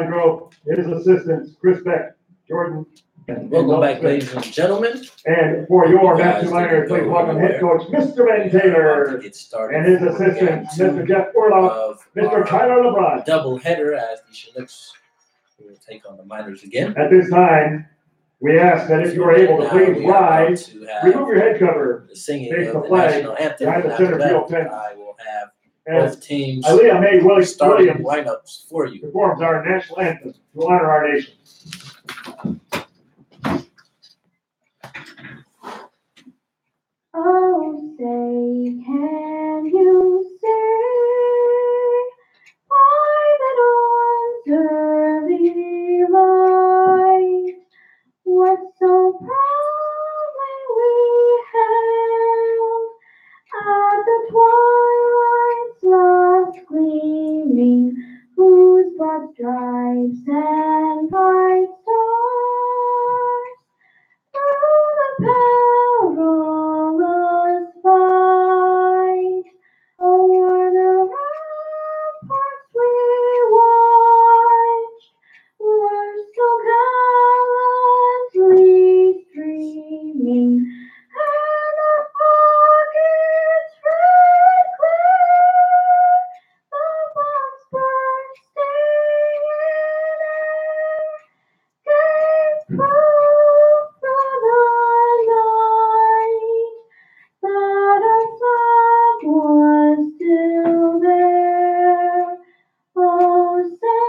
Grove, his assistants, Chris Beck, Jordan. Welcome back, ladies and gentlemen. And for your Mat-Su Miners, please welcome head coach Mr. Ben Taylor and his assistants, Mr. Jeff Orloff, Mr. Tyler LeBron. Double header as the Chinooks will take on the Miners again. At this time, we ask that if you are able to please rise, remove your head cover, the singing face of the the flag national anthem. behind the center field fence. I will have And both teams Aaliyah Mae starting Williams lineups for you. performs our national anthem to honor our nation. Oh, say, can you say why the dawn's early light was so proudly we hailed at the twilight's last gleaming, whose broad stripes and bright stars through the perilous fight o'er the ramparts we watched were so gallantly streaming, and our pockets red clear, the bombs bursting in air gave proof through the night that our flag was still there. Oh, say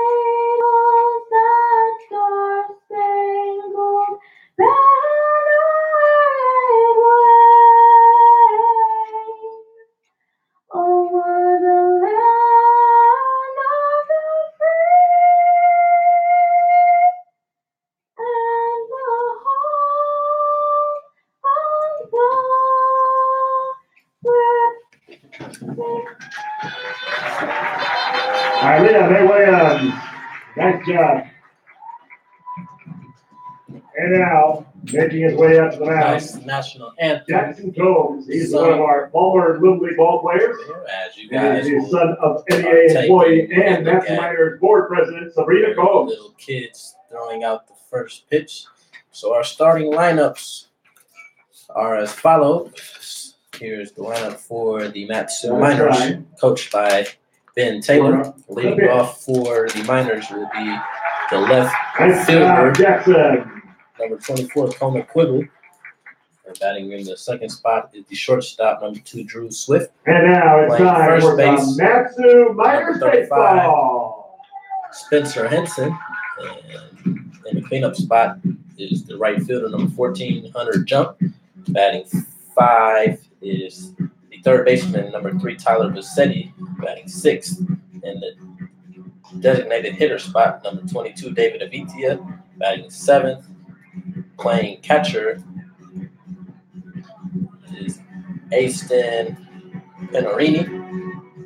does that star-spangled banner wave over the land of the free and the home of the brave. Aaliyah Mae Williams, nice job. And now, making his way up to the mound, Nice national anthem. Jackson Combs. He's one of our former Little League ball players. As you And guys he's the will son of NEA take employee a and look Mat-Su at Miners board president Sabrina Combs. little kids throwing out the first pitch. So our starting lineups are as follows. Here's the lineup for the Mat-Su Miners, coached by Ben Taylor. Leading off for the Miners will be the left Nice fielder, job, Jackson. number 24, Coleman Quibble. And batting in the second spot is the shortstop, number 2, Drew Swift. And now it's Playing time first for base, some Mat-Su Miners 35. baseball. Spencer Henson. And in the cleanup spot is the right fielder, number 14, Hunter Jump. Batting 5 is the third baseman, number 3, Tyler Bassetti. Batting 6th. And the designated hitter spot, number 22, David Avitia. Batting 7th. Playing catcher is Aston Penorini.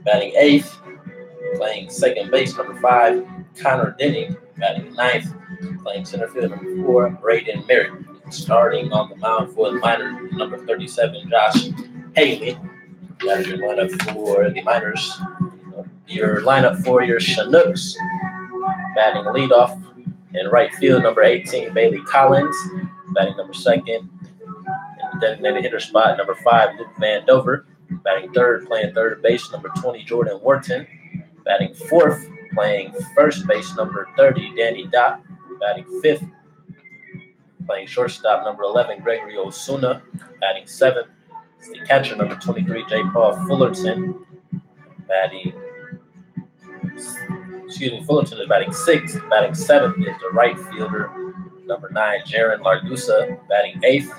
Batting 8th. Playing second base, number 5, Connor Denning. Batting 9th. Playing center field, number 4, Braden Merritt. Starting on the mound for the Miners, number 37, Josh Haley. That is your lineup for the Miners. Your lineup for your Chinooks. Batting leadoff in right field, number 18, Bailey Collins. Batting number 2nd. In the designated hitter spot, number 5, Luke Van Dover. Batting 3rd, playing third base, number 20, Jordan Wharton. Batting 4th, playing first base, number 30, Danny Dott. Batting 5th, playing shortstop, number 11, Gregory Osuna. Batting 7th, is the catcher, number 23, J. Paul Fullerton. Fullerton is batting 6th. Batting 7th is the right fielder, number 9, Jaron Largusa. Batting 8th,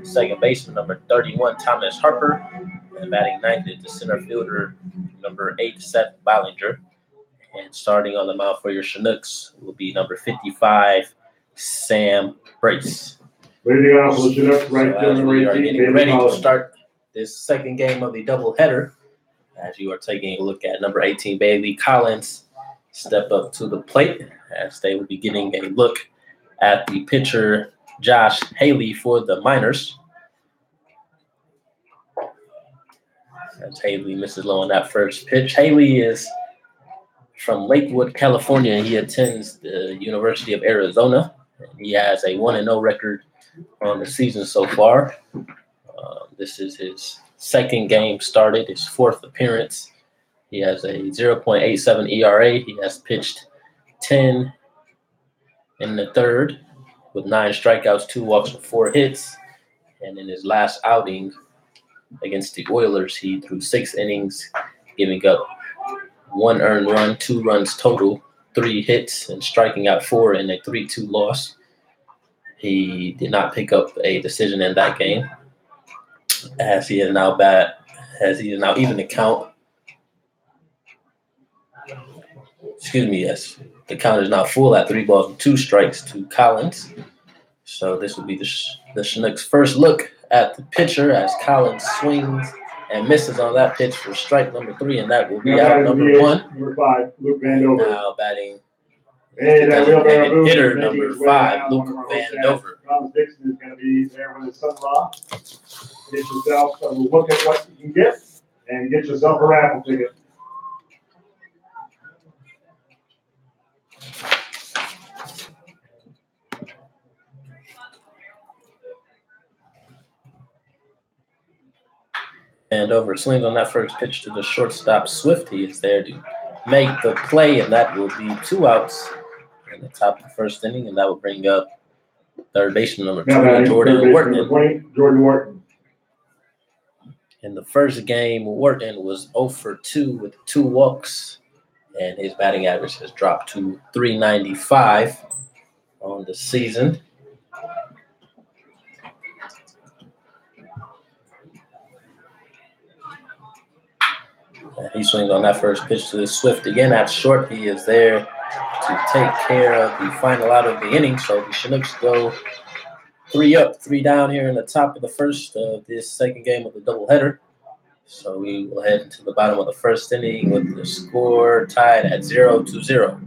second baseman, number 31, Thomas Harper. And batting 9th is the center fielder, number 8, Seth Ballinger. And starting on the mound for your Chinooks will be number 55, Sam Brace. Leading off for the Chinooks, right field, number We are 18, getting Bailey ready to Collins. start this second game of the doubleheader. As you are taking a look at number 18, Bailey Collins, step up to the plate as they will be getting a look at the pitcher, Josh Haley, for the Miners. As Haley misses low on that first pitch. Haley is from Lakewood, California. He attends the University of Arizona. He has a 1-0 record on the season so far. This is his second game started, his fourth appearance. He has a 0.87 ERA. He has pitched 10 in the third with 9 strikeouts, 2 walks, and 4 hits. And in his last outing against the Oilers, he threw 6 innings, giving up 1 earned run, 2 runs total, 3 hits, and striking out 4 in a 3-2 loss. He did not pick up a decision in that game, as he is now even the count. Yes. The count is now full at 3 balls and 2 strikes to Collins. So this will be the Chinooks' first look at the pitcher as Collins swings and misses on that pitch for strike number 3, and that will be out number 1. Number 5, Luke Vandover. Now batting hitter number 5, Luke Vandover. Thomas Dixon is going to be there with his son-in-law. Get yourself a look at what you can get and get yourself a raffle ticket. Vandover swings on that first pitch to the shortstop Swift. He is there to make the play, and that will be 2 outs in the top of the first inning, and that will bring up third baseman number 20, Jordan Wharton. In the first game, Wharton was 0 for 2 with 2 walks, and his batting average has dropped to .395 on the season. And he swings on that first pitch to Swift again at short. He is there to take care of the final out of the inning. So the Chinooks go 3 up, 3 down here in the top of the first of this second game of the doubleheader. So we will head into the bottom of the first inning with the score tied at 0-0.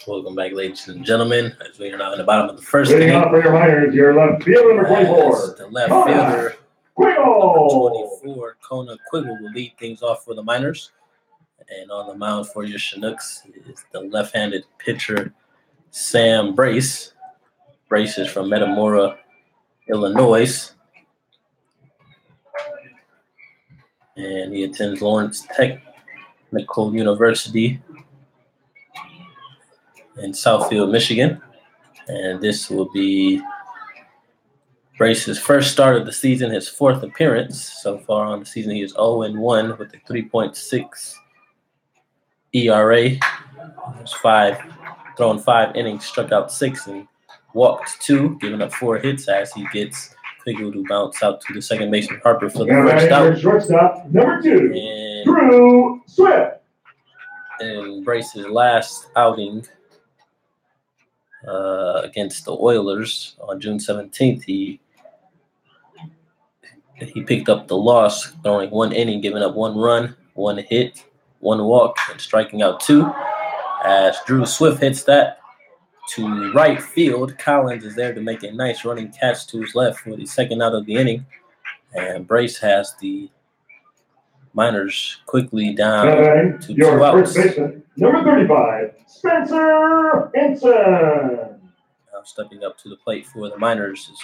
Welcome back, ladies and gentlemen, as we are now in the bottom of the first inning. Leading off for your Miners, your left fielder, number 24. The left fielder, Quiggle. number 24, Kona Quiggle, will lead things off for the Miners. And on the mound for your Chinooks is the left-handed pitcher, Sam Brace. Brace is from Metamora, Illinois. And he attends Lawrence Technical University in Southfield, Michigan. And this will be Brace's first start of the season, his 4th appearance. So far on the season, he is 0-1 with a 3.6 ERA. He's thrown 5 innings, struck out 6, and walked 2, giving up 4 hits as he gets Quiggle to bounce out to the second baseman Harper for the first out. Shortstop, number 2, and Drew Swift. in Brace's last outing against the Oilers on June 17th. He picked up the loss, throwing 1 inning, giving up 1 run, 1 hit, 1 walk, and striking out 2. As Drew Swift hits that to right field, Collins is there to make a nice running catch to his left for the second out of the inning. And Brace has the Miners quickly down to 2 outs. First baseman, number 35, Spencer Henson. Now stepping up to the plate for the Miners is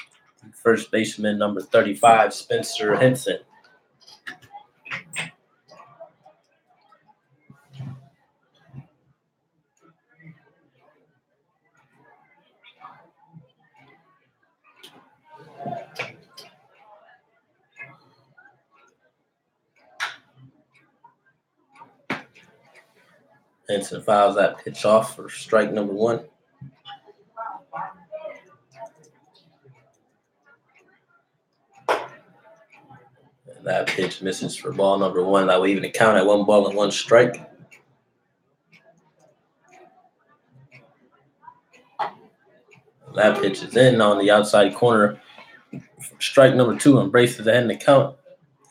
first baseman number 35, Spencer Henson. Henson fouls that pitch off for strike number 1. And that pitch misses for ball number 1. That will even count at 1 ball and 1 strike. And that pitch is in on the outside corner for strike number 2, and Brace is ahead in the count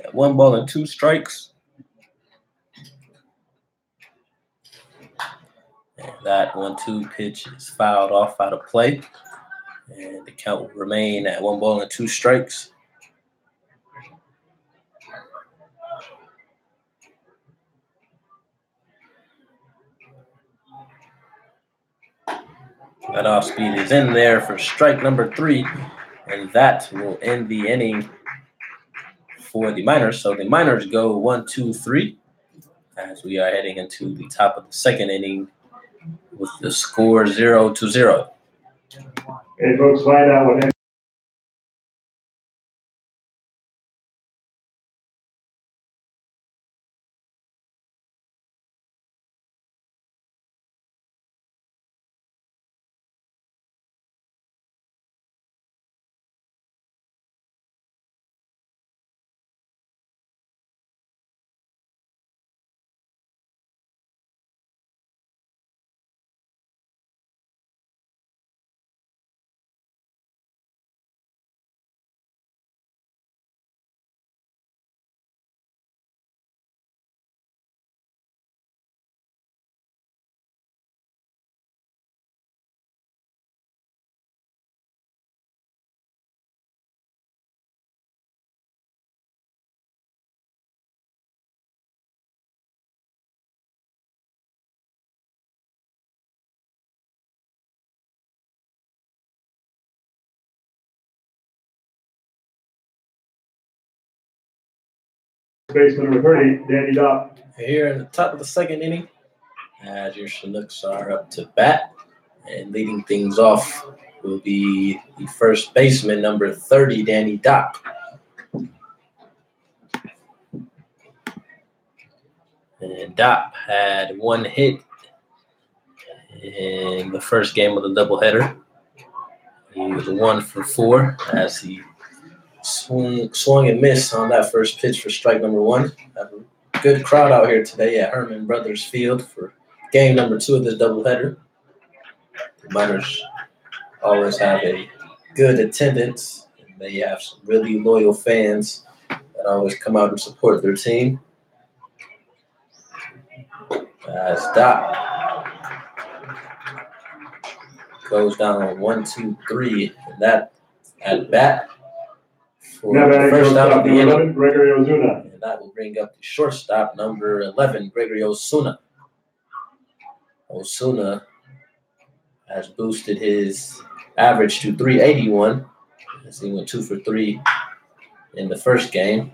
at 1 ball and 2 strikes. And that 1-2 pitch is fouled off out of play. And the count will remain at 1 ball and 2 strikes. That off speed is in there for strike number 3. And that will end the inning for the Miners. So the Miners go 1-2-3 as we are heading into the top of the second inning with the score 0-0. Hey, folks, find out what baseman number 30, Danny Dopp. Here in the top of the second inning, as your Chinooks are up to bat, and leading things off will be the first baseman, number 30, Danny Dopp. And Dopp had 1 hit in the first game of the doubleheader. He was 1 for 4 as he swung and missed on that first pitch for strike number 1. Have a good crowd out here today at Herman Brothers Field for game number 2 of this doubleheader. The Miners always have a good attendance, and they have some really loyal fans that always come out and support their team. As Dopp goes down on 1-2-3, and that at bat for the first out of the inning. Gregory Ozuna. And that will bring up the shortstop, number 11, Gregory Osuna. Osuna has boosted his average to 381 as he went 2 for 3 in the first game.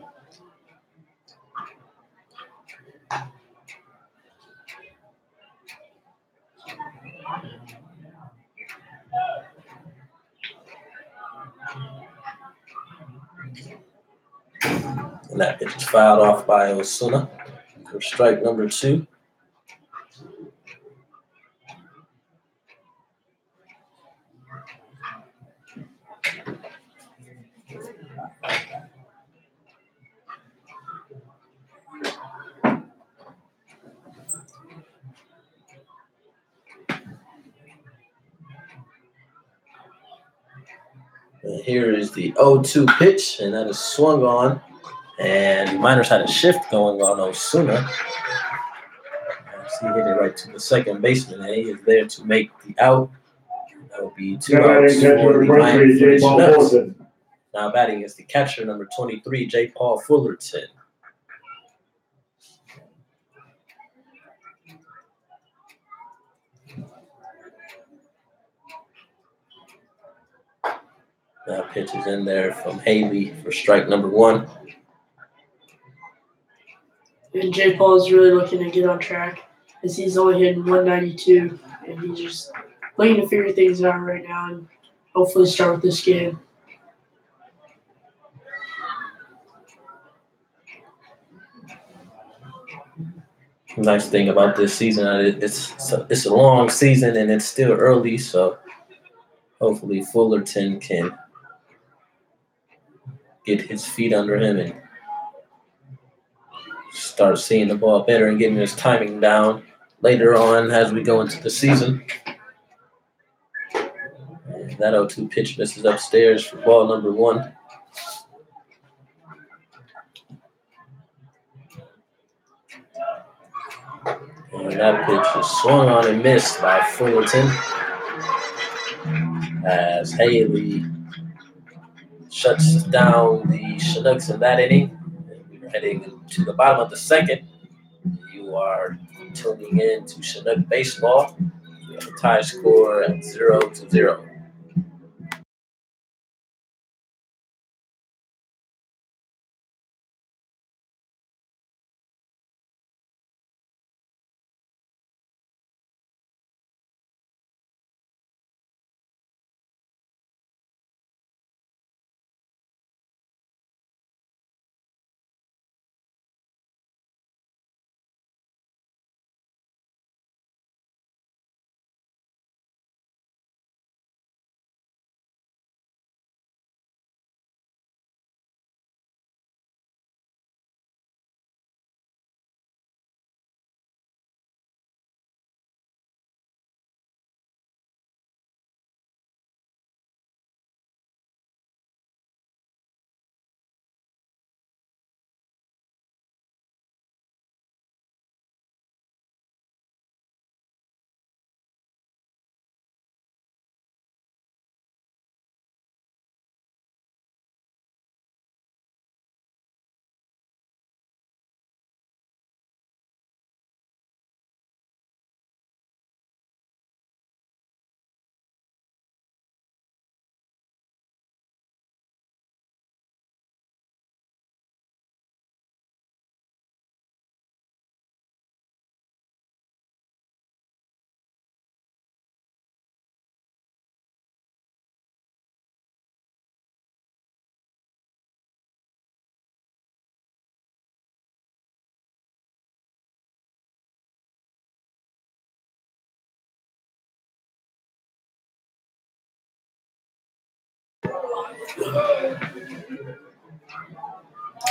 And that pitch is fouled off by Osuna for strike number 2. And here is the 0-2 pitch, and that is swung on. And the Miners had a shift going on Osuna. He hit it right to the second baseman, and he is there to make the out. That would be 2 outs for the Miners. Now batting is the catcher, number 23, J. Paul Fullerton. That pitch is in there from Haley for strike number 1. And J. Paul is really looking to get on track as he's only hitting 192, and he's just looking to figure things out right now and hopefully start with this game. Nice thing about this season, it's a long season and it's still early, so hopefully Fullerton can get his feet under him and start seeing the ball better and getting his timing down later on as we go into the season. And that 0-2 pitch misses upstairs for ball number 1. And that pitch is swung on and missed by Fullerton as Haley shuts down the Chinooks in that inning. We're heading to the bottom of the second. You are tuning in to Chinook Baseball. We have a tie score at 0-0.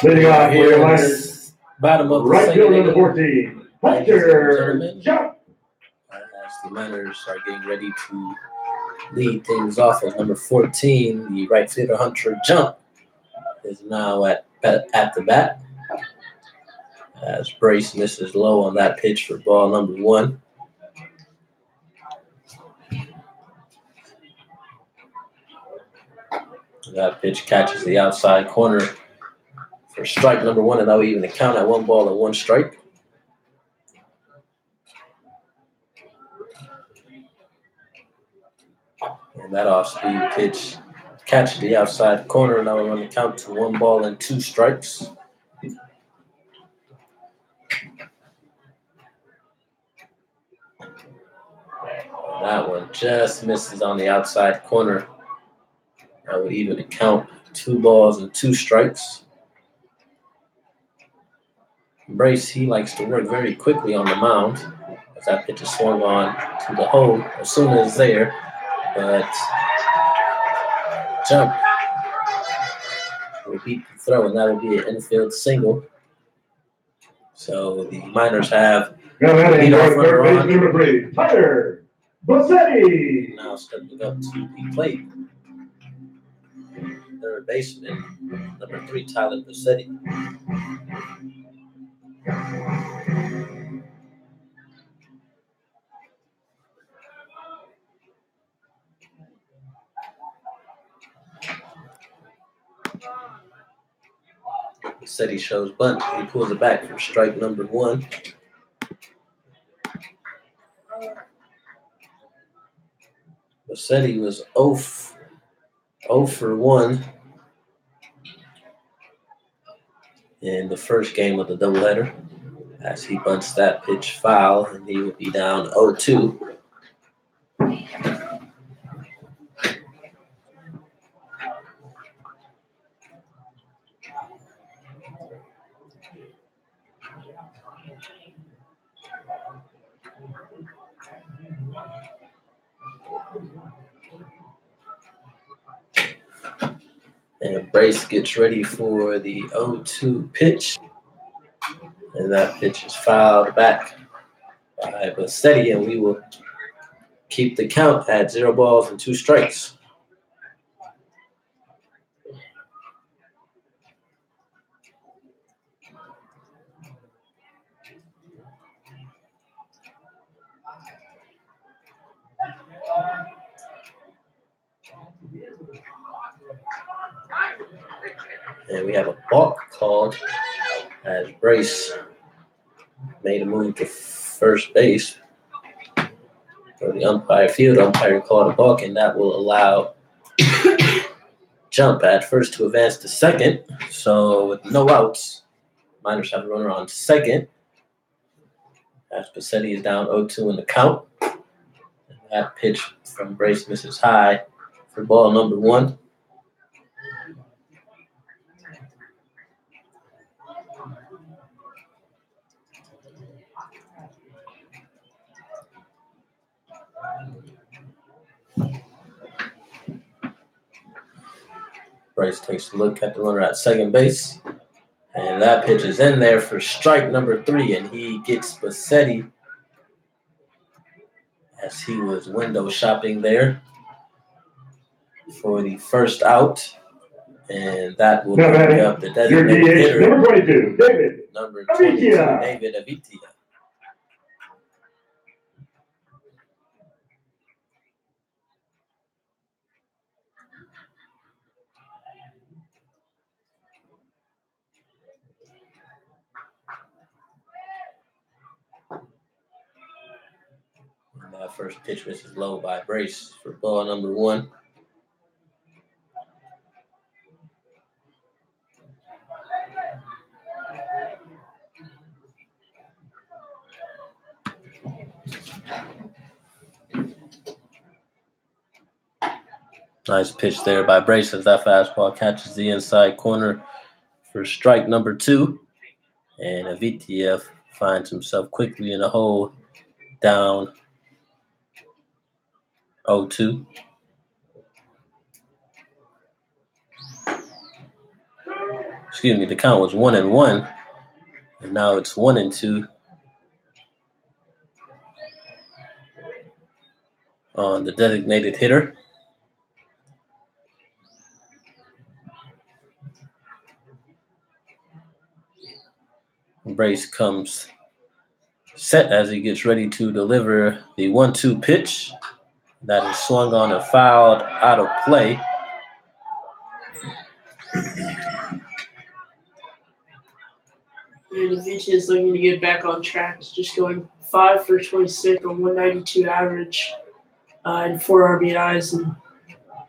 Leading off for your Miners, bottom of the right second field number inning. 14, Hunter Jump. As the Miners are getting ready to lead things off as number 14, the right fielder Hunter Jump is now at the bat. As Brace misses low on that pitch for ball number 1. That pitch catches the outside corner for strike number 1, and that will even account at 1 ball and 1 strike. And that off-speed pitch catches the outside corner, and that will run the count to 1 ball and 2 strikes. And that one just misses on the outside corner. That would even account 2 balls and 2 strikes. Brace, he likes to work very quickly on the mound as that pitch is swung on to the hole as soon as it's there. But Jump will beat the throw, and that will be an infield single. So the Miners have Leading off third base number 3, Tyler Bassetti. Now stepping up to the plate. third baseman, number 3, Tyler Bassetti. Bassetti shows bunt. He pulls it back for strike number 1. Bassetti was 0 for 1 in the first game of the doubleheader as he bunts that pitch foul, and he will be down 0-2. And Brace gets ready for the 0-2 pitch. And that pitch is fouled back by Bassetti, and we will keep the count at 0 balls and 2 strikes. And we have a balk called as Brace made a move to first base. For the field umpire called a balk, and that will allow jump at first to advance to second. So with no outs, Miners have a runner on second. As Bassetti is down 0-2 in the count. And that pitch from Brace misses high for ball number 1. Brace takes a look at the runner at second base. And that pitch is in there for strike number 3. And he gets Bassetti as he was window shopping there for the first out. And that will bring up the designated hitter. Number 22, David. Number 22, David Avitia. And that first pitch misses low by Brace for ball number 1. Nice pitch there by Brace as that fastball catches the inside corner for strike number 2. And Avitia finds himself quickly in a hole, down 0-2. Excuse me, the count was 1-1. And now it's 1-2 on the designated hitter. Brace comes set as he gets ready to deliver the 1-2 pitch. That is swung on and fouled out of play. And Avitia is looking to get back on track. He's just going 5 for 26 on 192 average and 4 RBIs.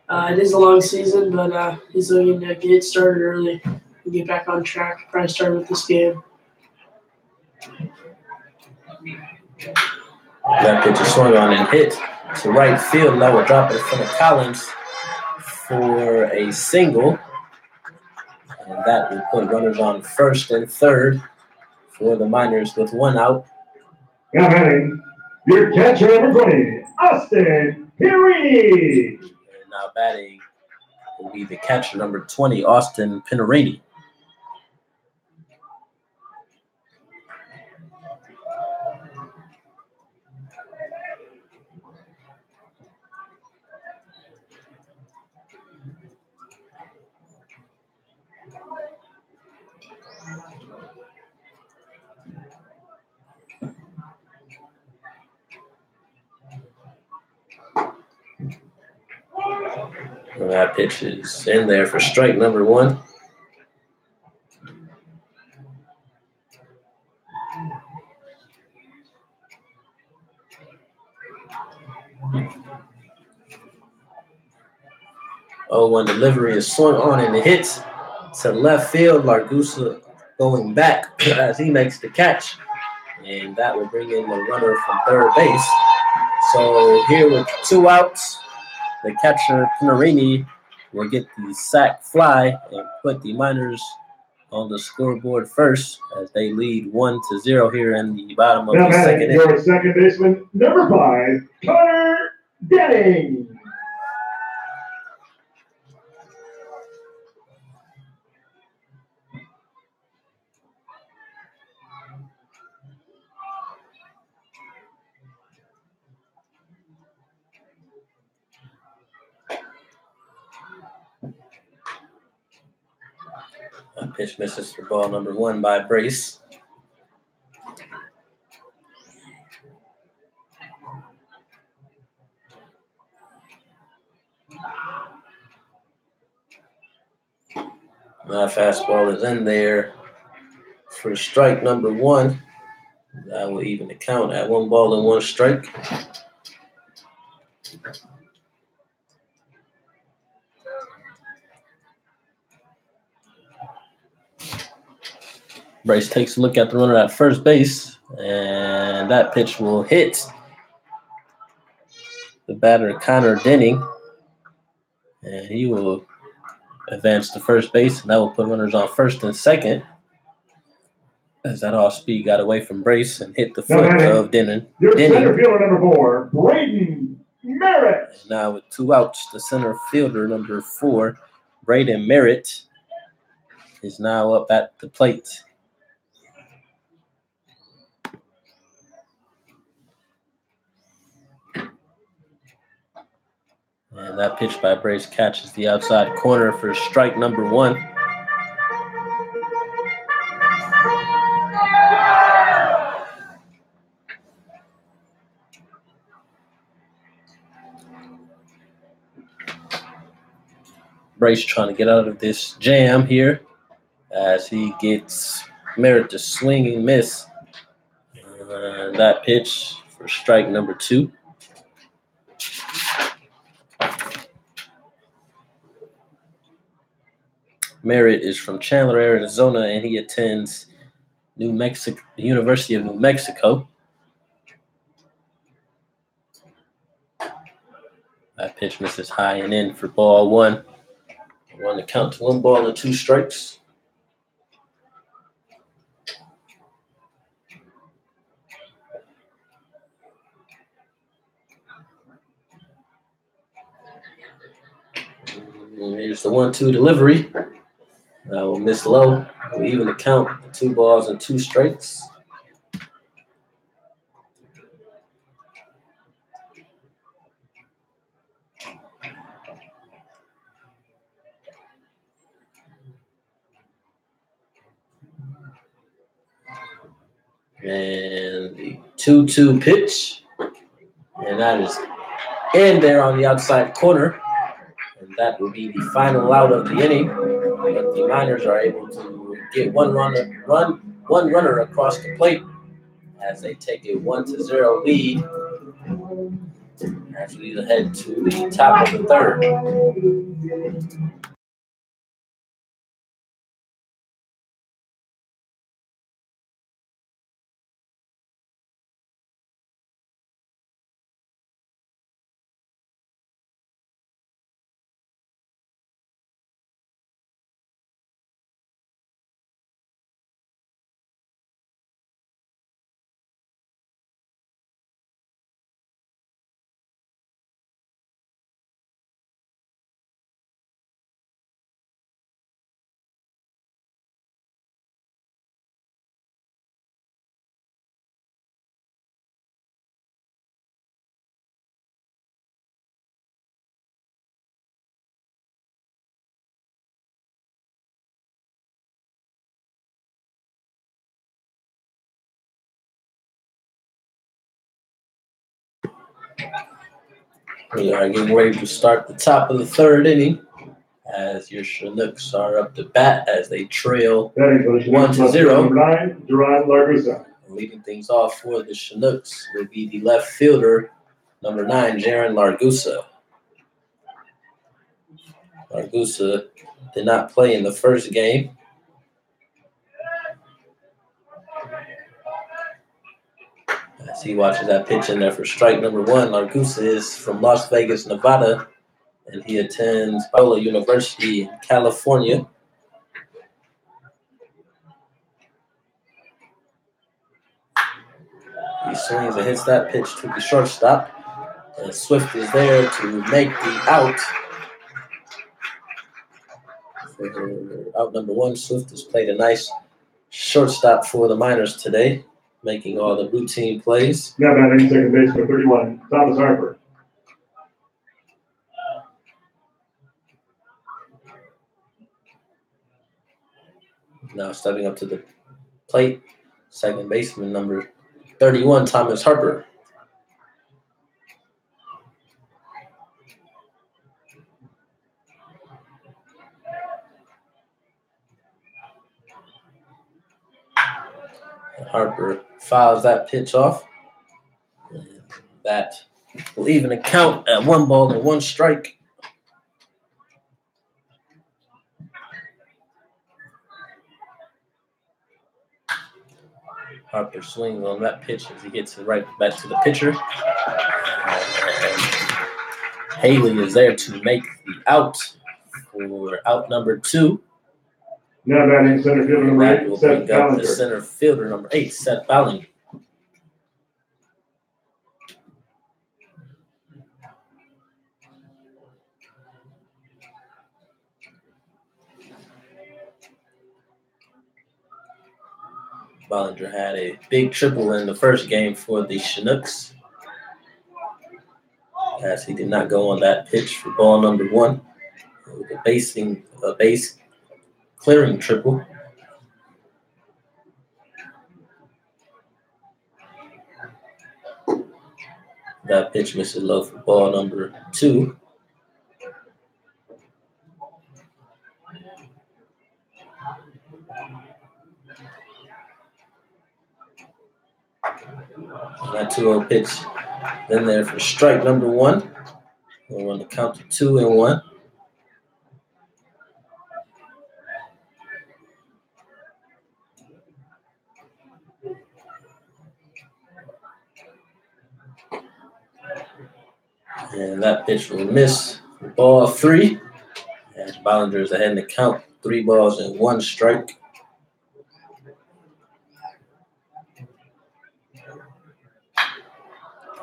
And it is a long season, but he's looking to get started early and get back on track. Probably start with this game. That pitch is swung on and hit to right field. And that will drop it in front of Collins for a single. And that will put runners on first and third for the Miners with 1 out. Now batting, your catcher number 20, Austin Pirini. And now batting will be the catcher number 20, Austin Pinerini. And that pitch is in there for strike number 1. Oh, one delivery is swung on and it hits to left field. Largusa going back as he makes the catch. And that will bring in the runner from third base. So here with 2 outs, the catcher, Pinarini, will get the sac fly and put the Miners on the scoreboard first as they lead 1-0 here in the bottom of the second inning. Your second baseman, number 5, Connor Denning. A pitch misses for ball number 1 by Brace. That fastball is in there for strike number 1. That will even the count at 1 ball and 1 strike. Brace takes a look at the runner at first base, and that pitch will hit the batter, Connor Denning, and he will advance to first base, and that will put runners on first and second as that off-speed got away from Brace and hit the foot of Denning. Your center fielder, number 4, Braden Merritt. And now with 2 outs, the center fielder, number 4, Braden Merritt, is now up at the plate. And that pitch by Brace catches the outside corner for strike number 1. Brace trying to get out of this jam here as he gets Merritt to swing and miss. That pitch for strike number 2. Merritt is from Chandler, Arizona, and he attends the University of New Mexico. That pitch misses high and in for ball 1. Run the count to 1 ball and 2 strikes. And here's the 1-2 delivery. That will miss low. We'll even the count, 2 balls and 2 strikes. And the 2-2 pitch. And that is in there on the outside corner. And that will be the final out of the inning. But the Miners are able to get one runner across the plate as they take a 1-0 lead as we head to the top of the third. We are getting ready to start the top of the third inning as your Chinooks are up to bat as they trail 1-0. 9, Duran Largusa. Leading things off for the Chinooks will be the left fielder, number 9, Jaron Largusa. Largusa did not play in the first game. As he watches that pitch in there for strike number 1, Largusa is from Las Vegas, Nevada, and he attends Biola University in California. He swings and hits that pitch to the shortstop. And Swift is there to make the out. For out number 1, Swift has played a nice shortstop for the Miners today, making all the routine plays. Now batting second base for 31, Thomas Harper. Now stepping up to the plate, second baseman number 31, Thomas Harper. Harper fouls that pitch off. And that will even account at 1 ball and 1 strike. Harper swings on that pitch as he gets it right back to the pitcher. And Haley is there to make the out for out number 2. Now batting center fielder number That 8, will Seth bring up the Ballinger. center fielder number 8, Seth Ballinger. Ballinger had a big triple in the first game for the Chinooks, as he did not go on that pitch for ball number 1. With a base clearing triple. That pitch misses low for ball number 2. And that 2-0 pitch then there for strike number 1. We'll run the count to 2-1. And that pitch will miss for ball 3. As Ballinger is ahead in the count, 3 balls and 1 strike.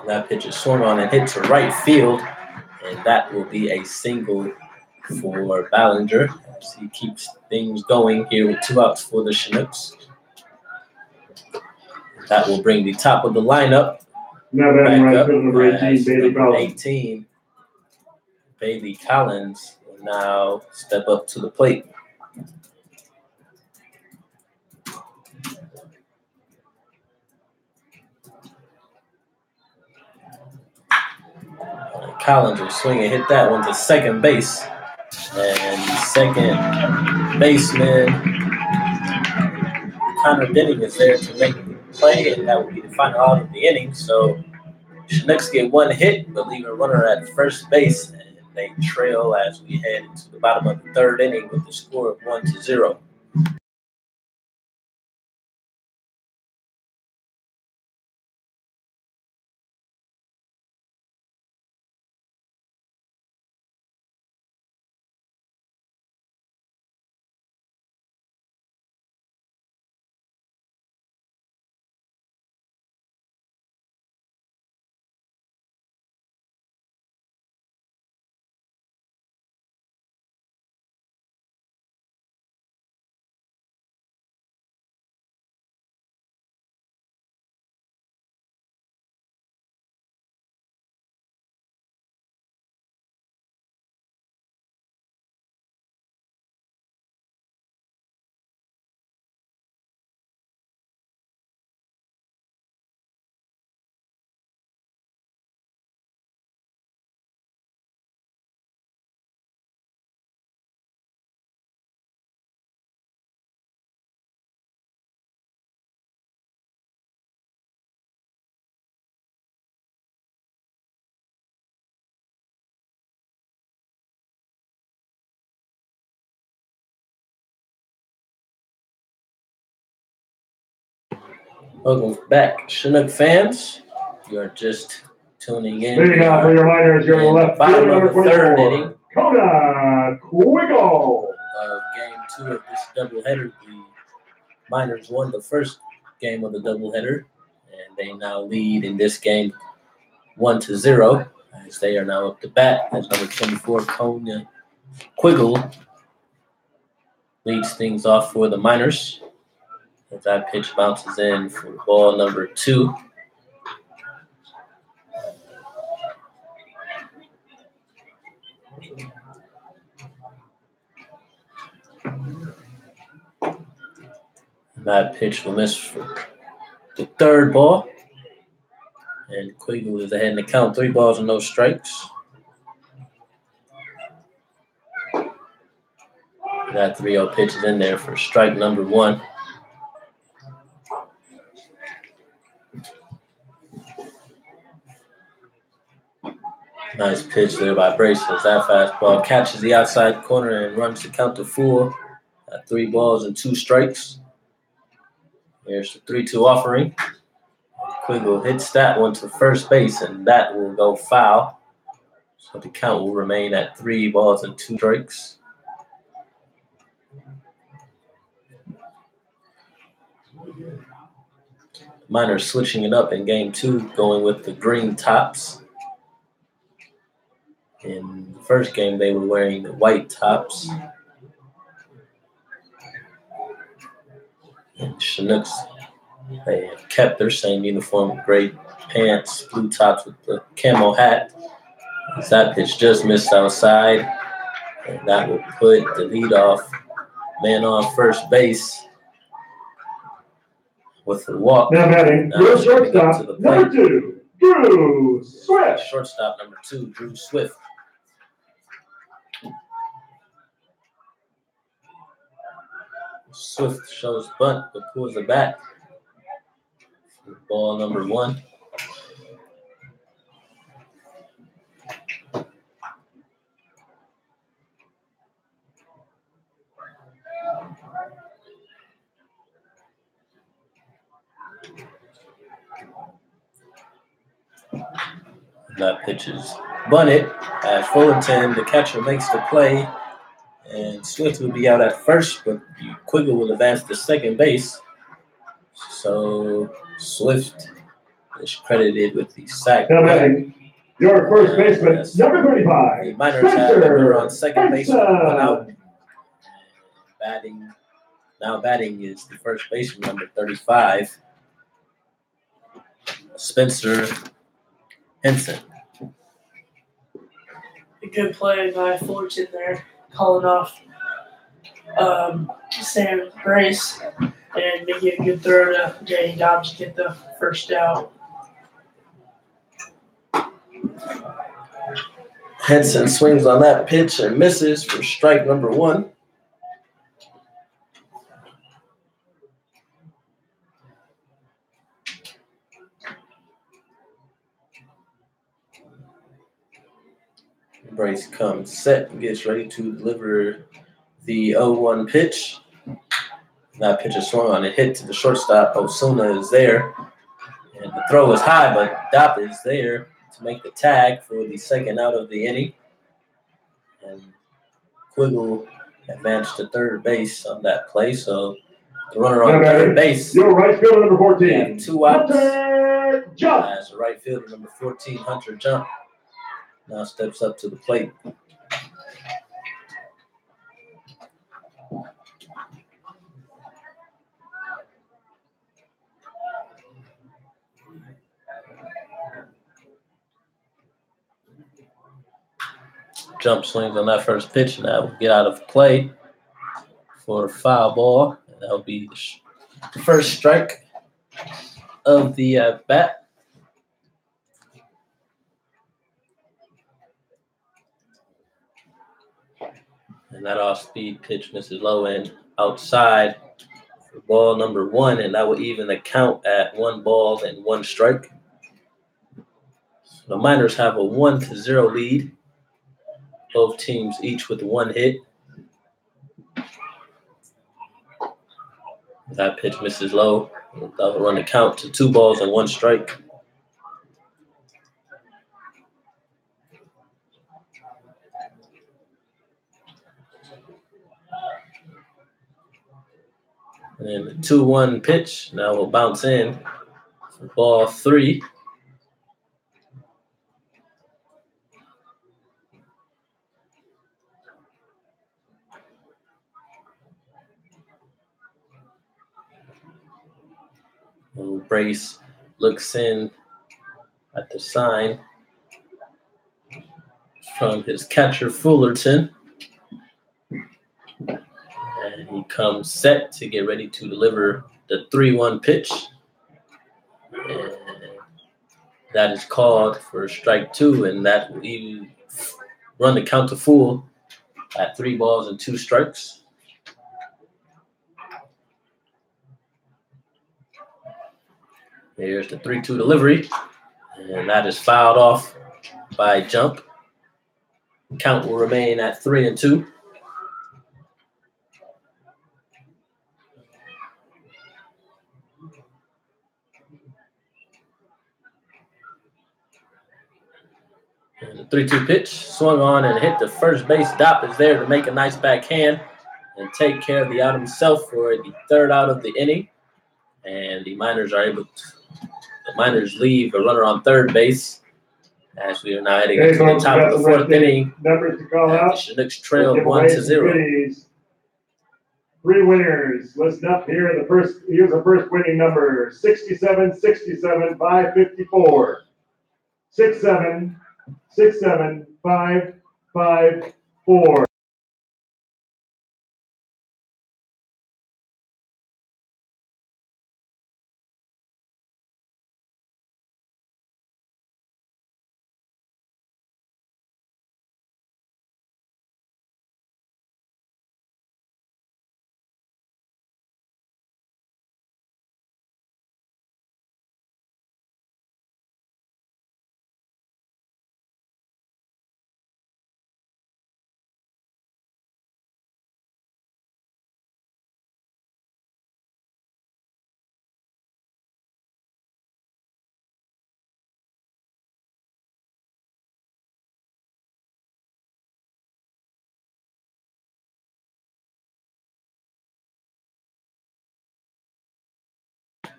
That pitch is swung on and hit to right field, and that will be a single for Ballinger as he keeps things going here with 2 outs for the Chinooks. That will bring the top of the lineup Now batting back right up fielder number 18, as Bailey number Collins. 18, Bailey Collins, will now step up to the plate. Collins will swing and hit that one to second base. And the second baseman, Connor Denning, is there to make the play, and that will be the final out of the inning. So Chinooks get 1 hit, but leave a runner at first base, and they trail as we head into the bottom of the third inning with the score of 1-0. Welcome back, Chinook fans. You're just tuning in. Leading out for your Miners, your left bottom fielder, of the third inning Chugiak Chinooks. of game 2 of this doubleheader. The Miners won the first game of the doubleheader, and they now lead in this game 1-0, as they are now up to bat as number 24, Chugiak Quiggle, leads things off for the Miners. As that pitch bounces in for ball number 2. That pitch will miss for the third ball. And Quiggle is ahead in the count. 3 balls and no strikes. That 3-0 pitch is in there for strike number 1. Nice pitch there by Brace as that fastball catches the outside corner and runs the count to 4. 3 balls and 2 strikes. There's the 3-2 offering. Quiggle hits that one to first base, and that will go foul. So the count will remain at 3 balls and 2 strikes. Miners switching it up in game 2, going with the green tops. In the first game, they were wearing the white tops. And Chinooks, they have kept their same uniform, gray pants, blue tops with the camo hat. As that pitch just missed outside, and that will put the leadoff man on first base with the walk. Now batting, your shortstop, number 2, Drew Swift. Shortstop number 2, Drew Swift. Swift shows bunt, but pulls the bat. Ball number 1. That pitch is bunted at Fullerton. The catcher makes the play, and Swift will be out at first, but Quiggle will advance to second base. So Swift is credited with the sac. Now batting, your first baseman, number 35. The Miners have a runner on second base with 1 out. Batting is the first baseman, number 35, Spencer Henson. A good play by Fullerton there, calling off Sam Brace and making a good throw to Danny Dobbs to get the first out. Henson swings on that pitch and misses for strike number 1. Brace comes set and gets ready to deliver the 0-1 pitch. That pitch is swung on a hit to the shortstop. Osuna is there. And the throw is high, but Dopp is there to make the tag for the second out of the inning. And Quiggle advanced to third base on that play. So the runner on third base. Your right fielder, number 14. Have 2 outs. Hunter Jump. As the right fielder, number 14, Hunter Jump, now steps up to the plate. Jump swings on that first pitch, and that will get out of play for a foul ball. And that will be the first strike of the bat. And that off-speed pitch misses low end outside for ball number 1, and that will even the count at 1 ball and 1 strike. So the Miners have a 1-0 lead. Both teams each with 1 hit. That pitch misses low. That will run the count to 2 balls and 1 strike. And the 2-1 pitch now will bounce in for ball 3. And Brace looks in at the sign from his catcher Fullerton. And he comes set to get ready to deliver the 3-1 pitch. And that is called for strike 2, and that will even run the count to full at 3 balls and 2 strikes. Here's the 3-2 delivery, and that is fouled off by Jump. Count will remain at 3-2. And the 3-2 pitch swung on and hit the first base. Dopp is there to make a nice backhand and take care of the out himself for the 3rd out of the inning. And the Miners leave a runner on 3rd base as we are now heading into the top of the 4th inning. Numbers to call out. The Chinooks trail 1-0. 3 winners. Listen up here. Here's the first winning number: 67-67 554. 67-67 554.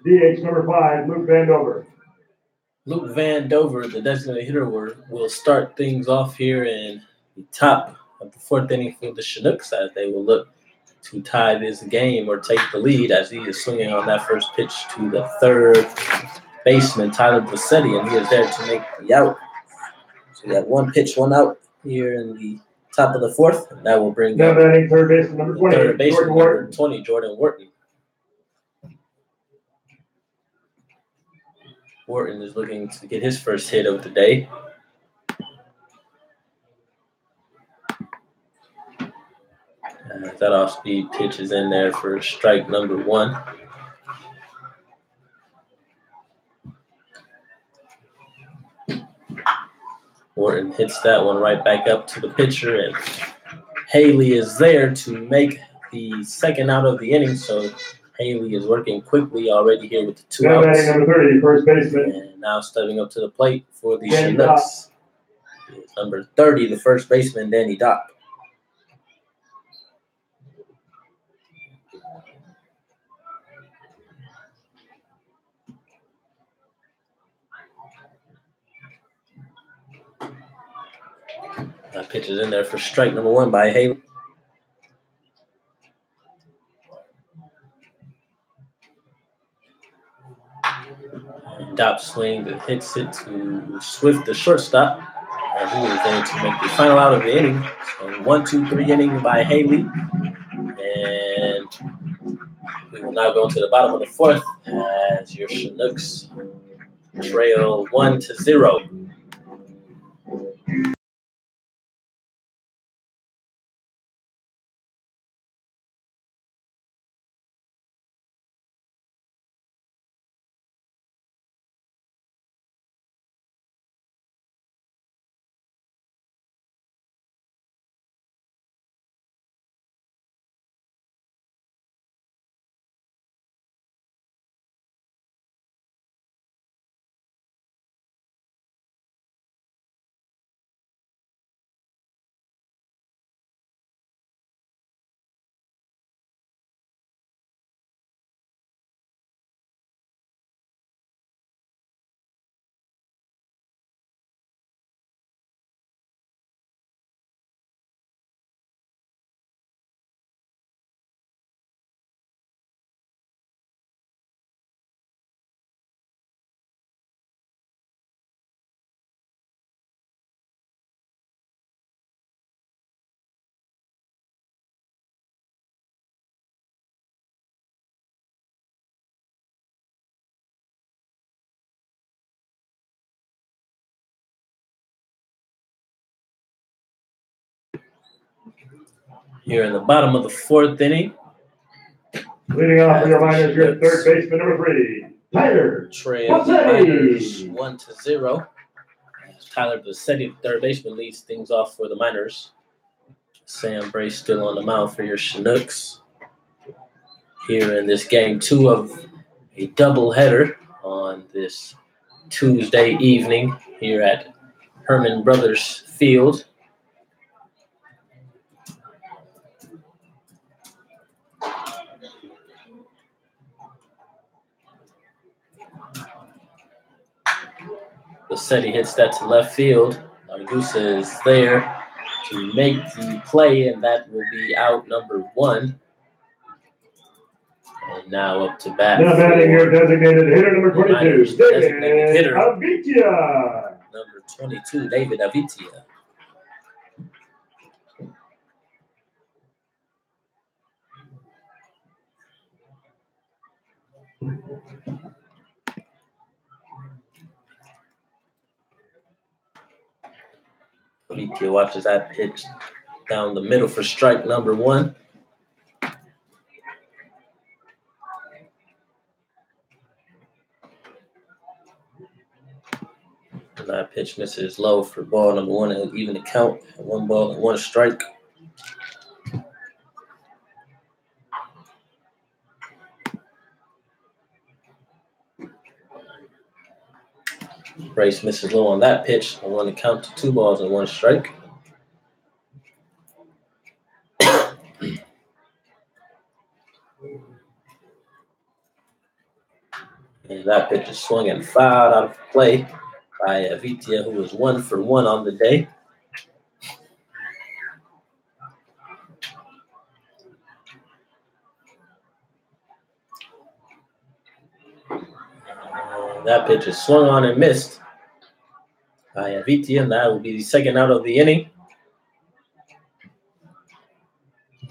DH number 5, Luke Vandover. Luke Vandover, the designated hitter, will start things off here in the top of the 4th inning for the Chinooks as they will look to tie this game or take the lead as he is swinging on that first pitch to the 3rd baseman, Tyler Vassetti, and he is there to make the out. So we have 1 pitch, 1 out here in the top of the 4th, and that will bring up third baseman number 20, third baseman number 20, Jordan Wharton. Wharton is looking to get his first hit of the day. That off-speed pitch is in there for strike number 1. Wharton hits that one right back up to the pitcher, and Haley is there to make the 2nd out of the inning. So Haley is working quickly already here with the 2 outs. Number 30, first baseman. And now stepping up to the plate for the Chinooks is number 30, the first baseman, Danny Dopp. That pitch is in there for strike number 1 by Haley. Dopp swings and hits it to Swift, the shortstop. And he is there to make the final out of the inning. So 1-2-3 inning by Haley. And we will now go to the bottom of the 4th as your Chinooks trail 1-0. Here in the bottom of the fourth inning. Leading off for your Miners here at third baseman number 3, Tyler. Trail the Miners 1-0. Tyler Bassetti, the third baseman, leads things off for the Miners. Sam Bray still on the mound for your Chinooks. Here in this game 2 of a doubleheader on this Tuesday evening here at Herman Brothers Field. Bassetti hits that to left field. Argusa is there to make the play, and that will be out number 1. And now up to bat. Now batting your designated hitter number 22, David hitter. Avitia. Number 22, David Avitia. Avitia watches that pitch down the middle for strike number 1. And that pitch misses low for ball number 1, and even the count at 1 ball and 1 strike. Brace misses low on that pitch and 1 to count to 2 balls and 1 strike. And that pitch is swung and fouled out of play by Avitia, who was 1 for 1 on the day. And that pitch is swung on and missed by Avitia, and that will be the second out of the inning.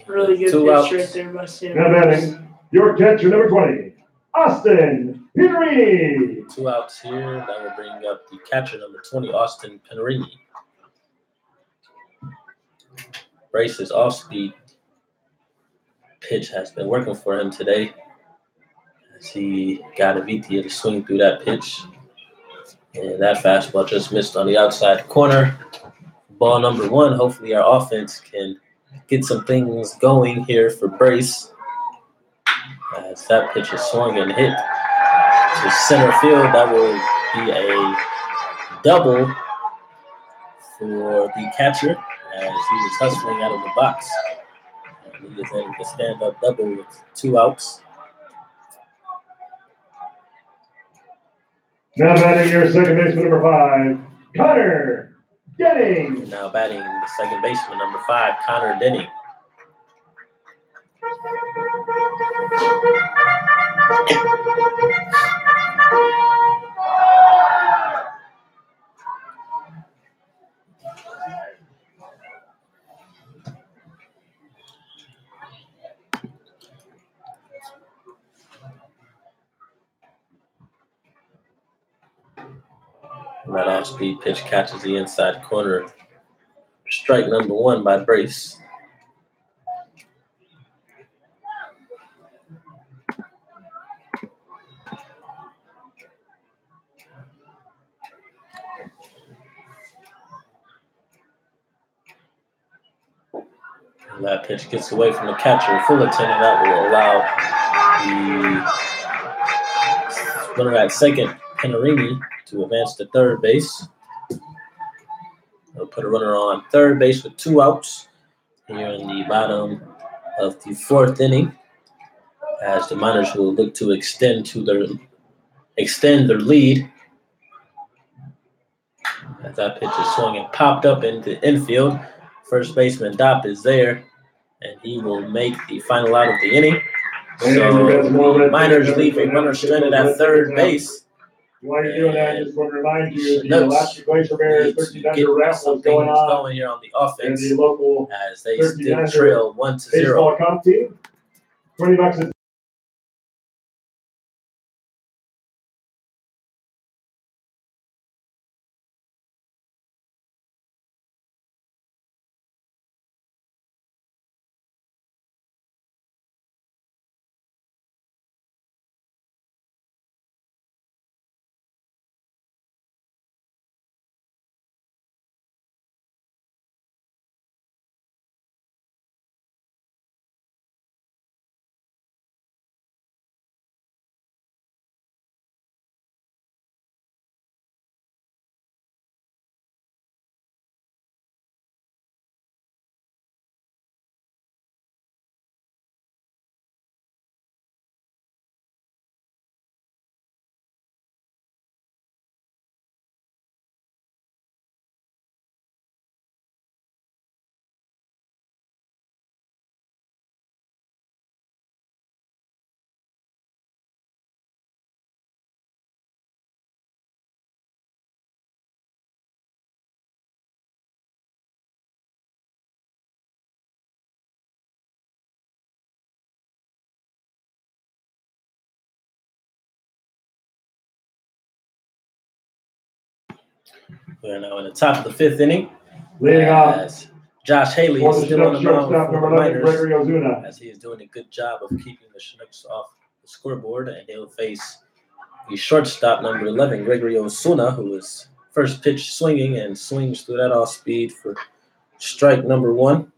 Really good 2 pitch outs. right there by Sam. Now batting your catcher number 20, Austin Peterini. 2 outs here. That will bring up the catcher number 20, Austin Penerini. Brace's off-speed pitch has been working for him today, as he got Avitia to swing through that pitch. And that fastball just missed on the outside corner. Ball number 1. Hopefully our offense can get some things going here for Brace, as that pitch is swung and hit to center field. That will be a double for the catcher, as he was hustling out of the box. And he is able to stand up double with 2 outs. Now batting your second baseman number 5, Connor Denning. And now batting the second baseman, number 5, Connor Denning. That off-speed pitch catches the inside corner. Strike number 1 by Brace. And that pitch gets away from the catcher, Fullerton, and that will allow the runner at second, Penerini, to advance to third base. They'll put a runner on third base with 2 outs here in the bottom of the 4th inning, as the Miners will look to extend their lead. As that pitch is swung and popped up into infield, first baseman Dopp is there, and he will make the final out of the inning. So the Miners leave a runner stranded at third base. While you're doing that, I just want to remind you, the Alaska Glacier Bears 1300 raffle is going on here on the offense, in the local as they still trail 1-0. baseball comp team. $20 a We're now in the top of the 5th inning. Leading off As Josh Haley for is the still on the Chinooks, mound shortstop for the number 11, Miners, Gregory Ozuna. as he is doing a good job of keeping the Chinooks off the scoreboard, and he'll face the shortstop number 11, Gregory Ozuna, who is first pitch swinging and swings through that off speed for strike number 1.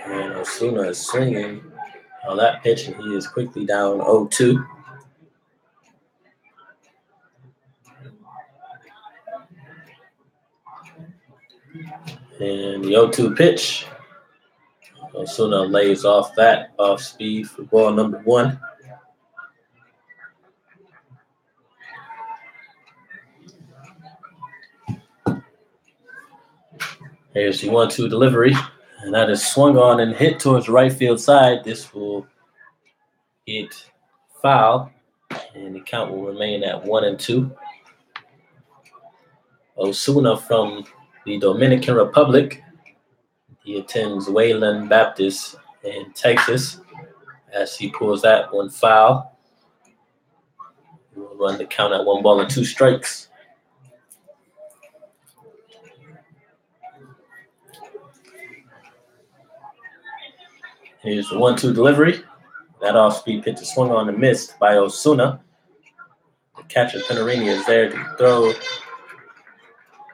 And Ozuna is swinging on that pitch, and he is quickly down 0-2. And the 0-2 pitch, Ozuna lays off that off speed for ball number 1. Here's the 1-2 delivery, and that is swung on and hit towards the right field side. This will hit foul, and the count will remain at 1-2. Ozuna from the Dominican Republic. He attends Wayland Baptist in Texas. As he pulls that one foul, he will run the count at 1-2 strikes. Here's the 1-2 delivery. That off-speed pitch is swung on and missed by Ozuna. The catcher, Pinarini, is there to throw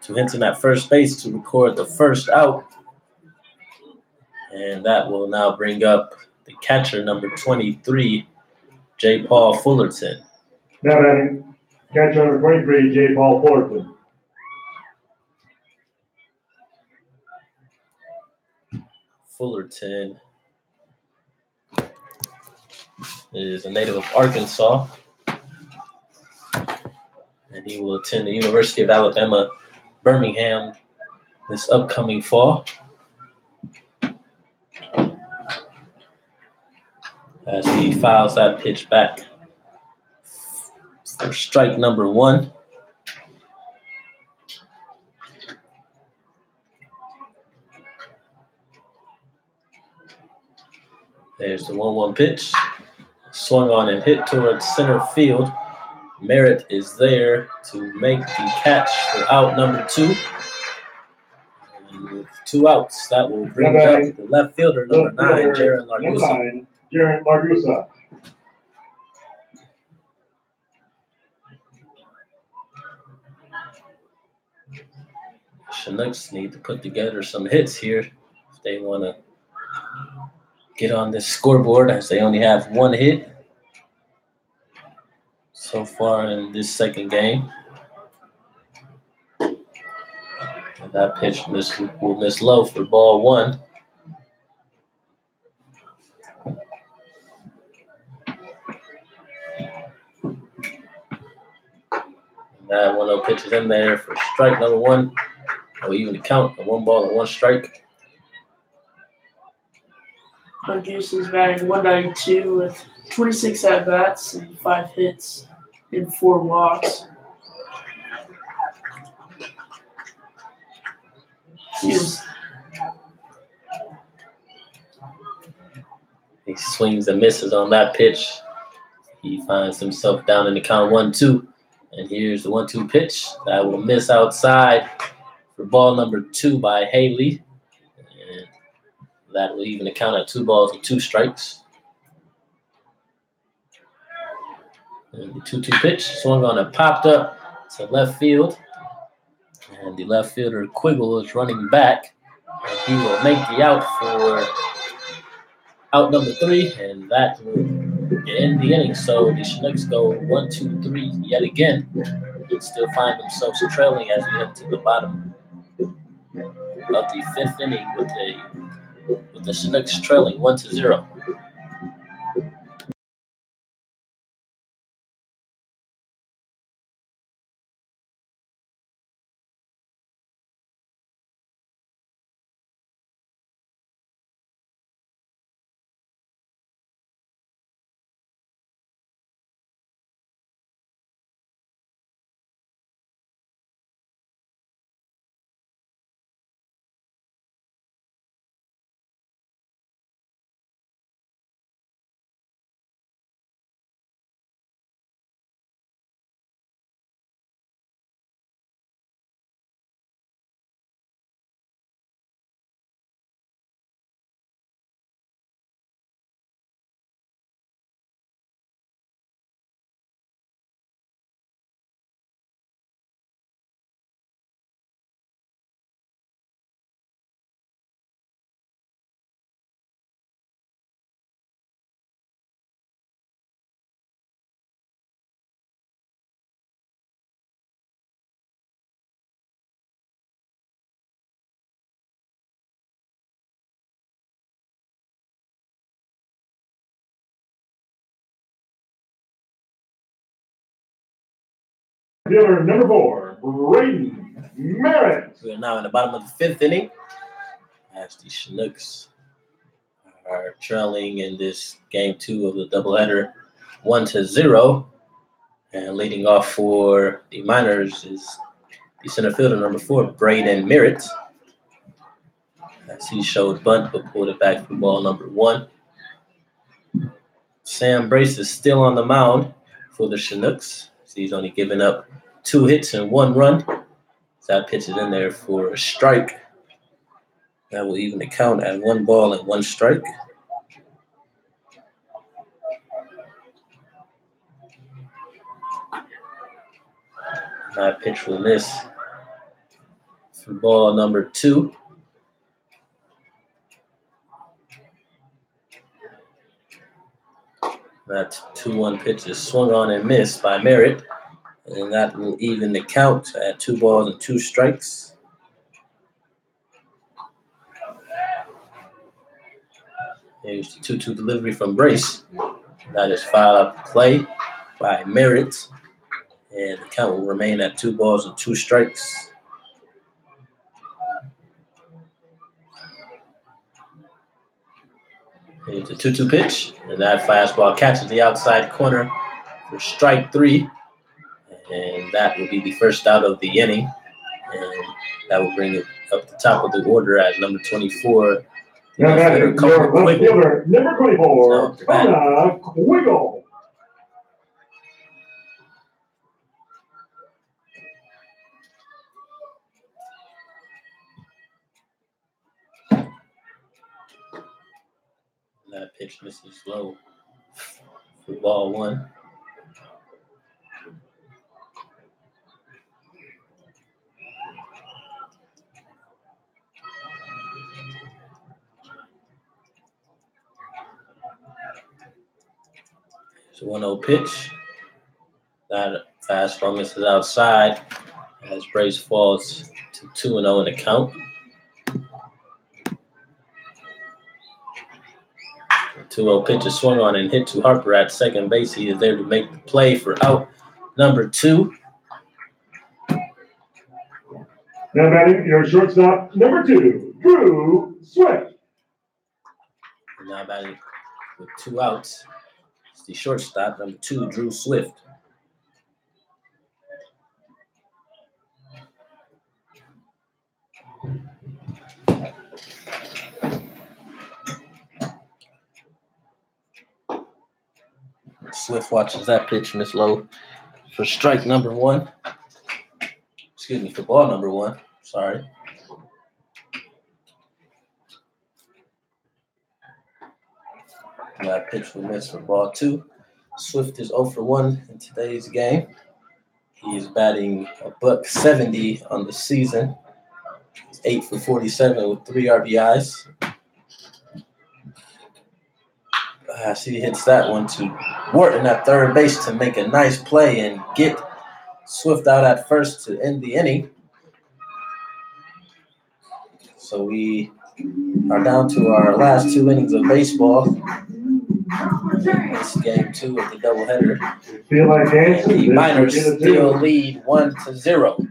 to Hinton at first base to record the first out. And that will now bring up the catcher, number 23, J. Paul Fullerton. Now batting, catcher number 23, J. Paul Fullerton. Fullerton is a native of Arkansas, and he will attend the University of Alabama, Birmingham this upcoming fall. As he fouls that pitch back for strike number 1. There's the 1-1 pitch. Swung on and hit towards center field. Merritt is there to make the catch for out number 2. And with 2 outs, that will bring up the left fielder, number 9, Jaron Largusa. Chinooks need to put together some hits here if they want to get on this scoreboard, as they only have 1 hit so far in this second game. And that pitch will miss low for ball 1. And that 1-0 pitch is in there for strike number 1. Or even the count, a 1-1 strike. Houston's batting 192 with 26 at-bats and 5 hits and 4 walks. He swings and misses on that pitch. He finds himself down in the count 1-2. And here's the 1-2 pitch that will miss outside for ball number 2 by Haley. And that will even the count at 2-2 strikes. And the 2-2 pitch swung on and popped up to left field. And the left fielder, Quiggle, is running back. And he will make the out for out number 3. And that will end the inning. So the Chinooks go 1-2-3 yet again. They still find themselves trailing as we head to the bottom of the 5th inning with the Chinooks trailing 1-0. Fielder number 4, Braden Merritt. We are now in the bottom of the 5th inning as the Chinooks are trailing in this game 2 of the doubleheader 1-0. And leading off for the Miners is the center fielder number 4, Braden Merritt. As he showed bunt but pulled it back for ball number 1. Sam Brace is still on the mound for the Chinooks. So he's only given up 2 hits and 1 run. That pitch is in there for a strike. That will even the count at 1 ball and 1 strike. That pitch will miss for ball number 2. That 2-1 pitch is swung on and missed by Merritt. And that will even the count at 2 balls and 2 strikes. Here's the 2-2 delivery from Brace. That is foul out the play by Merritt. And the count will remain at 2 balls and 2 strikes. Here's the 2-2 pitch. And that fastball catches the outside corner for strike 3. And that will be the first out of the inning. And that will bring it up the top of the order at number 24. Now that is your left fielder number 24, Connor Wiggle. That pitch misses low for ball 1. It's a 1-0 pitch. That fastball misses outside as Brace falls to 2-0 in the count. The 2-0 pitch is swung on and hit to Harper at second base. He is there to make the play for out number 2. Now batting your shortstop number 2, Drew Swift. And now batting with 2 outs. It's the shortstop number 2, Drew Swift. Swift watches that pitch miss low for strike number 1. Excuse me, for ball number 1. Sorry. That pitch will miss for ball 2. Swift is 0 for 1 in today's game. He is batting a .170 on the season. He's 8 for 47 with 3 RBIs. I see he hits that one to Wharton at third base to make a nice play and get Swift out at first to end the inning. So we are down to our last 2 innings of baseball. It's game 2 of the doubleheader. Feel like dancing? And the Miners still lead 1-0.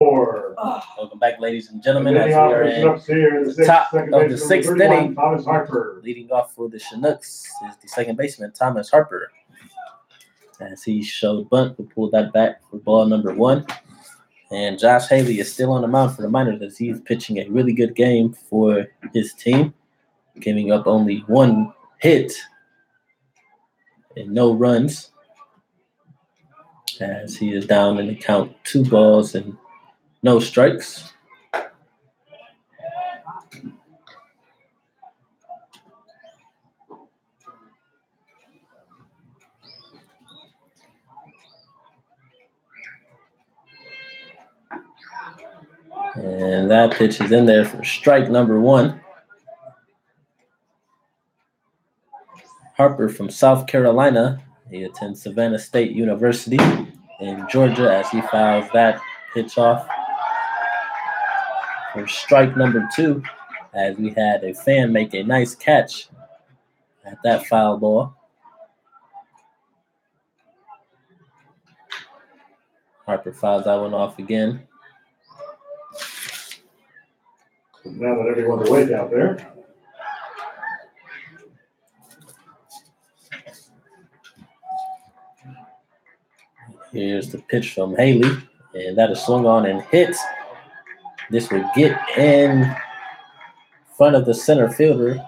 Welcome Welcome back, ladies and gentlemen, as we Leading off are for the in Chinooks here in the the top second of the baseman, sixth 31, inning. Thomas Harper. Leading off for the Chinooks is the second baseman, Thomas Harper. As he showed bunt, we pulled that back for ball number 1. And Josh Haley is still on the mound for the Miners as he's pitching a really good game for his team, giving up only 1 hit and no runs, as he is down in the count 2 balls and no strikes. And that pitch is in there for strike number 1. Harper from South Carolina. He attends Savannah State University in Georgia as he fouls that pitch off for strike number 2, as we had a fan make a nice catch at that foul ball. Harper fouls that one off again. Now that everyone's awake out there. Here's the pitch from Haley, and that is swung on and hit. This will get in front of the center fielder.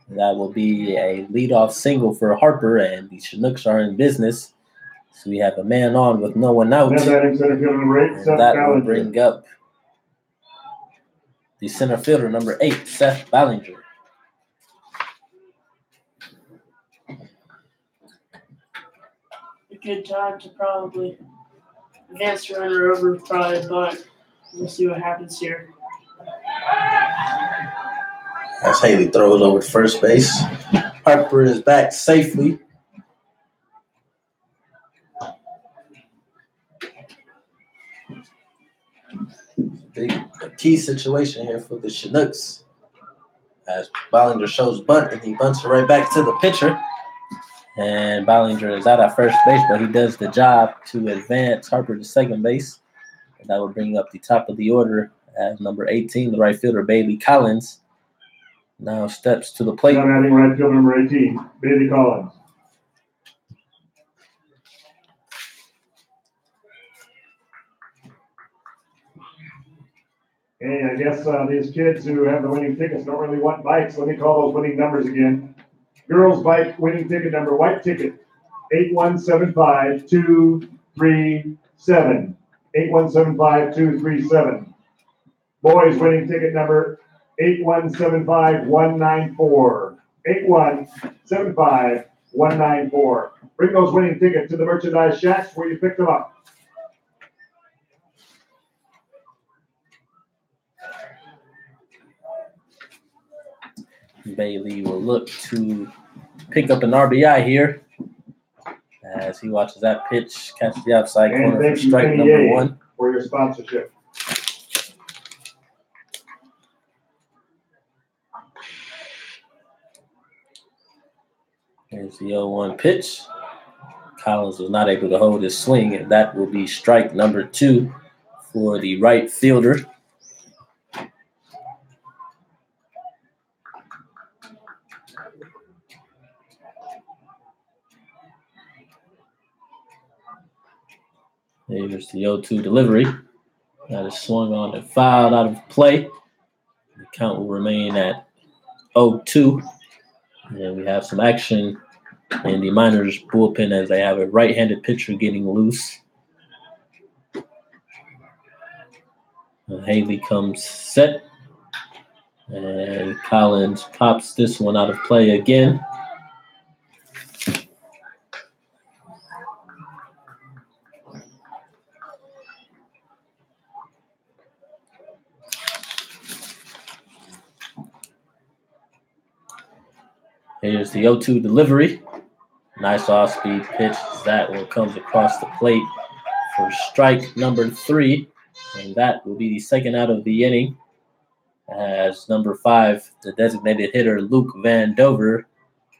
That will be a leadoff single for Harper, and the Chinooks are in business. So we have a man on with no one out. Now batting center fielder number 8, And Seth that will Ballinger. bring up the center fielder number 8, Seth Ballinger. A good time to probably advance the runner over, probably, but we'll see what happens here. As Haley throws over to first base, Harper is back safely. A key situation here for the Chinooks, as Ballinger shows bunt, and he bunts it right back to the pitcher. And Ballinger is out at first base, but he does the job to advance Harper to second base. And that will bring up the top of the order as number 18, the right fielder, Bailey Collins, now steps to the plate. Now batting right fielder number 18, Bailey Collins. Hey, I guess these kids who have the winning tickets don't really want bikes. Let me call those winning numbers again. Girls bike winning ticket number, white ticket, 8175237. 8175237. Boys winning ticket number 8175194. 8175194. Bring those winning tickets to the merchandise shacks where you picked them up. Bailey will look to pick up an RBI here as he watches that pitch catch the outside And corner for thank you, strike NEA, number 1. for your sponsorship. Here's the 0-1 pitch. Collins was not able to hold his swing, and that will be strike number 2 for the right fielder. Here's the 0-2 delivery. That is swung on and fouled out of play. The count will remain at 0-2. And we have some action in the Miners bullpen as they have a right-handed pitcher getting loose. Haley comes set. And Collins pops this one out of play again. Here's the 0-2 delivery. Nice off-speed pitch. That one comes across the plate for strike number 3. And that will be the second out of the inning. As number 5, the designated hitter, Luke Van Dover,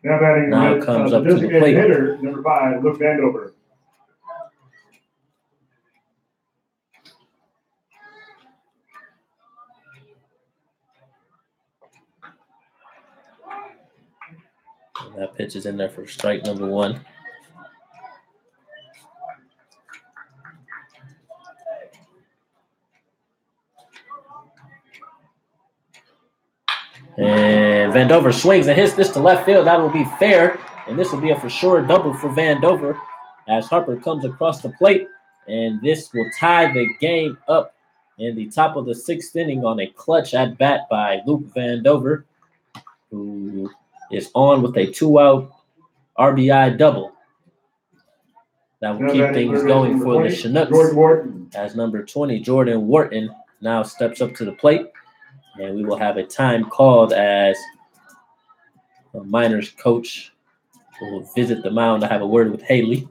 Now batting comes the up to the designated plate. hitter, number 5, Luke Vandover. That pitch is in there for strike number 1. And Vandover swings and hits this to left field. That will be fair, and this will be a for sure double for Vandover as Harper comes across the plate, and this will tie the game up in the top of the 6th inning on a clutch at bat by Luke Vandover, who is on with a 2-out RBI double. That will keep things going for the Chinooks as number 20, Jordan Wharton, now steps up to the plate. And we will have a time called as the Miners coach will visit the mound to have a word with Haley.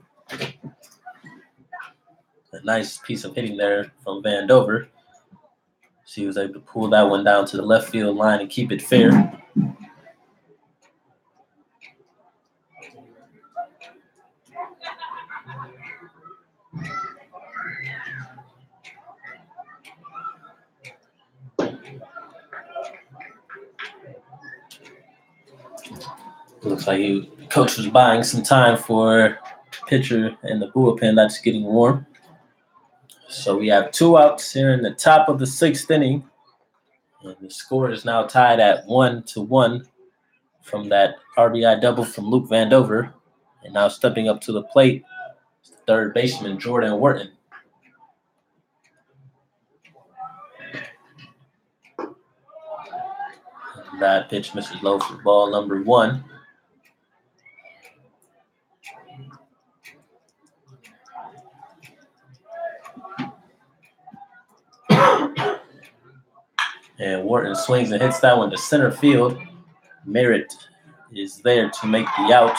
A nice piece of hitting there from Vandover. She was able to pull that one down to the left field line and keep it fair. Looks like coach was buying some time for pitcher in the bullpen that's getting warm. So we have 2 outs here in the top of the 6th inning. And the score is now tied at 1-1 from that RBI double from Luke Vandover. And now stepping up to the plate, third baseman Jordan Wharton. That pitch misses low for ball number 1. And Wharton swings and hits that one to center field. Merritt is there to make the out.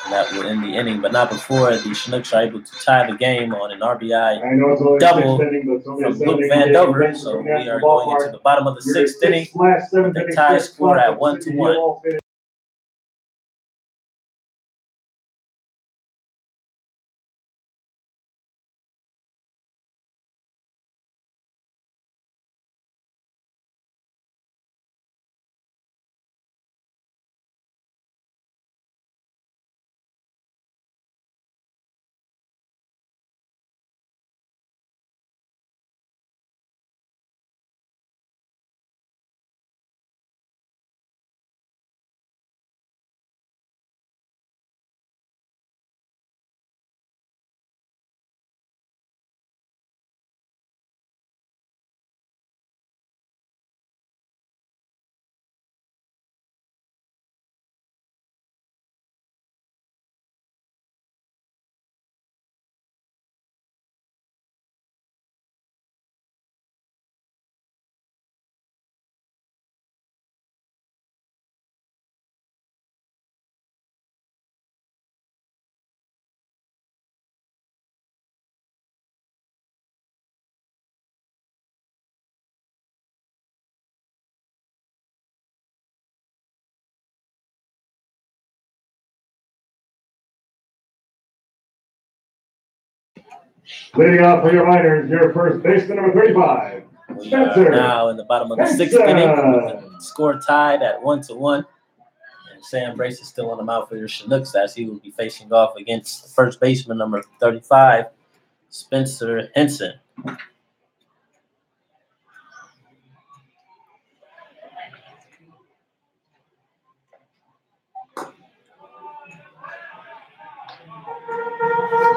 And that will end the inning, but not before the Chinooks are able to tie the game on an RBI double from Luke Vandover. So we are going into the bottom of the 6th inning with the tie score at 1-1. Leading off for your Miners, your first baseman, number 35, We Spencer. are now in the bottom of the 6th inning with the score tied at 1-1. And Sam Brace is still on the mound for your Chinooks as he will be facing off against first baseman number 35, Spencer Henson.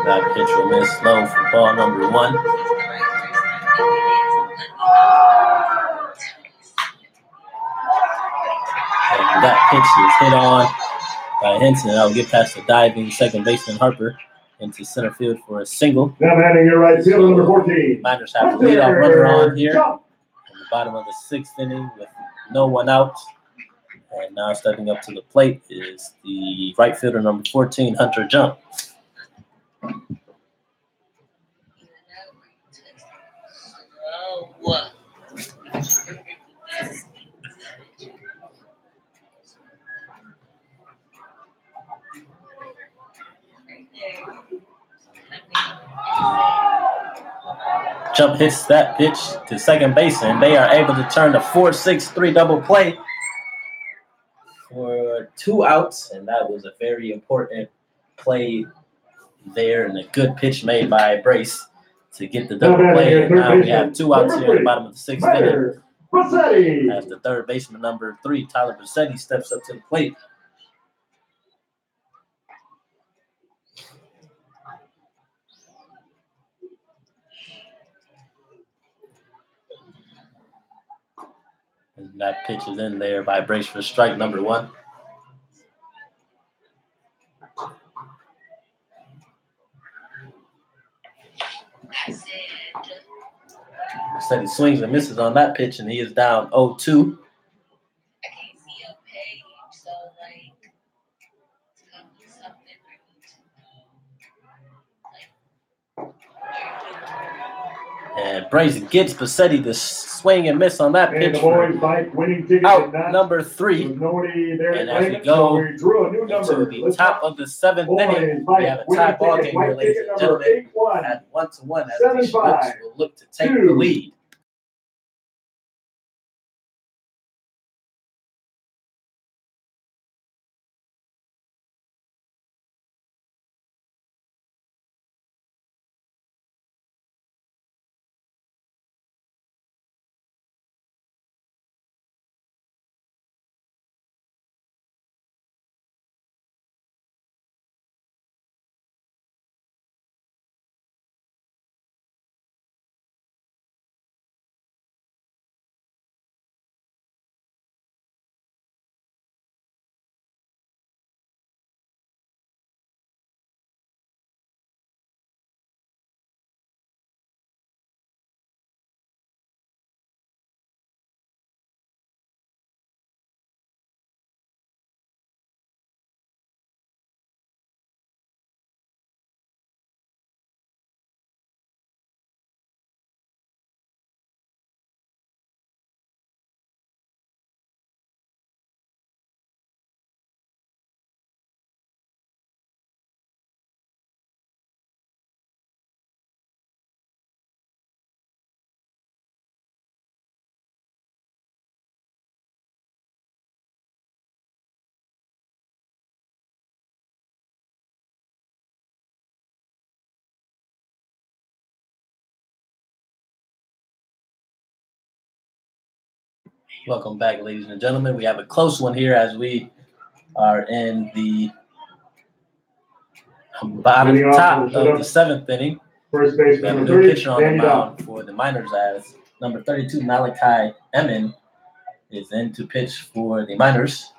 That pitch will miss low for ball number 1. And that pitch is hit on by Henson. I'll get past the diving second baseman Harper into center field for a single. Now batting your right field, number 14. Miners have the leadoff runner on here at the bottom of the 6th inning with no one out. And now stepping up to the plate is the right fielder number 14, Hunter Jump. Jump hits that pitch to second base, and they are able to turn the 4-6-3 double play for 2 outs, and that was a very important play there and a good pitch made by Brace to get the double play. And now we have 2 outs here at the bottom of the 6th inning. As the third baseman, number 3, Tyler Bassetti, steps up to the plate. And that pitch is in there by Brace for strike number 1. Bassetti swings and misses on that pitch, and he is down 0-2. And Brace gets Bassetti to swing and miss on that pitch for out number 3. And as we go into the top of the 7th inning, we have a tie ball game here, ladies and gentlemen, at 1-1 as the Chinooks will look to take the lead. Welcome back, ladies and gentlemen. We have a close one here as we are in the bottom top of the 7th inning. First We baseman have a number new 30, pitcher on the Danny mound for the Miners as number 32, Malachi Emin, is in to pitch for the Miners.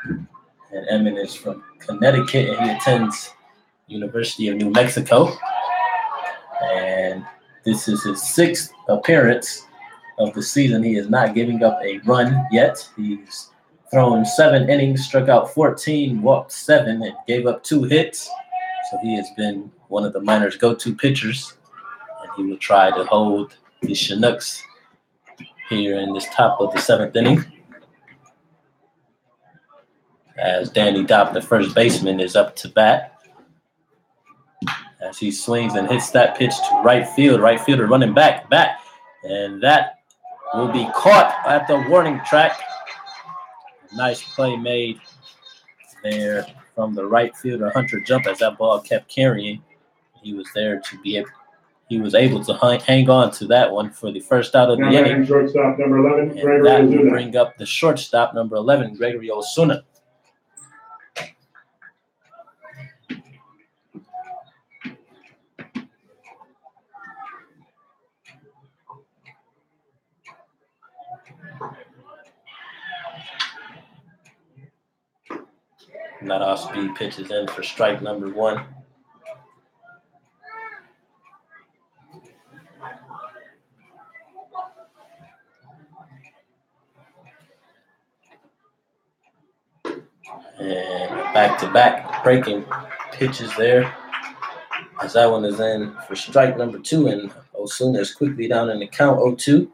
And Emin is from Connecticut, and he attends University of New Mexico. And this is his 6th appearance of the season. He is not giving up a run yet. He's thrown 7 innings, struck out 14, walked 7, and gave up 2 hits. So he has been one of the Miners' go-to pitchers, and he will try to hold the Chinooks here in this top of the 7th inning. As Danny Dopp, the first baseman, is up to bat. As he swings and hits that pitch to right field. Right fielder running back. And that will be caught at the warning track. Nice play made there from the right fielder, Hunter Jump, as that ball kept carrying. He was there to be able, he was able to hang on to that one for the first out of the inning. Shortstop number 11, and that will bring up the shortstop number 11, Gregory Osuna. And that off-speed pitch is in for strike number 1. And back-to-back breaking pitches there. As that one is in for strike number 2, and Osuna is quickly down in the count 0-2.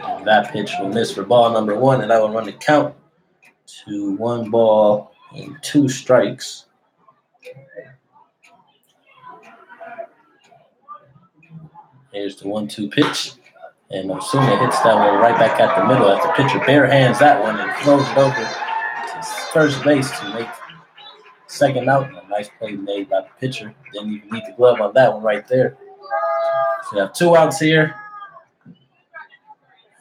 And that pitch will miss for ball number 1, and that will run the count to 1 ball and 2 strikes. Here's the 1-2 pitch. And Osuna hits that one right back at the middle as the pitcher bare hands that one and throws it over to first base to make second out. A nice play made by the pitcher. Didn't even need the glove on that one right there. So we have 2 outs here.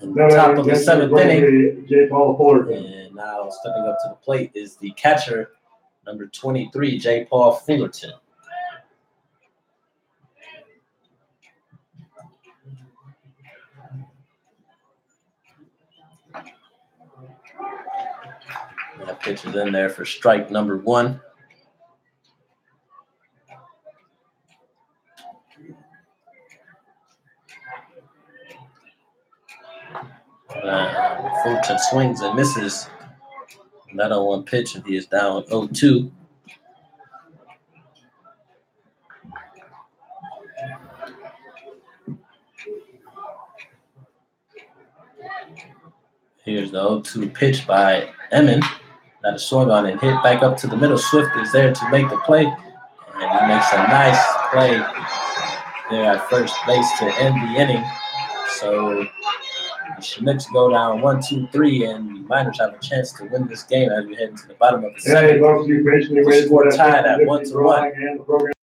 In the top of the 7th inning. And now stepping up to the plate is the catcher, number 23, J. Paul Fullerton. That pitch is in there for strike number 1. Fulton swings and misses. That on 1 pitch, and he is down 0-2. Here's the 0-2 pitch by Emmon. Got a swung on and hit back up to the middle. Swift is there to make the play. And he makes a nice play there at first base to end the inning. So the Chinooks go down 1-2-3, and the Miners have a chance to win this game as we head into the bottom of the 7th. The score tied at 1-1.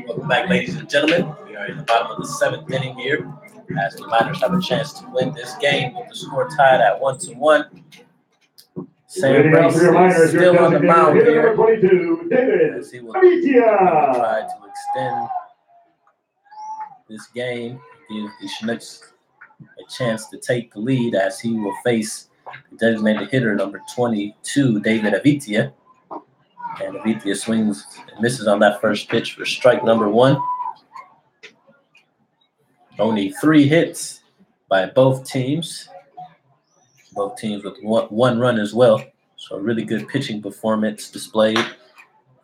Welcome back, ladies and gentlemen. We are in the bottom of the 7th inning here as the Miners have a chance to win this game with the score tied at 1-1. Sam Brace is still on the mound here as he will try to extend this game, give the Chinooks a chance to take the lead as he will face the designated hitter number 22, David Avitia. And Avitia swings and misses on that first pitch for strike number 1. Only 3 hits by both teams. Both teams with one run as well. So a really good pitching performance displayed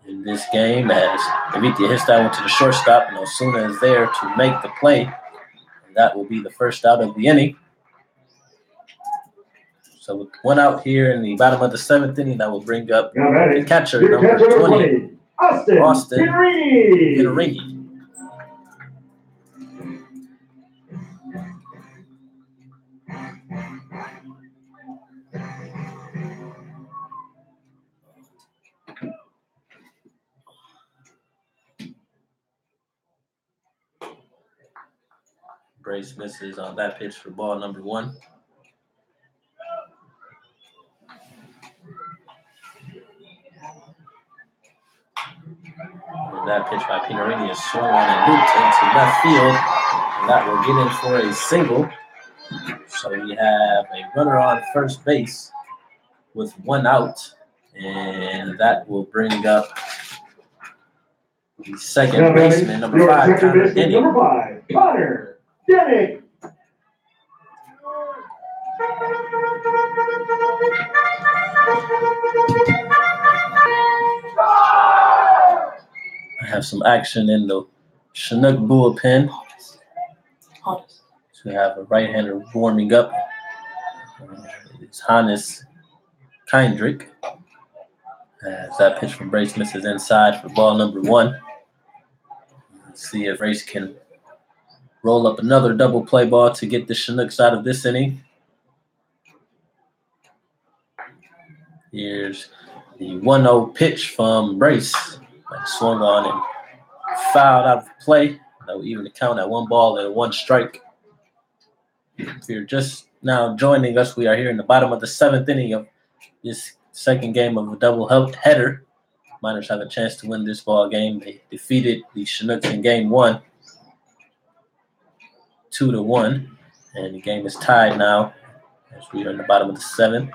in this game as Avitia hits that one to the shortstop, and Osuna is there to make the play. And that will be the first out of the inning. So with 1 out here in the bottom of the 7th inning, that will bring up the catcher, number 20, Austin Pinarini. Brace misses on that pitch for ball number 1. And that pitch by Pinarini is swung on and looped into left field. And that will get in for a single. So we have a runner on first base with 1 out. And that will bring up the second baseman, number 5, Connor Denny. Number 5, Connor Denny. I have some action in the Chinook bullpen. So we have a right-hander warming up. It's Hannes Kindrick. As that pitch from Brace misses inside for ball number 1. Let's see if Brace can roll up another double play ball to get the Chinooks out of this inning. Here's the 1-0 pitch from Brace. That swung on and fouled out of play. That will even the count at 1 ball and 1 strike. If you're just now joining us, we are here in the bottom of the 7th inning of this second game of a double header. Miners have a chance to win this ball game. They defeated the Chinooks in game 1, 2-1, and the game is tied now as we are in the bottom of the 7th.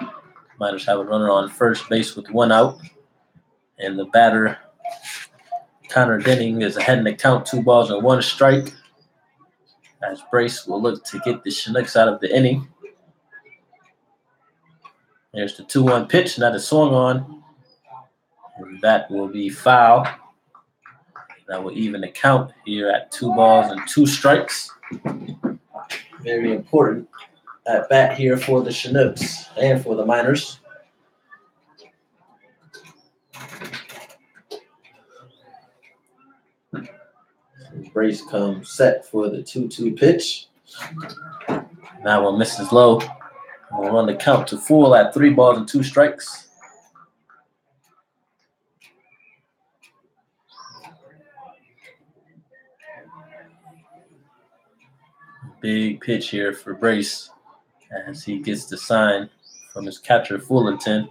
Miners have a runner on first base with 1 out, and the batter Connor Denning is ahead in the count, 2 balls and 1 strike. As Brace will look to get the Chinooks out of the inning. There's the 2-1 pitch, and that is swung on. And that will be foul. That will even the count here at 2 balls and 2 strikes. Very important at bat here for the Chinooks and for the Miners. Brace comes set for the 2-2 pitch. That one misses low. We'll run the count to full at 3 balls and 2 strikes. Big pitch here for Brace as he gets the sign from his catcher Fullerton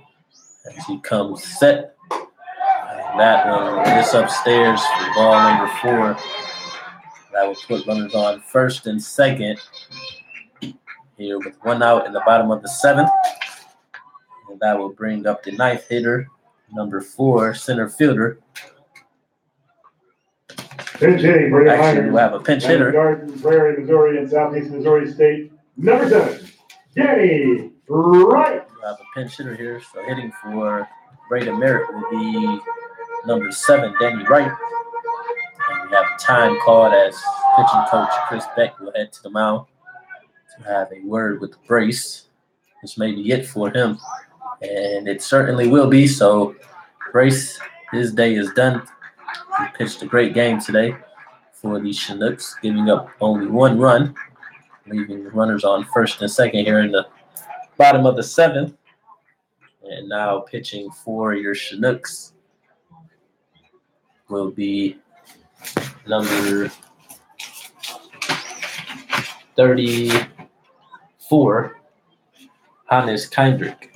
as he comes set. And that one is upstairs for ball number 4. That will put runners on first and second here with 1 out in the bottom of the 7th. And that will bring up the 9th hitter, number 4, center fielder. Pinch hitting for your Actually, Miners. we'll have a pinch hitter. Garden Prairie, Missouri, and Southeast Missouri State. Number 7, Danny Wright. We'll have a pinch hitter here. So hitting for Braden Merritt will be number 7, Danny Wright. And we have a time called as pitching coach Chris Beck will head to the mound to have a word with Brace. This may be it for him. And it certainly will be. So Brace, his day is done. He pitched a great game today for the Chinooks, giving up only 1 run, leaving the runners on first and second here in the bottom of the 7th. And now pitching for your Chinooks will be number 34, Hannes Kindrick.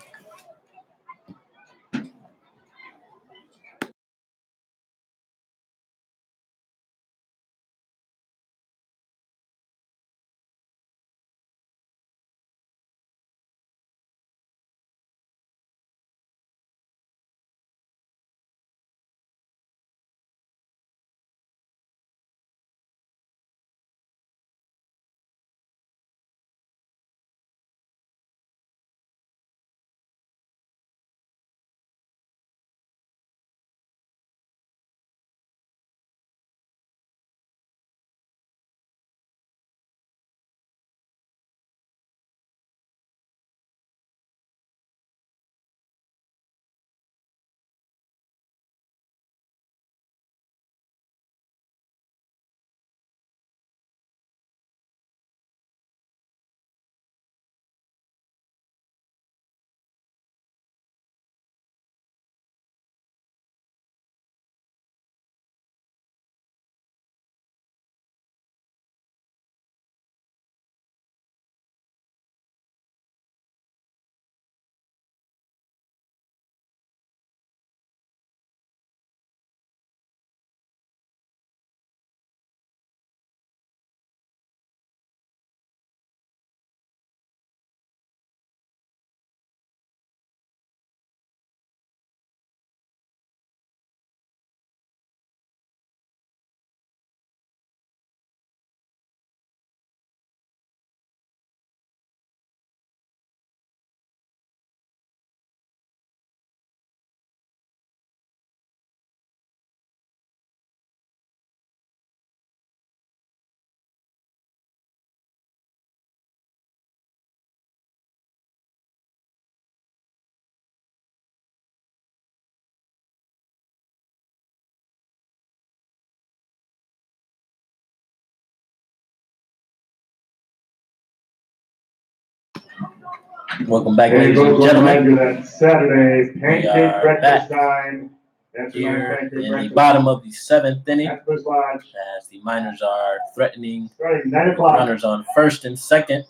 Welcome back, There ladies goes and one gentlemen. reminder that Saturday, pancake are breakfast back time. That's Here pancake in the breakfast. bottom of the 7th inning, At Bush Lodge, as the Miners are threatening starting 9 with o'clock. runners on first and second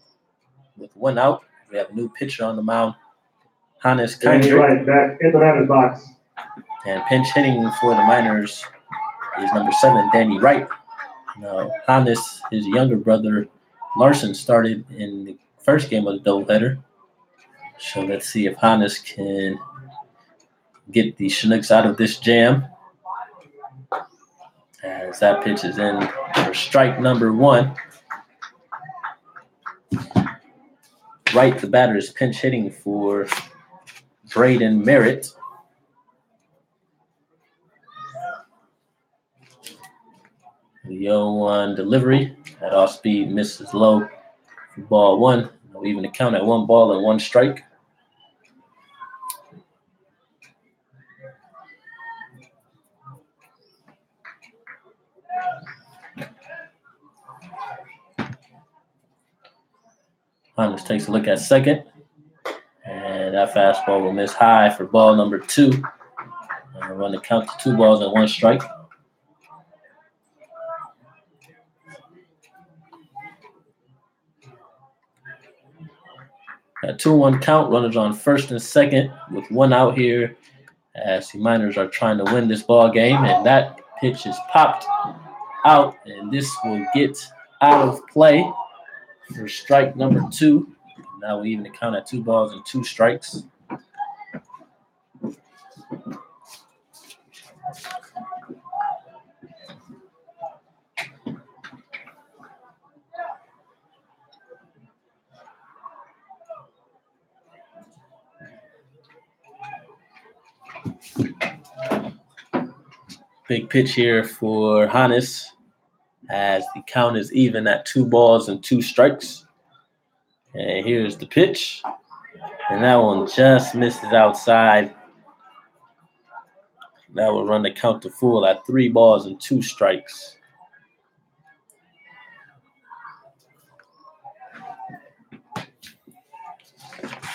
with 1 out. We have a new pitcher on the mound, Hannes Danny Kendrick. Wright back in the batter's box. And pinch hitting for the Miners is number 7, Danny Wright. Now, Hannes, his younger brother, Larson, started in the first game of the doubleheader. So let's see if Hannes can get the Chinooks out of this jam. As that pitch is in for strike number 1. Wright, the batter, is pinch hitting for Braden Merritt. The 0-1 delivery at off speed misses low for ball 1. We'll even account at 1 ball and 1 strike. Hannes takes a look at second. And that fastball will miss high for ball number 2. And run the count to 2 balls and 1 strike. A 2-1 count, runners on first and second with 1 out here as the Miners are trying to win this ball game. And that pitch is popped out, and this will get out of play for strike number 2. Now we even count at 2 balls and 2 strikes. Big pitch here for Hannes as the count is even at 2 balls and 2 strikes. And here's the pitch. And that one just misses outside. That will run the count to full at 3 balls and 2 strikes.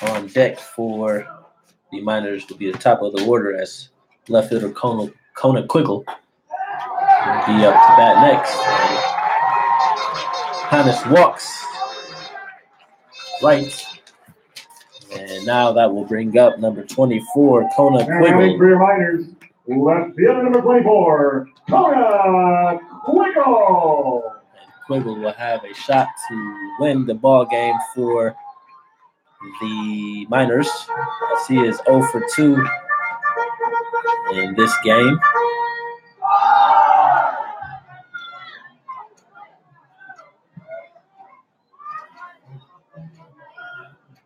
On deck for the Miners to be the top of the order as left fielder Kona Quiggle will be up to bat next. Hannes walks right. And now that will bring up number 24, Kona Quiggle. For your Miners, left fielder number 24, Kona Quiggle. And Quiggle will have a shot to win the ball game for the Miners, as he is 0 for 2 in this game.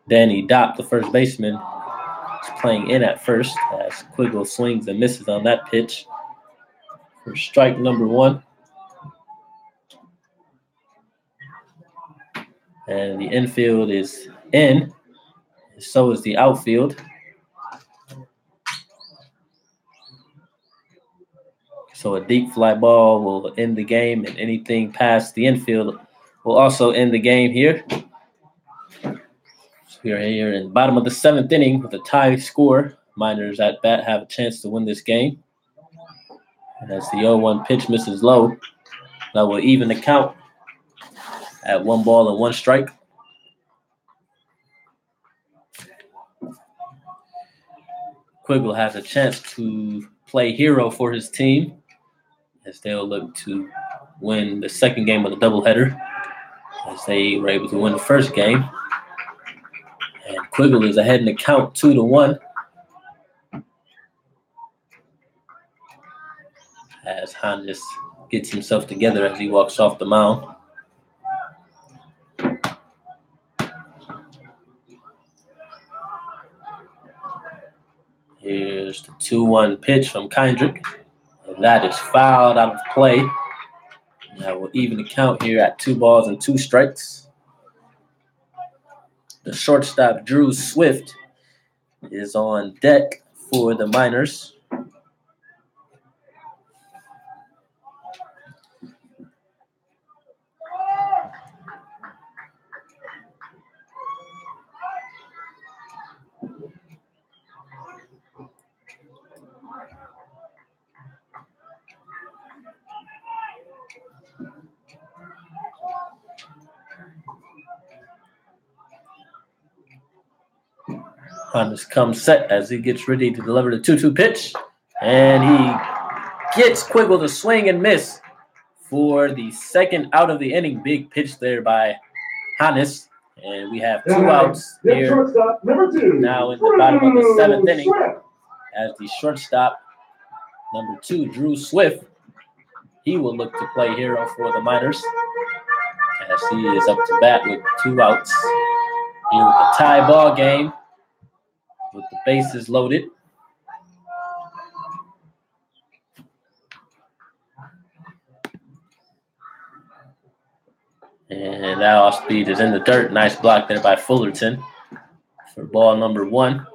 Danny Dopp, the first baseman, is playing in at first as Quiggle swings and misses on that pitch for strike number 1. And the infield is in, so is the outfield. So a deep fly ball will end the game, and anything past the infield will also end the game here. So we are here in the bottom of the 7th inning with a tie score. Miners at bat have a chance to win this game. And as the 0-1 pitch misses low, that will even the count at 1 ball and 1 strike. Quiggle has a chance to play hero for his team as they'll look to win the second game of the doubleheader as they were able to win the first game. And Quiggle is ahead in the count 2-1 as Hannes gets himself together as he walks off the mound. Here's the 2-1 pitch from Kendrick. And that is fouled out of play. That will even the count here at 2 balls and 2 strikes. The shortstop, Drew Swift, is on deck for the Miners. Hannes comes set as he gets ready to deliver the 2-2 pitch. And he gets Quiggle to swing and miss for the second out of the inning. Big pitch there by Hannes. And we have 2 outs here Shortstop, number 2. now in the bottom of the 7th inning Swift. as the shortstop, number 2, Drew Swift. He will look to play hero for the Miners as he is up to bat with 2 outs. Here with the tie ball game with the bases loaded. And that off-speed is in the dirt. Nice block there by Fullerton for ball number 1.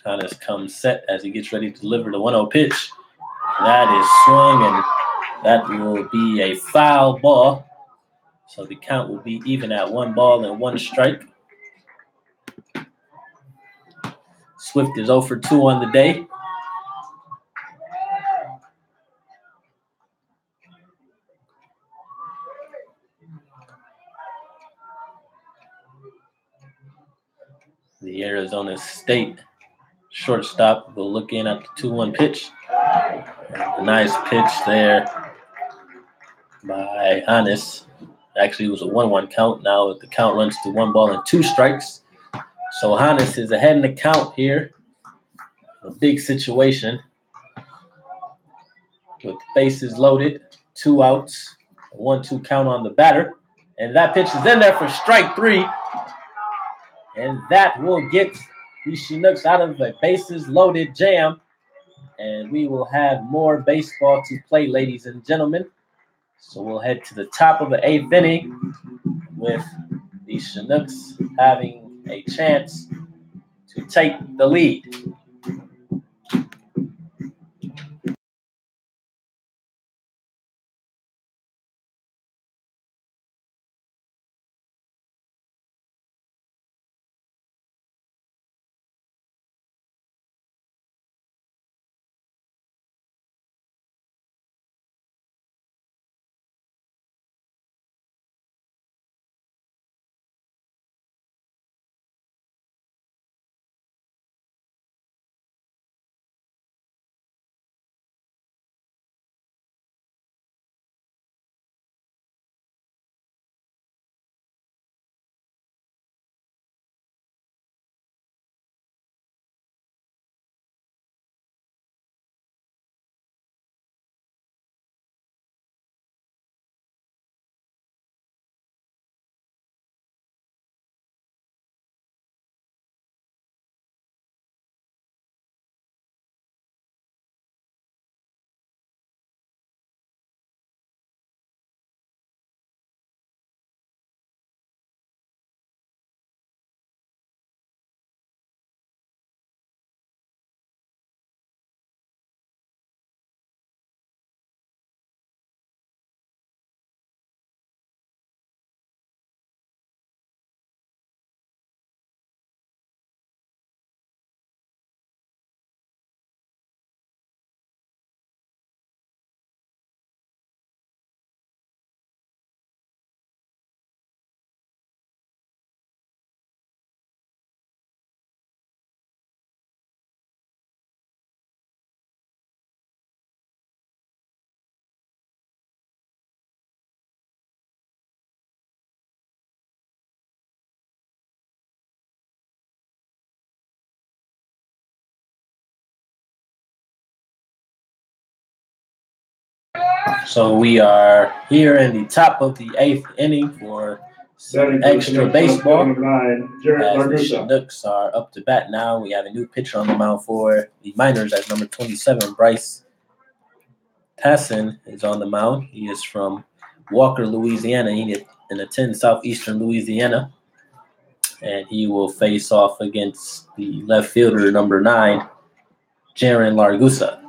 Hannes comes set as he gets ready to deliver the 1-0 pitch. That is swung, and that will be a foul ball. So the count will be even at 1 ball and 1 strike. Swift is 0 for 2 on the day. The Arizona State shortstop will look in at the 2-1 pitch. A nice pitch there by Hannes. Actually, it was a 1-1 count. Now the count runs to 1 ball and 2 strikes. So Hannes is ahead in the count here. A big situation with bases loaded, 2 outs, a 1-2 count on the batter. And that pitch is in there for strike 3. And that will get the Chinooks out of a bases loaded jam. And we will have more baseball to play, ladies and gentlemen. So we'll head to the top of the 8th inning with the Chinooks having a chance to take the lead. So we are here in the top of the 8th inning for some extra baseball. As the Chinooks are up to bat now. We have a new pitcher on the mound for the Miners at number 27. Bryce Tassin is on the mound. He is from Walker, Louisiana. He attends Southeastern Louisiana. And he will face off against the left fielder, number 9, Jaron Largusa.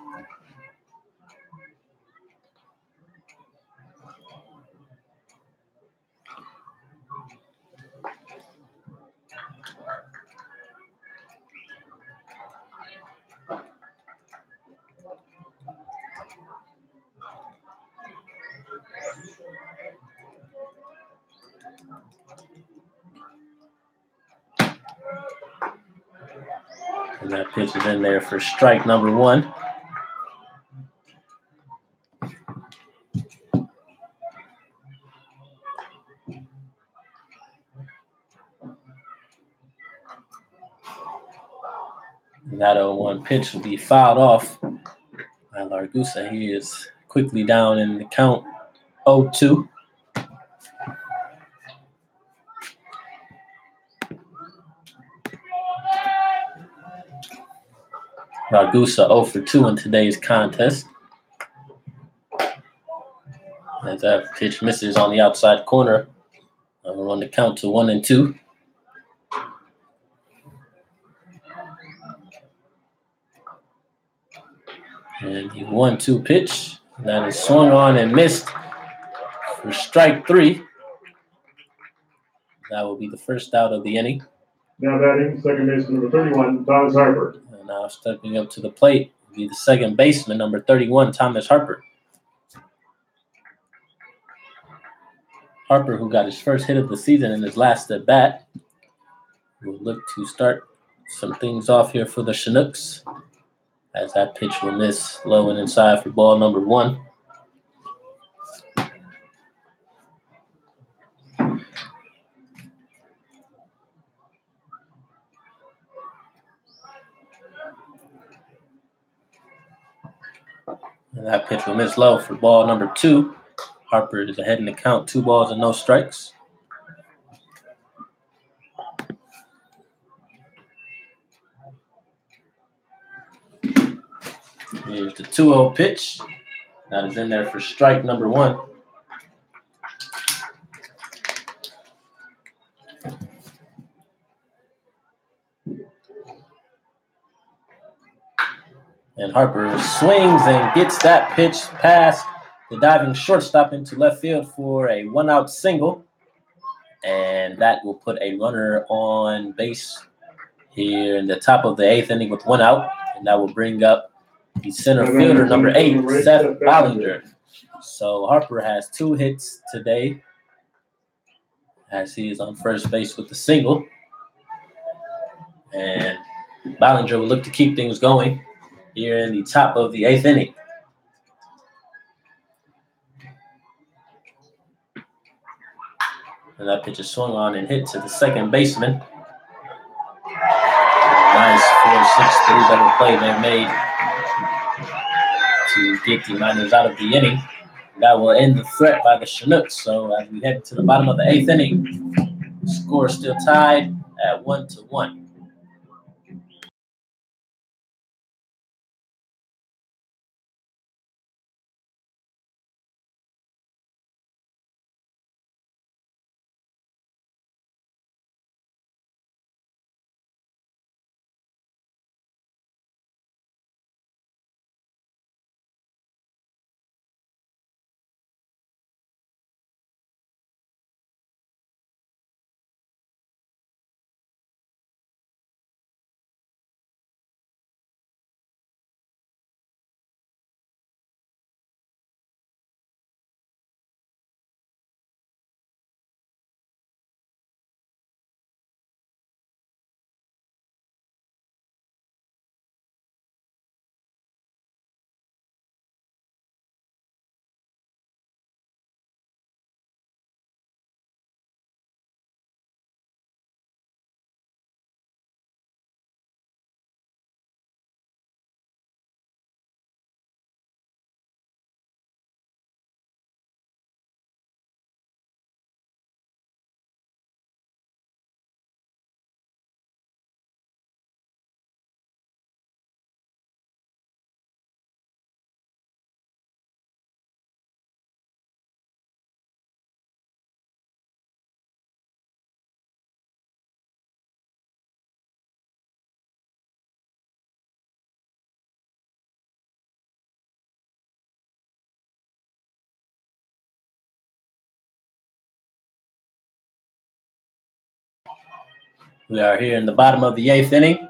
And that pitch is in there for strike number 1. And that 0-1 pitch will be fouled off by Largusa. He is quickly down in the count 0-2. Largusa 0 for 2 in today's contest. As that pitch misses on the outside corner. We're on the count to 1-2. And the 1-2 pitch that is swung on and missed for strike 3. That will be the first out of the inning. Now batting, second baseman number 31, Thomas Harper. And now stepping up to the plate will be the second baseman, number 31, Thomas Harper. Harper, who got his first hit of the season in his last at bat, will look to start some things off here for the Chinooks, as that pitch will miss low and inside for ball number 1. And that pitch will miss low for ball number 2. Harper is ahead in the count, 2 balls and no strikes. Here's the 2-0 pitch. That is in there for strike number 1. And Harper swings and gets that pitch past the diving shortstop into left field for a 1-out single. And that will put a runner on base here in the top of the 8th inning with 1 out. And that will bring up the center fielder, number 8, Seth Ballinger. So Harper has 2 hits today as he is on first base with the single. And Ballinger will look to keep things going here in the top of the 8th inning. And that pitch is swung on and hit to the second baseman. Nice 4-6-3 double play there made to get the Miners out of the inning. That will end the threat by the Chinooks. So as we head to the bottom of the 8th inning, the score is still tied at 1-1. We are here in the bottom of the 8th inning.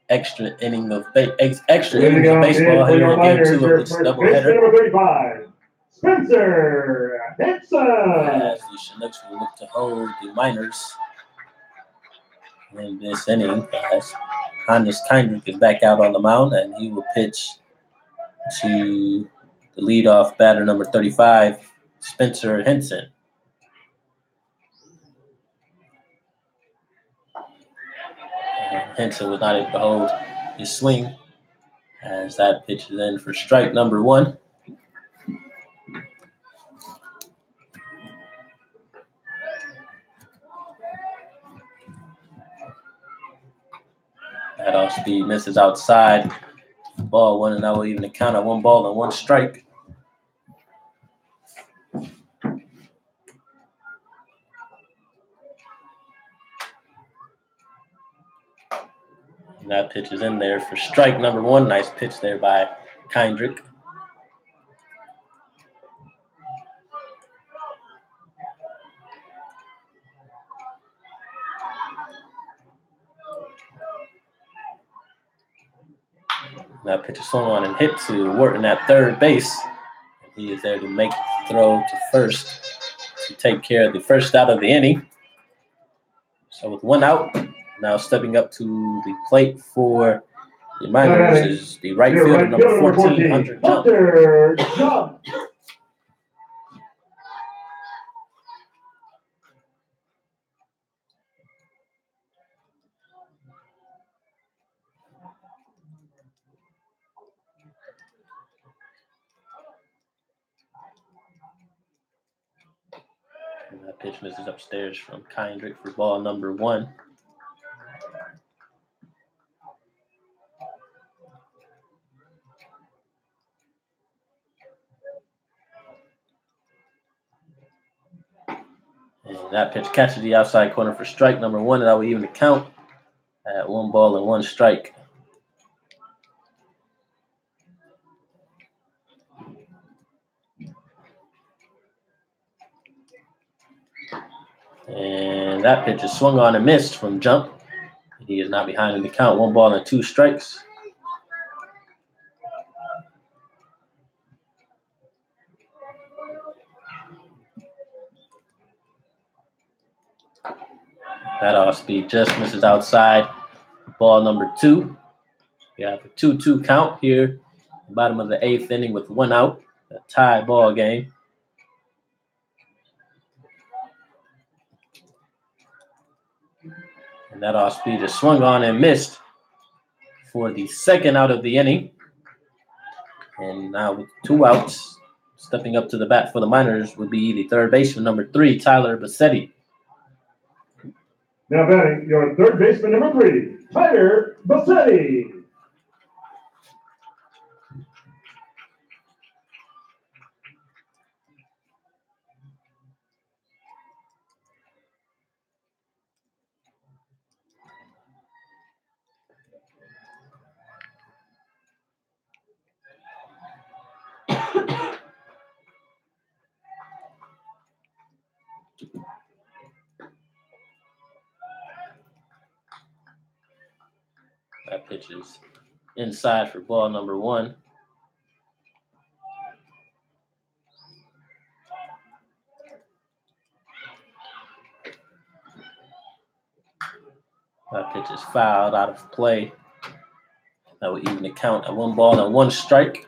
Extra inning of baseball here in game 2 of this doubleheader. Number 35, Spencer Henson. As the Chinooks will look to hold the Miners in this inning, as Hannes Kindrick is back out on the mound, and he will pitch to the leadoff batter, number 35, Spencer Henson. And Henson was not able to hold his swing as that pitch is in for strike number 1. That off-speed misses outside. Ball 1, and that will even account at 1 ball and 1 strike. And that pitch is in there for strike number 1. Nice pitch there by Kindrick. That pitch is swung on and hit to Wharton at third base. He is there to make the throw to first to take care of the first out of the inning. So with 1 out, now stepping up to the plate for the Miners is the right fielder, number 14, Hunter Jump. And that pitch misses upstairs from Kindrick for ball number 1. And that pitch catches the outside corner for strike number 1, and that will even the count at 1 ball and 1 strike. And that pitch is swung on and missed from Jump. He is not behind in the count. 1 ball and 2 strikes. That off speed just misses outside. Ball number 2. We have a 2-2 count here. Bottom of the 8th inning with 1 out. A tie ball game. And that off speed is swung on and missed for the 2nd out of the inning. And now with 2 outs, stepping up to the bat for the Miners would be the third baseman, number 3, Tyler Bassetti. Now batting your third baseman, number 3, Tyler Bassetti. That pitch is inside for ball number 1. That pitch is fouled out of play. That will even the count at 1 ball and 1 strike.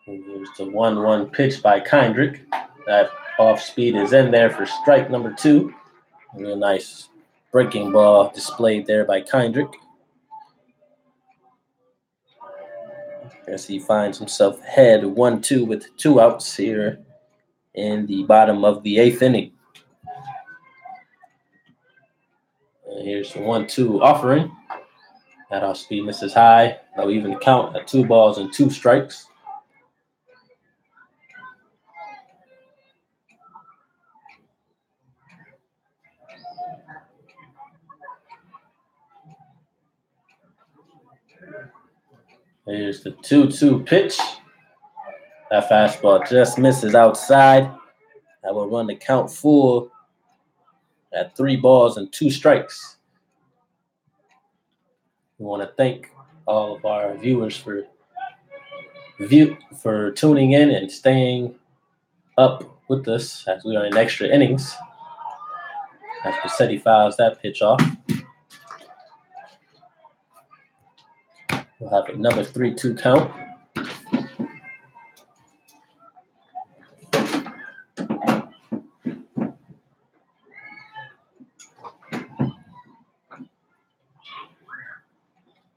And here's the 1-1 pitch by Kindrick. That off speed is in there for strike number 2. A real nice breaking ball displayed there by Kindrick. As he finds himself ahead 1-2 with 2 outs here in the bottom of the 8th inning. And here's the 1-2 offering. That off speed misses high. Now even count at 2 balls and 2 strikes. Here's the 2-2 pitch. That fastball just misses outside. That will run the count full at 3 balls and 2 strikes. We want to thank all of our viewers for tuning in and staying up with us as we are in extra innings. As Bassetti fouls that pitch off. We'll have another 3-2 count.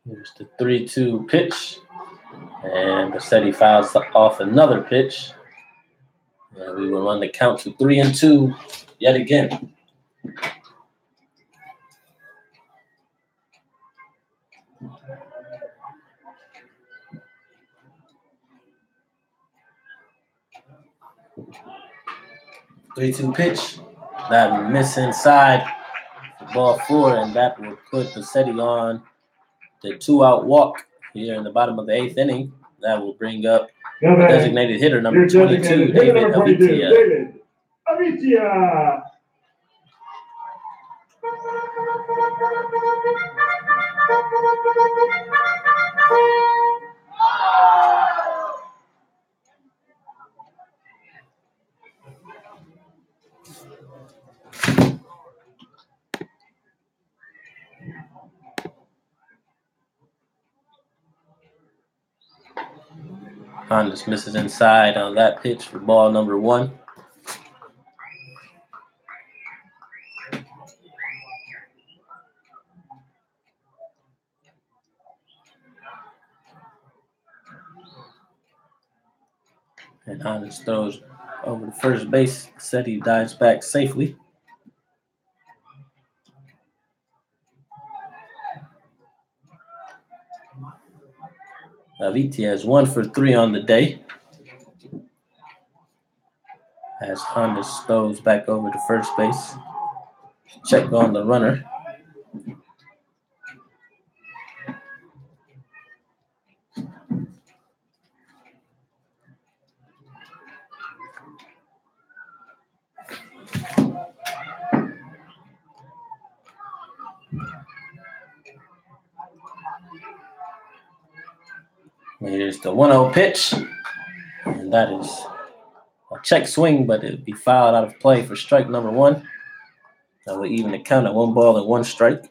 Here's the 3-2 pitch. And Bassetti fouls off another pitch. And we will run the count to 3-2 yet again. Three-two pitch. That miss inside for ball 4, and that will put Bassetti on the 2-out walk here in the bottom of the 8th inning. That will bring up designated hitter number 22, David Avitia. Avitia. Hondas misses inside on that pitch for ball number 1. And Hondas throws over to first base. Bassetti dives back safely. Avitia is 1 for 3 on the day. As Hondas throws back over to first base. Check on the runner. Here's the 1-0 pitch. And that is a check swing, but it'll be fouled out of play for strike number 1. That will even the count at 1 ball and 1 strike.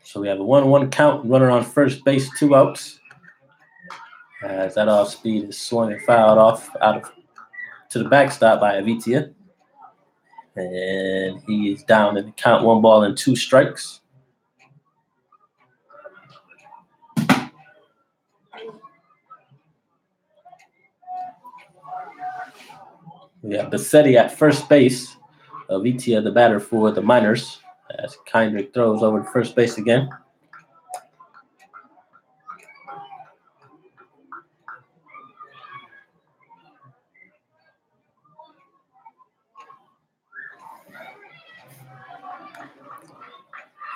So we have a 1-1 count, runner on first base, 2 outs. As that off speed is swung and fouled off to the backstop by Avitia. And he is down in the count, 1 ball and 2 strikes. We have Bassetti at first base. Avitia, the batter for the Miners, as Kindrick throws over to first base again.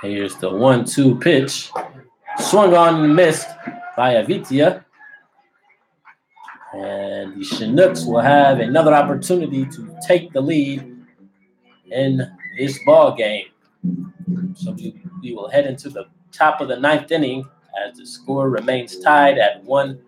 Here's the 1-2 pitch. Swung on and missed by Avitia. And the Chinooks will have another opportunity to take the lead in this ball game. So we will head into the top of the 9th inning as the score remains tied at 1-1.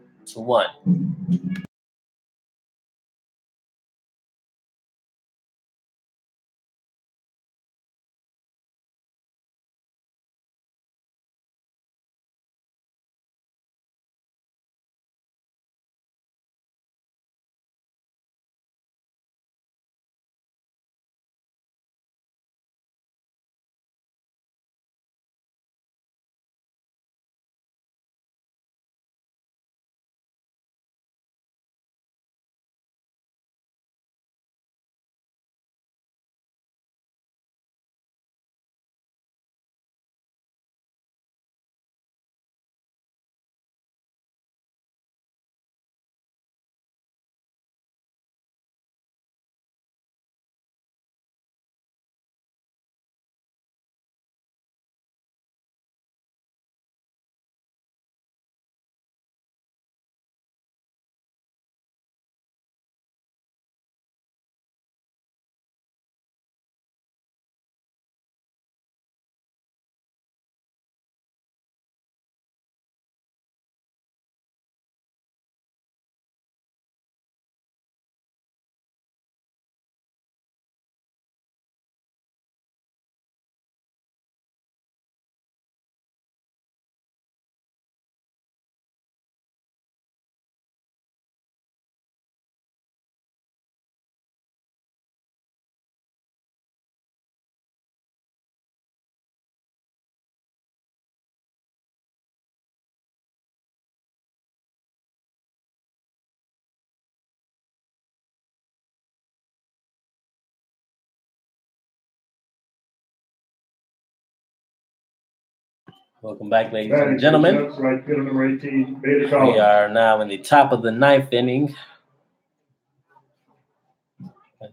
Welcome back, ladies Batting and gentlemen. Chinooks, right fielder number 18, Beta We Collins. are now in the top of the 9th inning.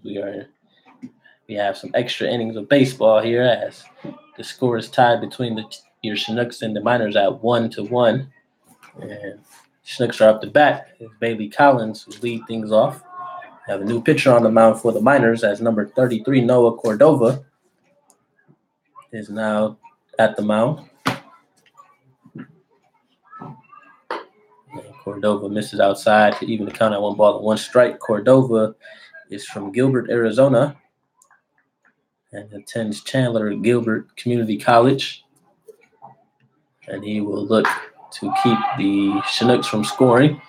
We have some extra innings of baseball here as the score is tied between your Chinooks and the Miners at 1-1. And Chinooks are up to bat. It's Bailey Collins who lead things off. We have a new pitcher on the mound for the Miners as number 33, Noah Cordova, is now at the mound. And Cordova misses outside to even the count at 1-1. Cordova is from Gilbert, Arizona, and attends Chandler Gilbert Community College. And he will look to keep the Chinooks from scoring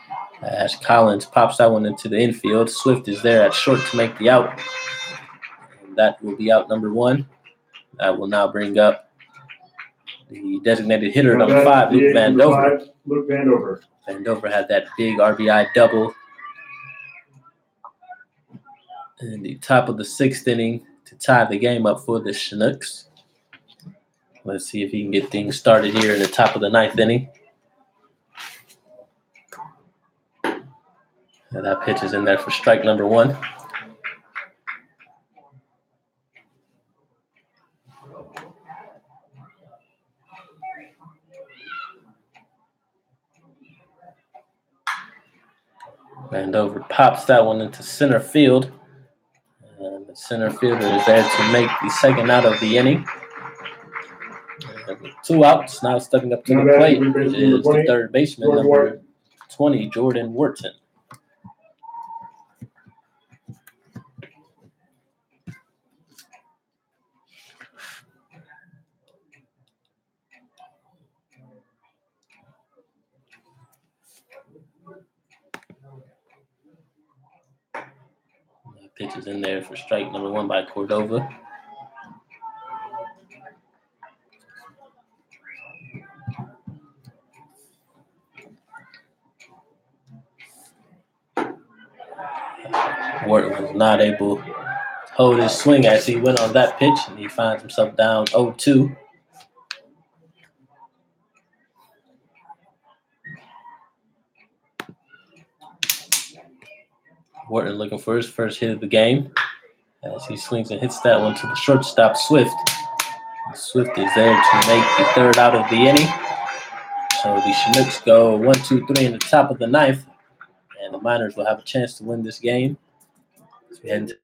as Collins pops that one into the infield. Swift is there at short to make the out. And that will be out number 1. That will now bring up the designated hitter, number 5, Luke Vandover. Luke Vandover. Vandover had that big RBI double in the top of the 6th inning to tie the game up for the Chinooks. Let's see if he can get things started here in the top of the 9th inning. And that pitch is in there for strike number 1. Vandover pops that one into center field. And the center fielder is there to make the second out of the inning. And with 2 outs, now stepping up to the plate is the third baseman, number 20, Jordan Wharton. That pitch is in there for strike number 1 by Cordova. Wharton was not able to hold his swing as he went on that pitch, and he finds himself down 0-2. Wharton looking for his first hit of the game as he swings and hits that one to the shortstop, Swift. Swift is there to make the 3rd out of the inning. So the Chinooks go 1-2-3 in the top of the 9th, and the Miners will have a chance to win this game. As we head into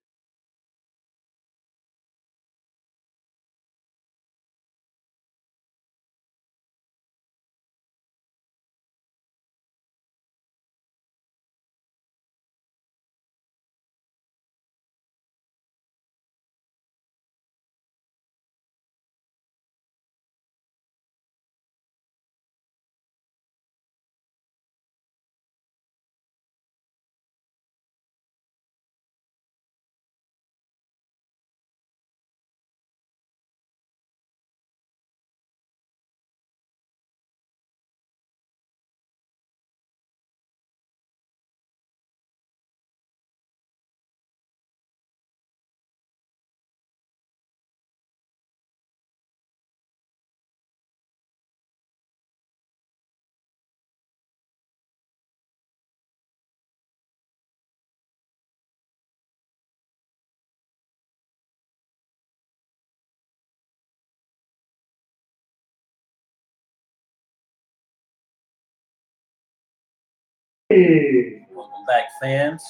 welcome back, fans,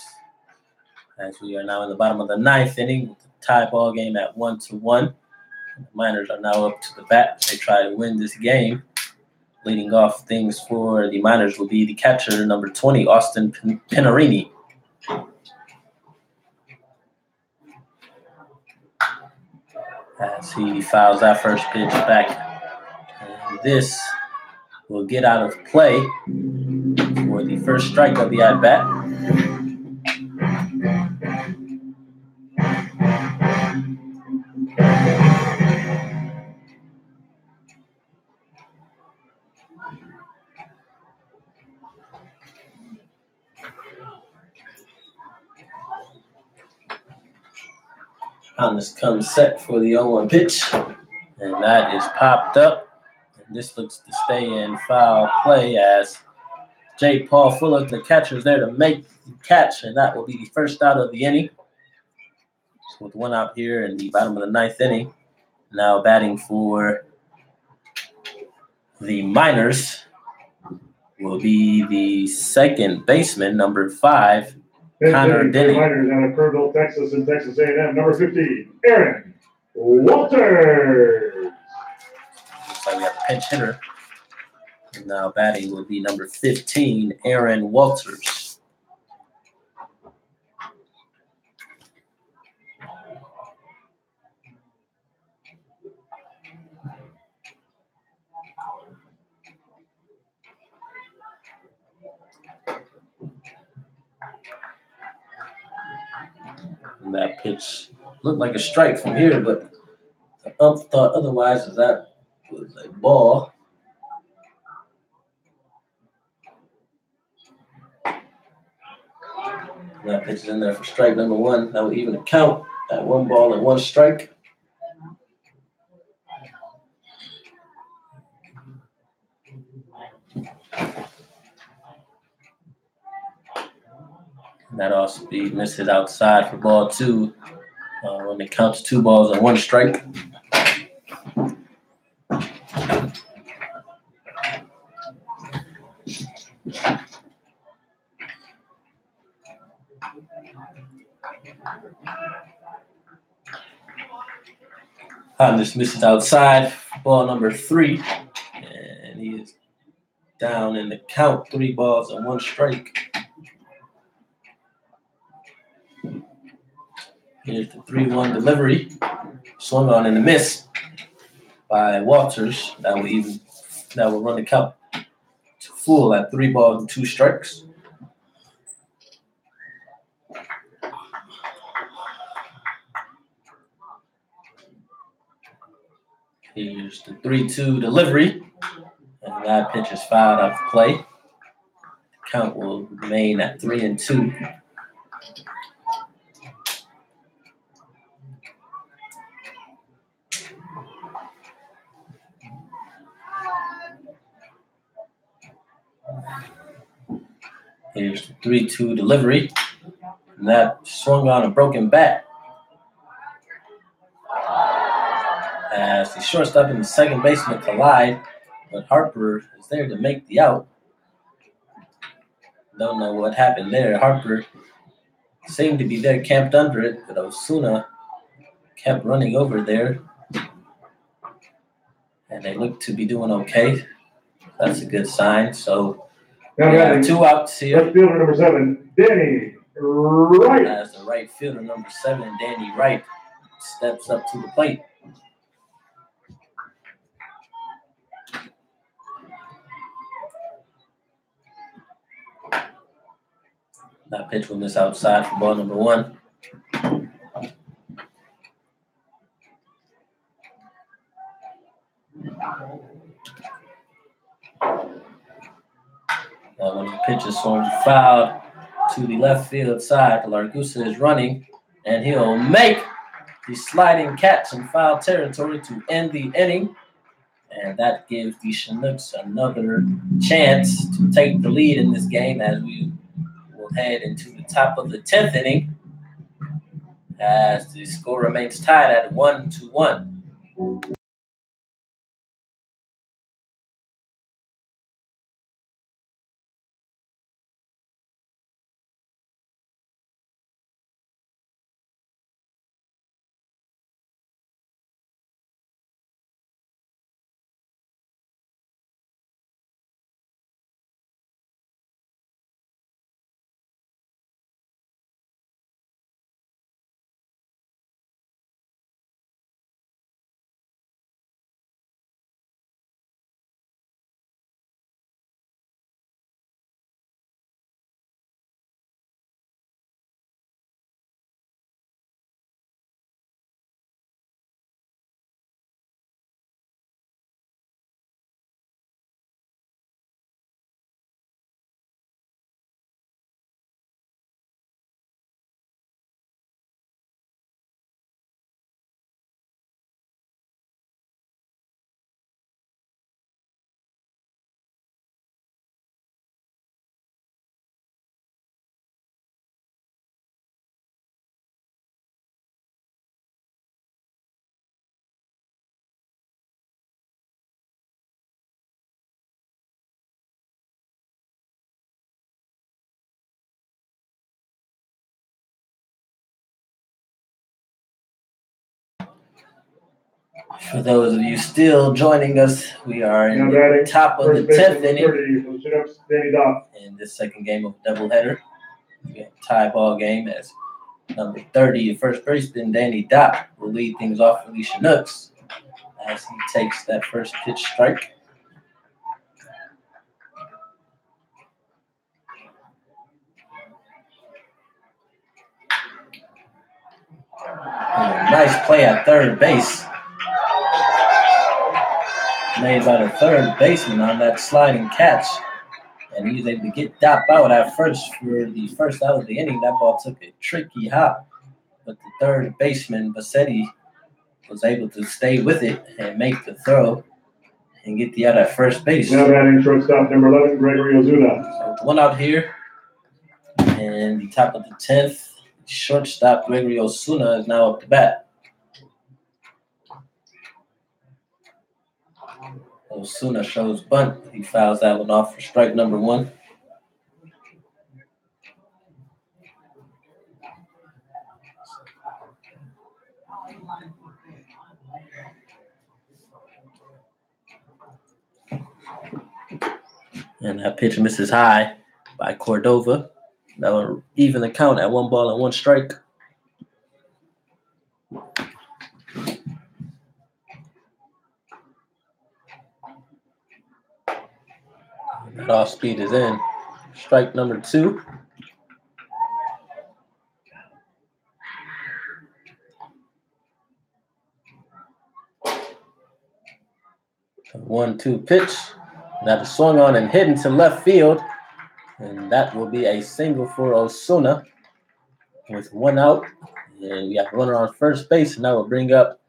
as we are now in the bottom of the 9th inning with the tie ball game at 1-1. The Miners are now up to the bat. They try to win this game. Leading off things for the Miners will be the catcher, number 20, Austin Pinarini. As he fouls that first pitch back. And this will get out of play for the first strike of the at-bat. On this comes set for the 0-1 pitch, and that is popped up. And This looks to stay in foul play as J. Paul Fuller, the catcher, is there to make the catch, and that will be the first out of the inning. So with one out here in the bottom of the ninth inning, now batting for the Miners will be the second baseman, number 5, Connor Denny. Miners out of Kerrville, Texas, and Texas A&M, number 15, Aaron Walters. Looks like we have a pinch hitter. And now batting will be number 15, Aaron Walters. And that pitch looked like a strike from here, but the ump thought otherwise, as that was a ball. And that pitch is in there for strike number 1. That would even the count at 1 ball and 1 strike. And that also be misses outside for ball 2 when it counts 2 balls and 1 strike. This misses outside for ball number 3, and he is down in the count, 3 balls and 1 strike. Here's the 3-1 delivery. Swung on and a miss by Walters. That will run the count to full at 3 balls and 2 strikes. Here's the 3-2 delivery. And that pitch is fouled out of play. The count will remain at 3-2. Here's the 3-2 delivery. And that swung on a broken bat. As the shortstop and the second baseman collide, but Harper is there to make the out. Don't know what happened there. Harper seemed to be there camped under it, but Osuna kept running over there. And they look to be doing okay. That's a good sign. So Now we have 2 outs here. Left fielder number 7, Danny Wright. As the right fielder number 7, Danny Wright, steps up to the plate. That pitch will miss outside for ball number 1. When the pitch is swung foul to the left field side, Largusa is running, and he'll make the sliding catch in foul territory to end the inning. And that gives the Chinooks another chance to take the lead in this game as we will head into the top of the 10th inning as the score remains tied at 1-1. For those of you still joining us, we are in Now the batting, top of the first baseman, 10th inning 30 for the Chinooks, Danny Dopp. in this second game of doubleheader. We have a tie ball game as number 30, first baseman Danny Dopp will lead things off for the Chinooks as he takes that first pitch strike. And a nice play at third base made by the third baseman on that sliding catch. And he was able to get Dopp out at first for the first out of the inning. That ball took a tricky hop, but the third baseman, Bassetti, was able to stay with it and make the throw and get the out at first base. Now batting shortstop number 11, Gregory Ozuna. So with one out here, and the top of the 10th, shortstop Gregory Ozuna is now up to bat. Ozuna shows bunt. He fouls that one off for strike number 1. And that pitch misses high by Cordova. That will even the count at 1 ball and 1 strike. That off speed is in. Strike number 2. A 1-2 pitch. That is swung on and hit into left field. And that will be a single for Ozuna with 1 out. And we got a runner on first base, and that will bring up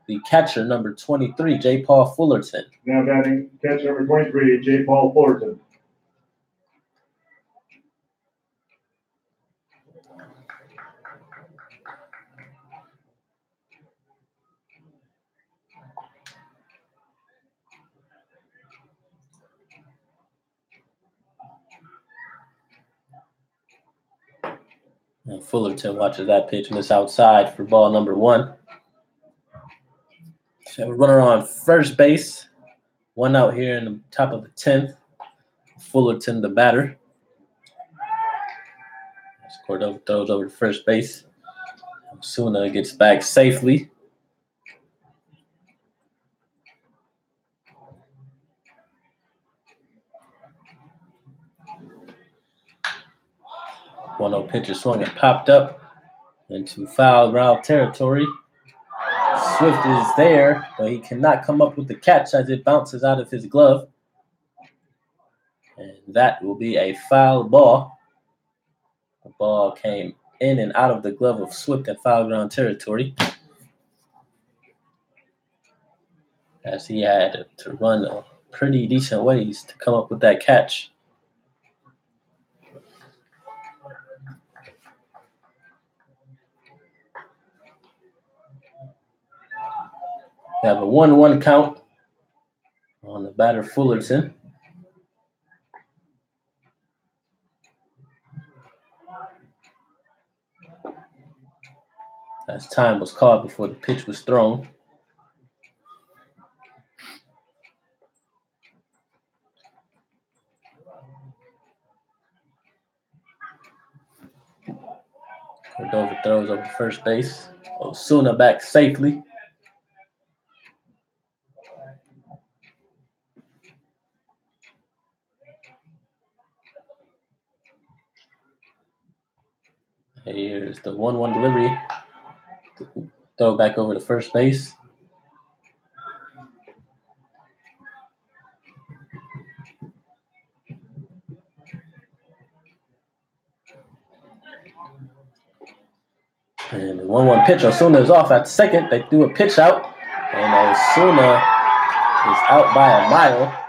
the catcher, number 23, J. Paul Fullerton. Now batting catcher number 23, J. Paul Fullerton. And Fullerton watches that pitch miss outside for ball number 1. So a runner on first base. 1 out here in the top of the 10th. Fullerton, the batter. As Cordova throws over to first base. Ozuna gets back safely. One-0 pitcher swung and popped up into foul ground territory. Swift is there, but he cannot come up with the catch as it bounces out of his glove. And that will be a foul ball. The ball came in and out of the glove of Swift at foul ground territory, as he had to run a pretty decent ways to come up with that catch. We have a 1-1 count on the batter Fullerton. As time was called before the pitch was thrown. Cordova throws over first base. Ozuna back safely. Here's the 1-1 delivery. Throw back over to first base. And the 1-1 pitch. Ozuna is off at second. They threw a pitch out. And Ozuna is out by a mile.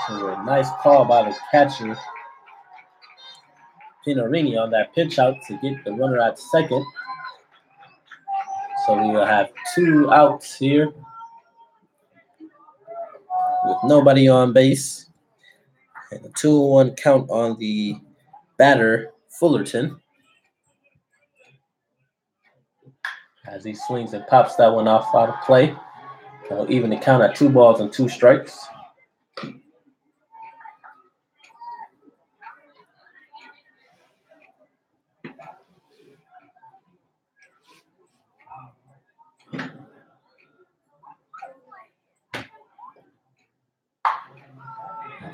So a nice call by the catcher, Pinorini, on that pitch out to get the runner at second. So we will have 2 outs here with nobody on base. And a 2-1 count on the batter, Fullerton, as he swings and pops that one off out of play. That'll even the count at 2 balls and 2 strikes.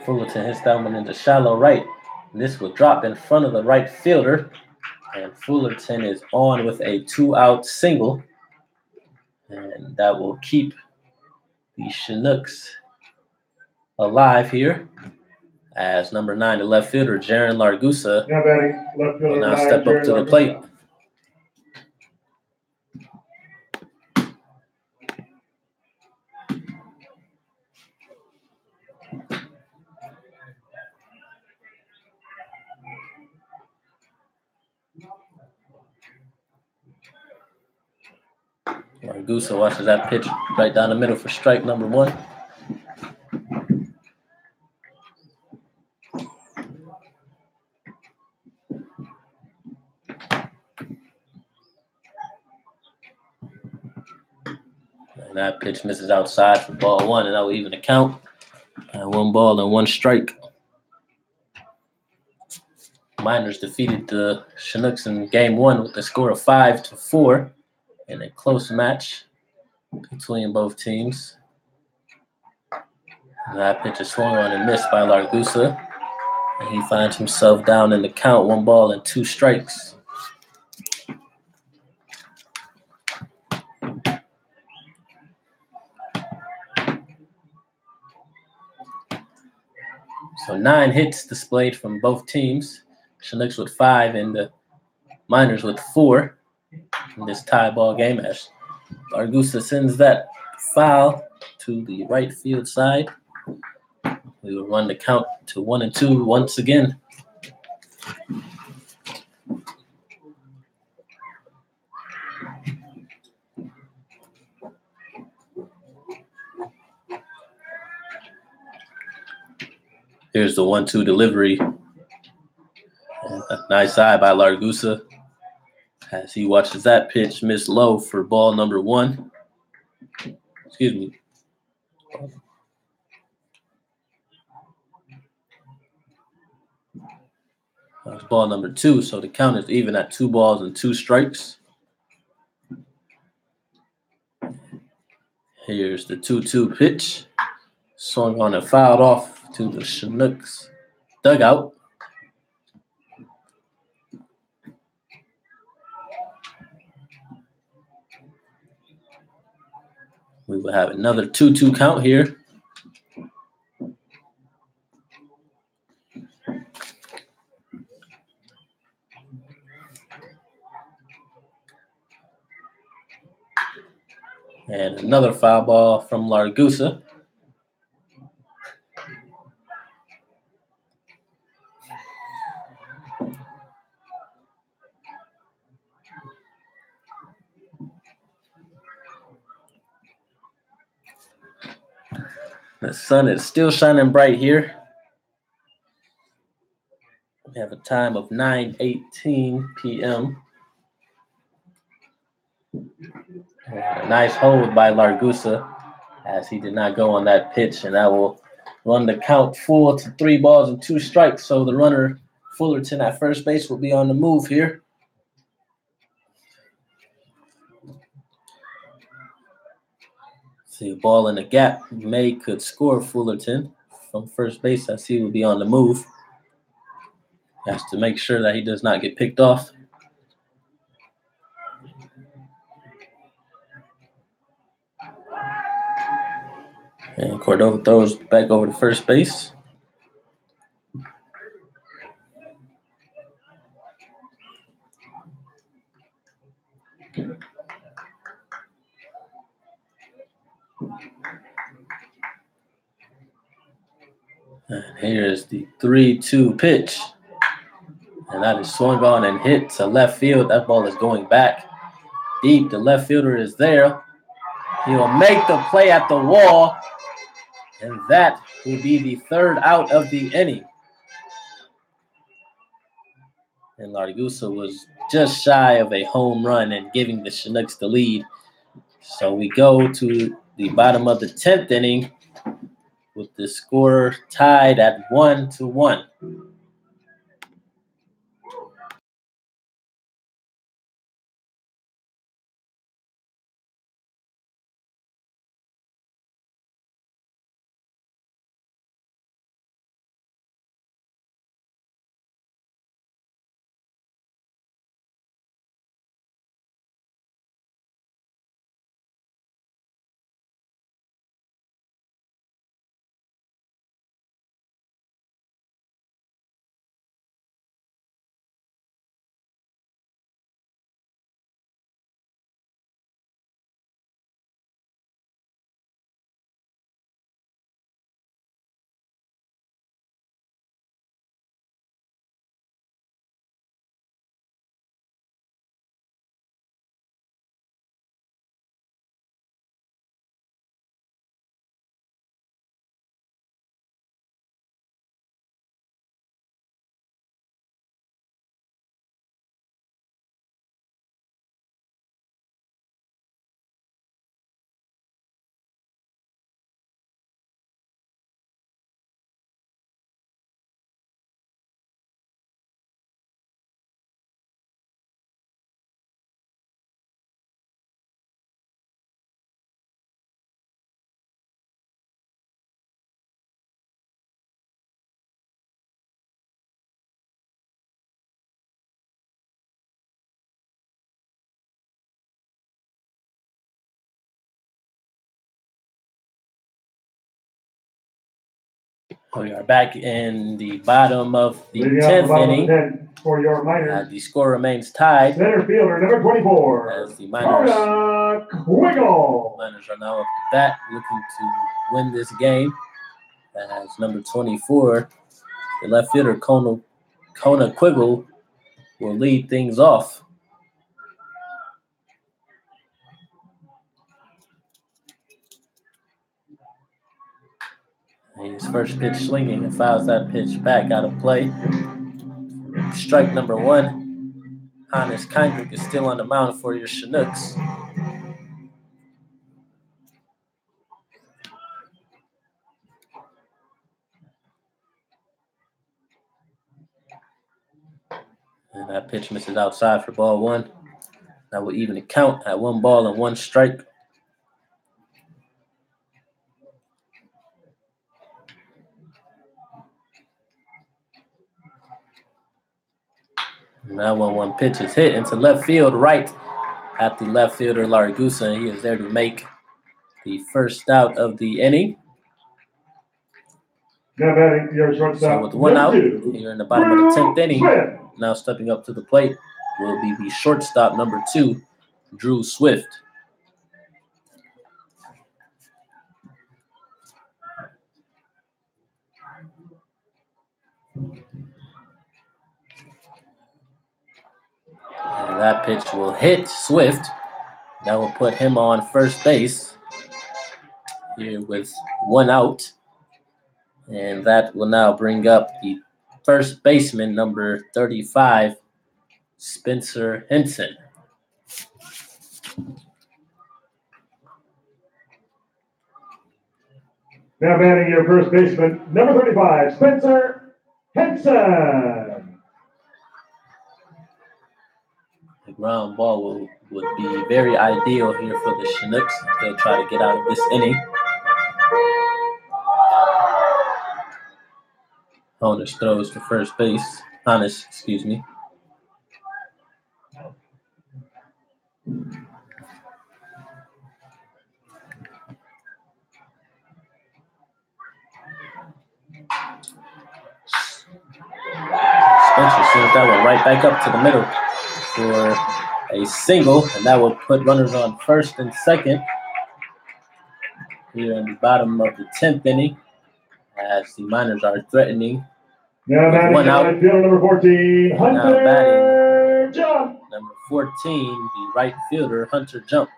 Fullerton hits that one into shallow right. This will drop in front of the right fielder. And Fullerton is on with a 2-out single. And that will keep the Chinooks alive here. As number 9, the left fielder, Jaron Largusa, will now step up to the plate. Largusa watches that pitch right down the middle for strike number 1. And that pitch misses outside for ball 1, and that will even the count at 1 ball and 1 strike. Miners defeated the Chinooks in game 1 with a score of 5-4 in a close match between both teams. And that pitch is swung on and missed by Largusa. And he finds himself down in the count, 1 ball and 2 strikes. So 9 hits displayed from both teams. Chinooks with 5 and the Miners with 4 in this tie ball game as Largusa sends that foul to the right field side. We will run the count to 1-2 once again. Here's the 1-2 delivery. And a nice eye by Largusa as he watches that pitch miss low for ball number 1. Excuse me. That's ball number 2, so the count is even at 2 balls and 2 strikes. Here's the 2-2 pitch. Swung on and fouled off to the Chinooks dugout. We will have another 2-2 count here. And another foul ball from Largusa. The sun is still shining bright here. We have a time of 9:18 p.m. A nice hold by Largusa as he did not go on that pitch, and that will run the count full to 3 balls and 2 strikes. So the runner, Fullerton, at first base will be on the move here. See a ball in the gap. May could score Fullerton from first base as he will be on the move. He has to make sure that he does not get picked off. And Cordova throws back over to first base. And here's the 3-2 pitch. And that is swung on and hit to left field. That ball is going back deep. The left fielder is there. He will make the play at the wall. And that will be the 3rd out of the inning. And Largusa was just shy of a home run and giving the Chinooks the lead. So we go to the bottom of the 10th inning with the score tied at 1-1. We are back in the bottom of the 10th inning. For your Miners. The score remains tied. Center fielder number 24. As the Miners Chugiak Chinooks. Miners are now up to bat, looking to win this game. As number 24, the left fielder Kona Quiggle will lead things off. His first pitch swinging and fouls that pitch back out of play. Strike number 1. Hannes Kendrick is still on the mound for your Chinooks. And that pitch misses outside for ball 1. That will even the count at 1 ball and 1 strike. Now 1-1 pitch is hit into left field, right at the left fielder Larigusa, and he is there to make the first out of the inning. Now batting your shortstop. So with 1 out here in the bottom of the 10th inning, now stepping up to the plate will be the shortstop number 2, Drew Swift. And that pitch will hit Swift. That will put him on first base here with 1 out. And that will now bring up the first baseman, number 35, Spencer Henson. Now batting your first baseman, number 35, Spencer Henson. The ground ball would be very ideal here for the Chinooks. They'll try to get out of this inning. Hannes throws to first base. Hannes, excuse me. Spencer sends that one right back up to the middle for a single, and that will put runners on first and second here in the bottom of the 10th inning as the Miners are threatening. Now batting 1 out. right fielder number 14, Hunter Jump. Number 14, the right fielder, Hunter Jump.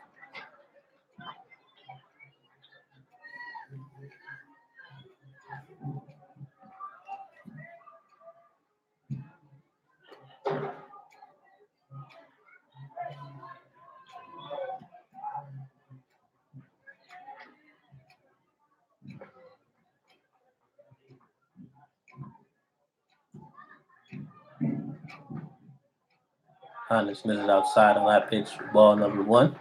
Hannes misses outside on that pitch for ball number 1.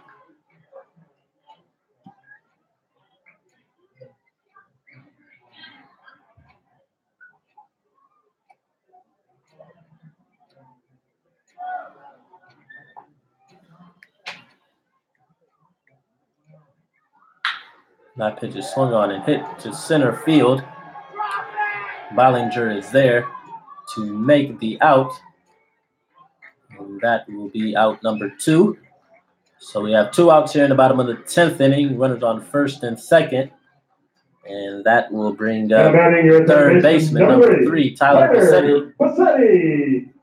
That pitch is swung on and hit to center field. Bollinger is there to make the out. And that will be out number 2. So we have 2 outs here in the bottom of the 10th inning. Runners on first and second. And that will bring up third baseman number 3, Tyler Bassetti.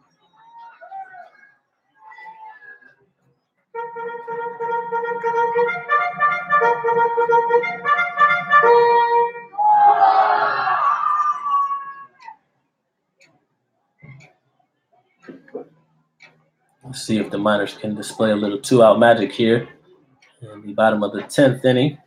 Let's see if the Miners can display a little 2-out magic here in the bottom of the 10th inning.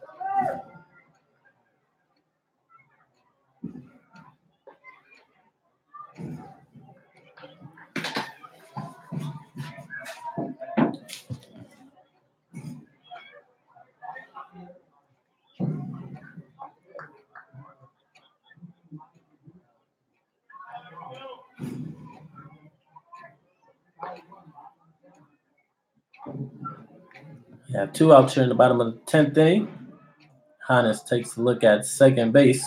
We have 2 outs here in the bottom of the 10th inning. Hannes takes a look at second base.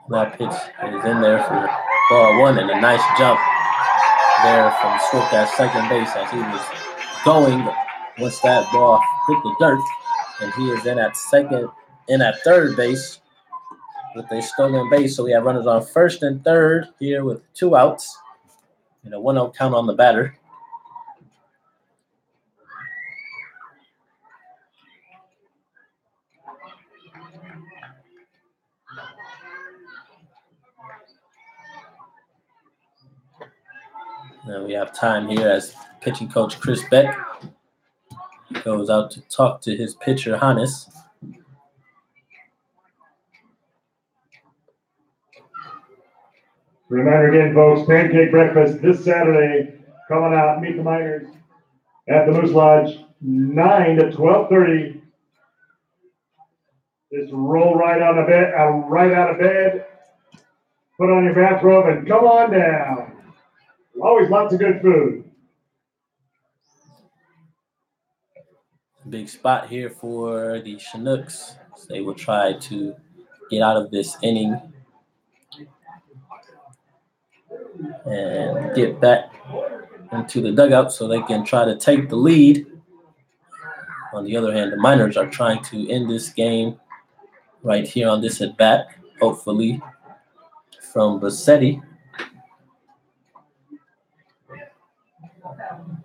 That pitch is in there for ball 1, and a nice jump there from Swift at second base as he was going once that ball hit the dirt, and he is in at third base with a stolen base. So we have runners on first and third here with 2 outs and a 1-0 count on the batter. Now we have time here as pitching coach Chris Beck goes out to talk to his pitcher, Hannes. Reminder again, folks, pancake breakfast this Saturday. Coming out, meet the Miners at the Moose Lodge, 9 to 12:30. Just roll right out of bed, put on your bathrobe, and come on down. Always lots of good food. Big spot here for the Chinooks. So they will try to get out of this inning and get back into the dugout so they can try to take the lead. On the other hand, the Miners are trying to end this game right here on this at bat, hopefully from Bassetti.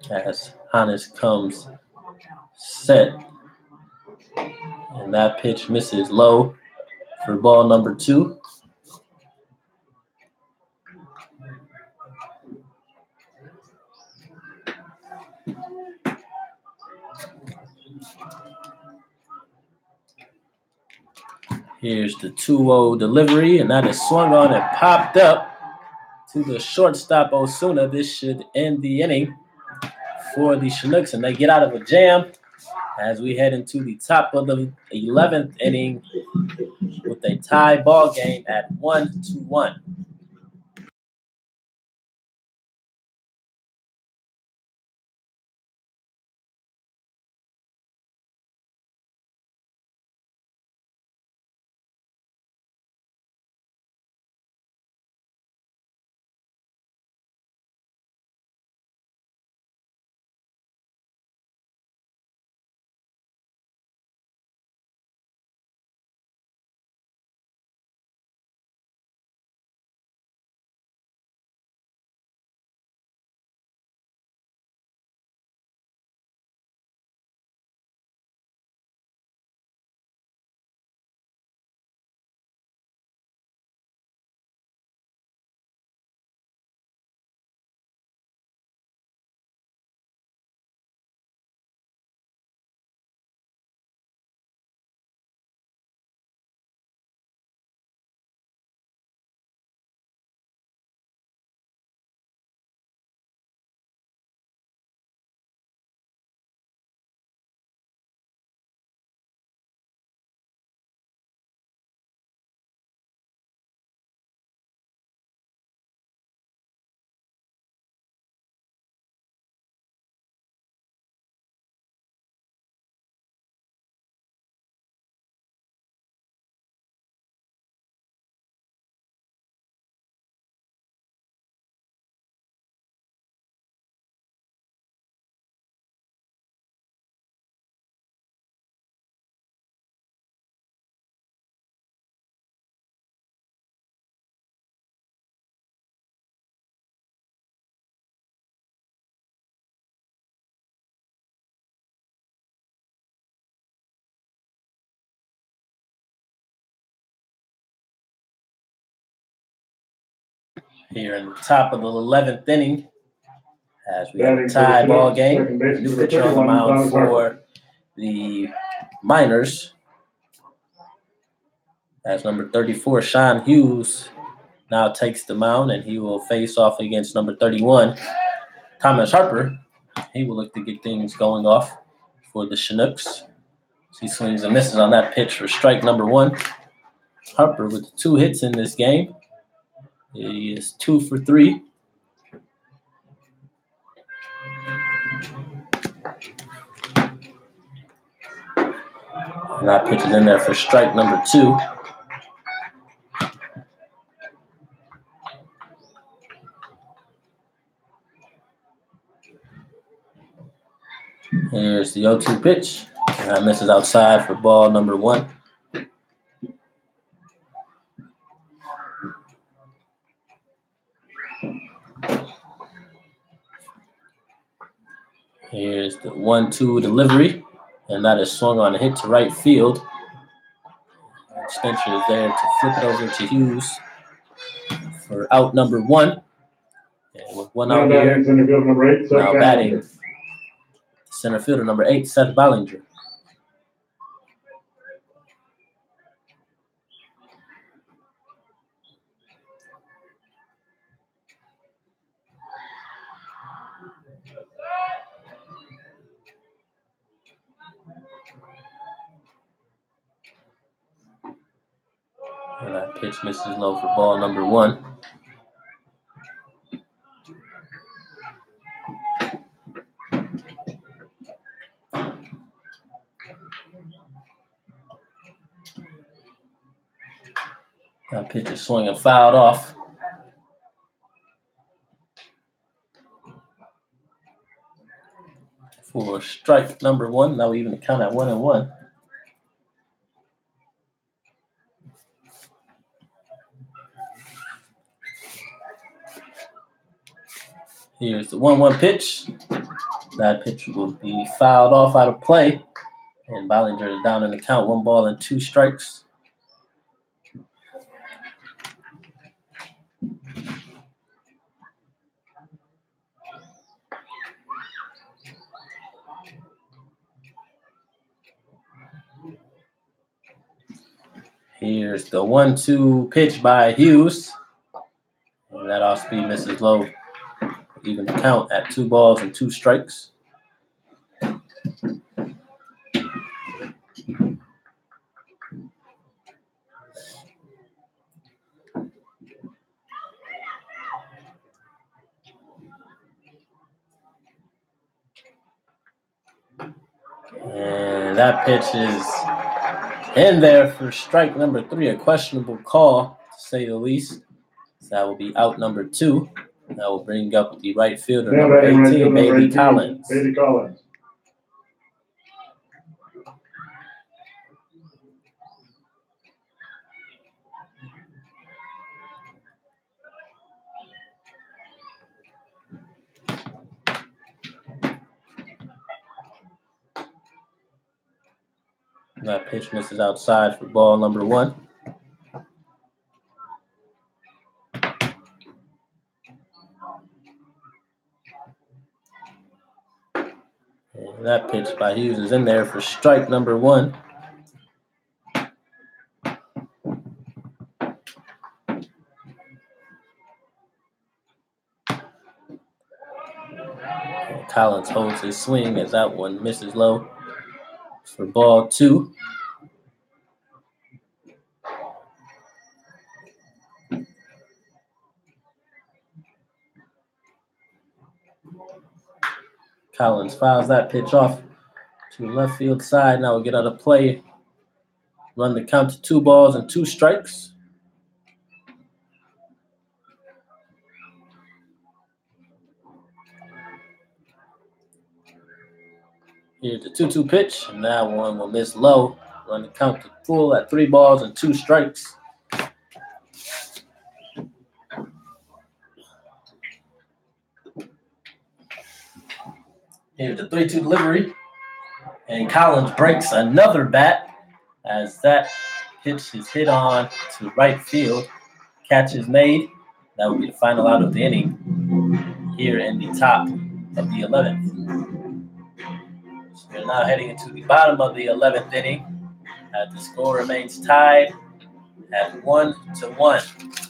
As Hannes comes set, and that pitch misses low for ball number 2. Here's the 2-0 delivery, and that is swung on and popped up to the shortstop Osuna. This should end the inning for the Chinooks, and they get out of a jam as we head into the top of the 11th inning with a tie ball game at 1-1. here in the top of the 11th inning, as we have a tie ball game. New pitcher on the mound for the Miners, as number 34, Sean Hughes, now takes the mound, and he will face off against number 31, Thomas Harper. He will look to get things going off for the Chinooks. He swings and misses on that pitch for strike number 1. Harper with 2 hits in this game. He is 2 for 3. And that pitch is in there for strike number 2. Here's the 0-2 pitch. And that misses outside for ball number 1. Here's the 1-2 delivery, and that is swung on a hit to right field. Spencer is there to flip it over to Hughes for out number 1. And with 1 out here, now batting center fielder number 8, Seth Ballinger. And that pitch misses low for ball number 1. That pitch is swung and fouled off. For strike number 1. Now we even count at 1-1. Here's the 1-1 pitch. That pitch will be fouled off out of play. And Ballinger is down in the count, 1 ball and 2 strikes. Here's the 1-2 pitch by Hughes. And that off-speed misses low. Even the count at 2 balls and 2 strikes. And that pitch is in there for strike number 3, a questionable call, to say the least. So that will be out number 2. That will bring up the right fielder, number 18, Bailey Collins. Bailey Collins. That pitch misses outside for ball number 1. And that pitch by Hughes is in there for strike number 1. And Collins holds his swing as that one misses low for ball 2. Collins fouls that pitch off to the left field side. Now we'll get out of play. Run the count to 2 balls and 2 strikes. Here's the 2-2 pitch, and that one will miss low. Run the count to full at 3 balls and 2 strikes. Here's the 3-2 delivery. And Collins breaks another bat as that pitch is hit on to right field. Catch is made, That will be the final out of the inning here in the top of the 11th. So we're now heading into the bottom of the 11th inning. The score remains tied at 1-1.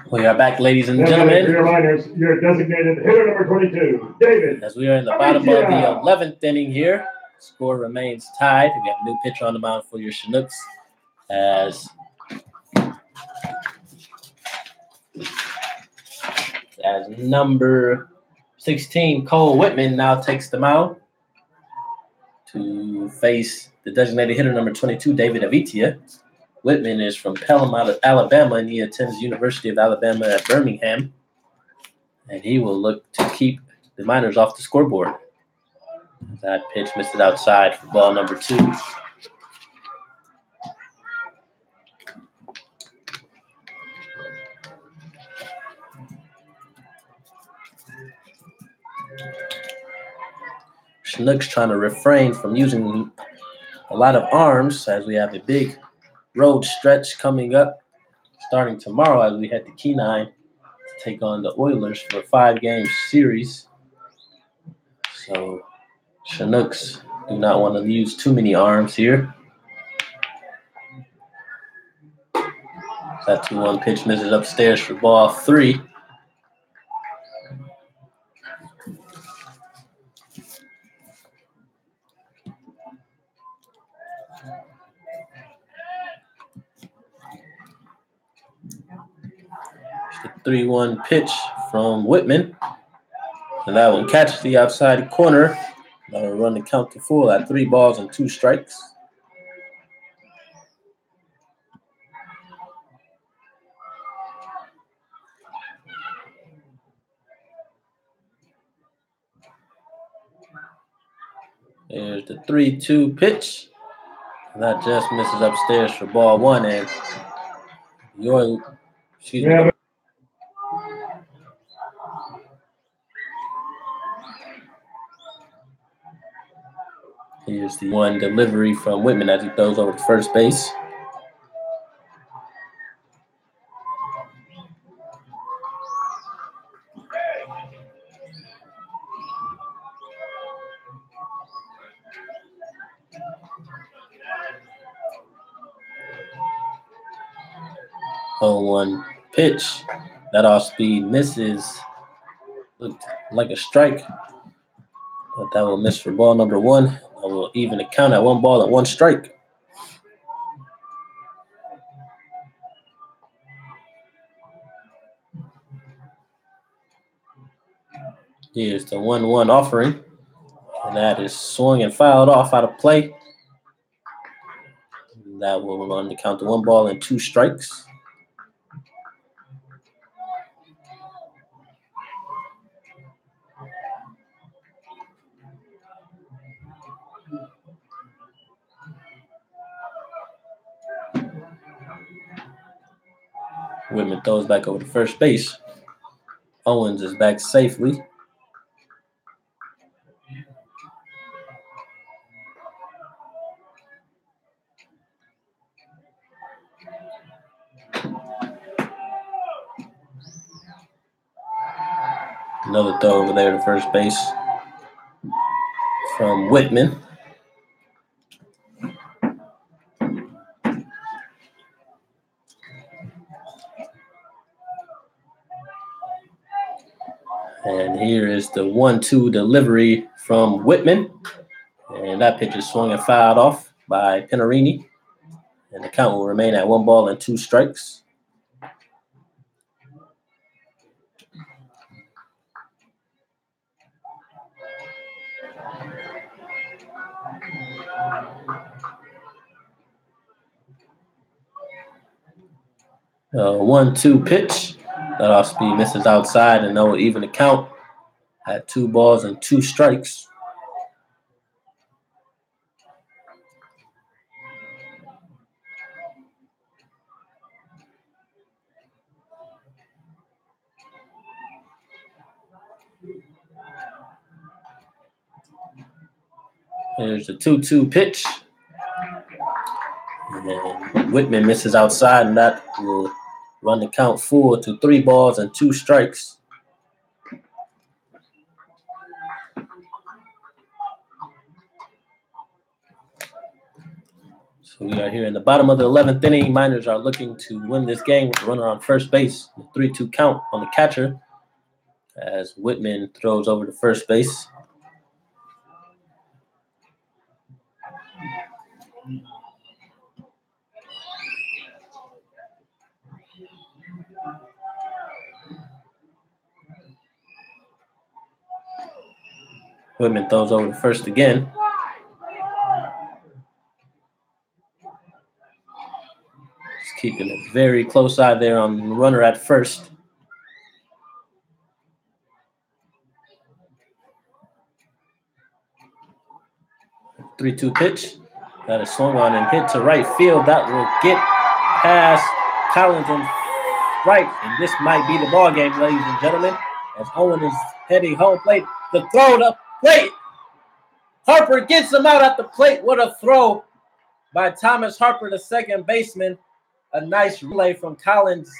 We are back, ladies and gentlemen. For your Miners, your designated hitter number 22, David. As we are in the bottom of the 11th inning here, score remains tied. We have a new pitcher on the mound for your Chinooks as number 16, Cole Whitman, now takes the mound to face the designated hitter number 22, David Avitia. Whitman is from Pelham, Alabama, and he attends University of Alabama at Birmingham. And he will look to keep the Miners off the scoreboard. That pitch missed it outside for ball number 2. Chinooks trying to refrain from using a lot of arms as we have a big road stretch coming up starting tomorrow as we head to Kenai to take on the Oilers for a 5-game series. So Chinooks do not want to use too many arms here. That 2-1 pitch misses upstairs for ball 3. The 3-1 pitch from Whitman. And that one catches the outside corner. That'll run the count to full at 3 balls and 2 strikes. There's the 3-2 pitch. That just misses upstairs for ball one, and here's the one delivery from Whitman as he throws over to first base. One pitch. That off speed misses. Looked like a strike. But that will miss for ball number one. That will even the count at 1 ball and 1 strike. Here's the 1-1 offering. And that is swung and fouled off out of play. That will run the count to 1 ball and 2 strikes. Whitman throws back over to first base. Owens is back safely. Another throw over there to first base from Whitman. And here is the 1-2 delivery from Whitman. And that pitch is swung and fouled off by Pinarini. And the count will remain at 1 ball and 2 strikes. A 1-2 pitch. That off speed misses outside, and that will even the count at 2 balls and 2 strikes. There's a 2-2 pitch. And Whitman misses outside, and that will run the count full to 3 balls and 2 strikes. So we are here in the bottom of the 11th inning. Miners are looking to win this game with a runner on first base. The 3-2 count on the catcher as Whitman throws over to first base. Whitman throws over to first again. Just keeping a very close eye there on the runner at first. The 3-2 pitch. That is swung on and hit to right field. That will get past Collins and right. And this might be the ball game, ladies and gentlemen, as Owen is heading home plate. The throw to plate. Harper gets him out at the plate. What a throw by Thomas Harper, the second baseman. A nice relay from Collins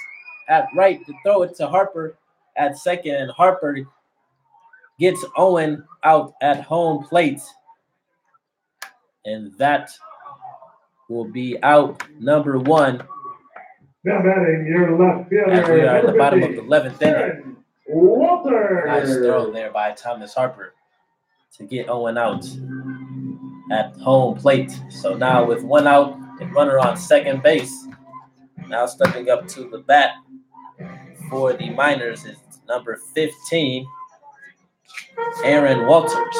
at right to throw it to Harper at second. And Harper gets Owen out at home plate. And that will be out number 1. Now batting your left fielder. As we are at the bottom of the 11th inning. Aaron Walter. Nice throw there by Thomas Harper to get Owen out at home plate. So now with 1 out and runner on second base, now stepping up to the bat for the Miners is number 15, Aaron Walters.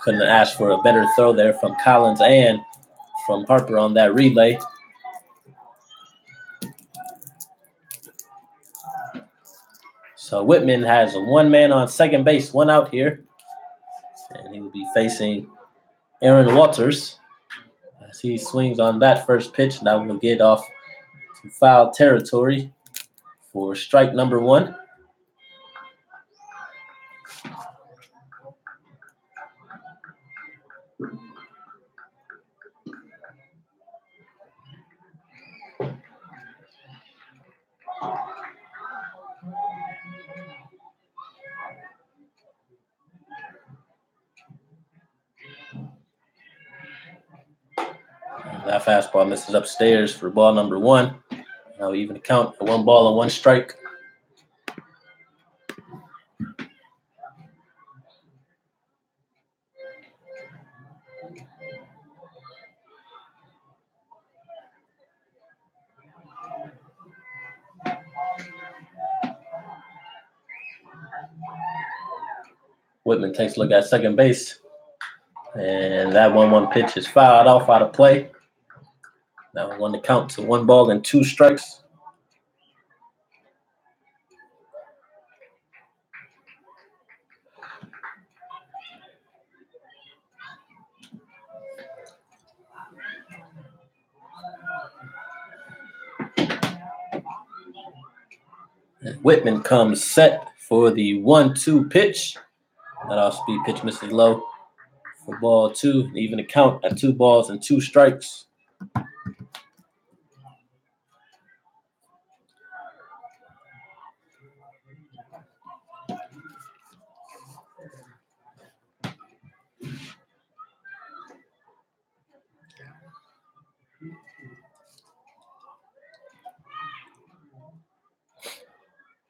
Couldn't have asked for a better throw there from Collins and from Harper on that relay. So Whitman has one man on second base, one out here. And he will be facing Aaron Walters as he swings on that first pitch. That will get off to foul territory for strike number 1. That fastball misses upstairs for ball number 1. Now even count at 1 ball and 1 strike. Whitman takes a look at second base. And that 1-1 pitch is fouled off out of play. Now we want to count to 1 ball and 2 strikes. And Whitman comes set for the 1-2 pitch. That off-speed pitch misses low for ball 2. Even a count at 2 balls and 2 strikes.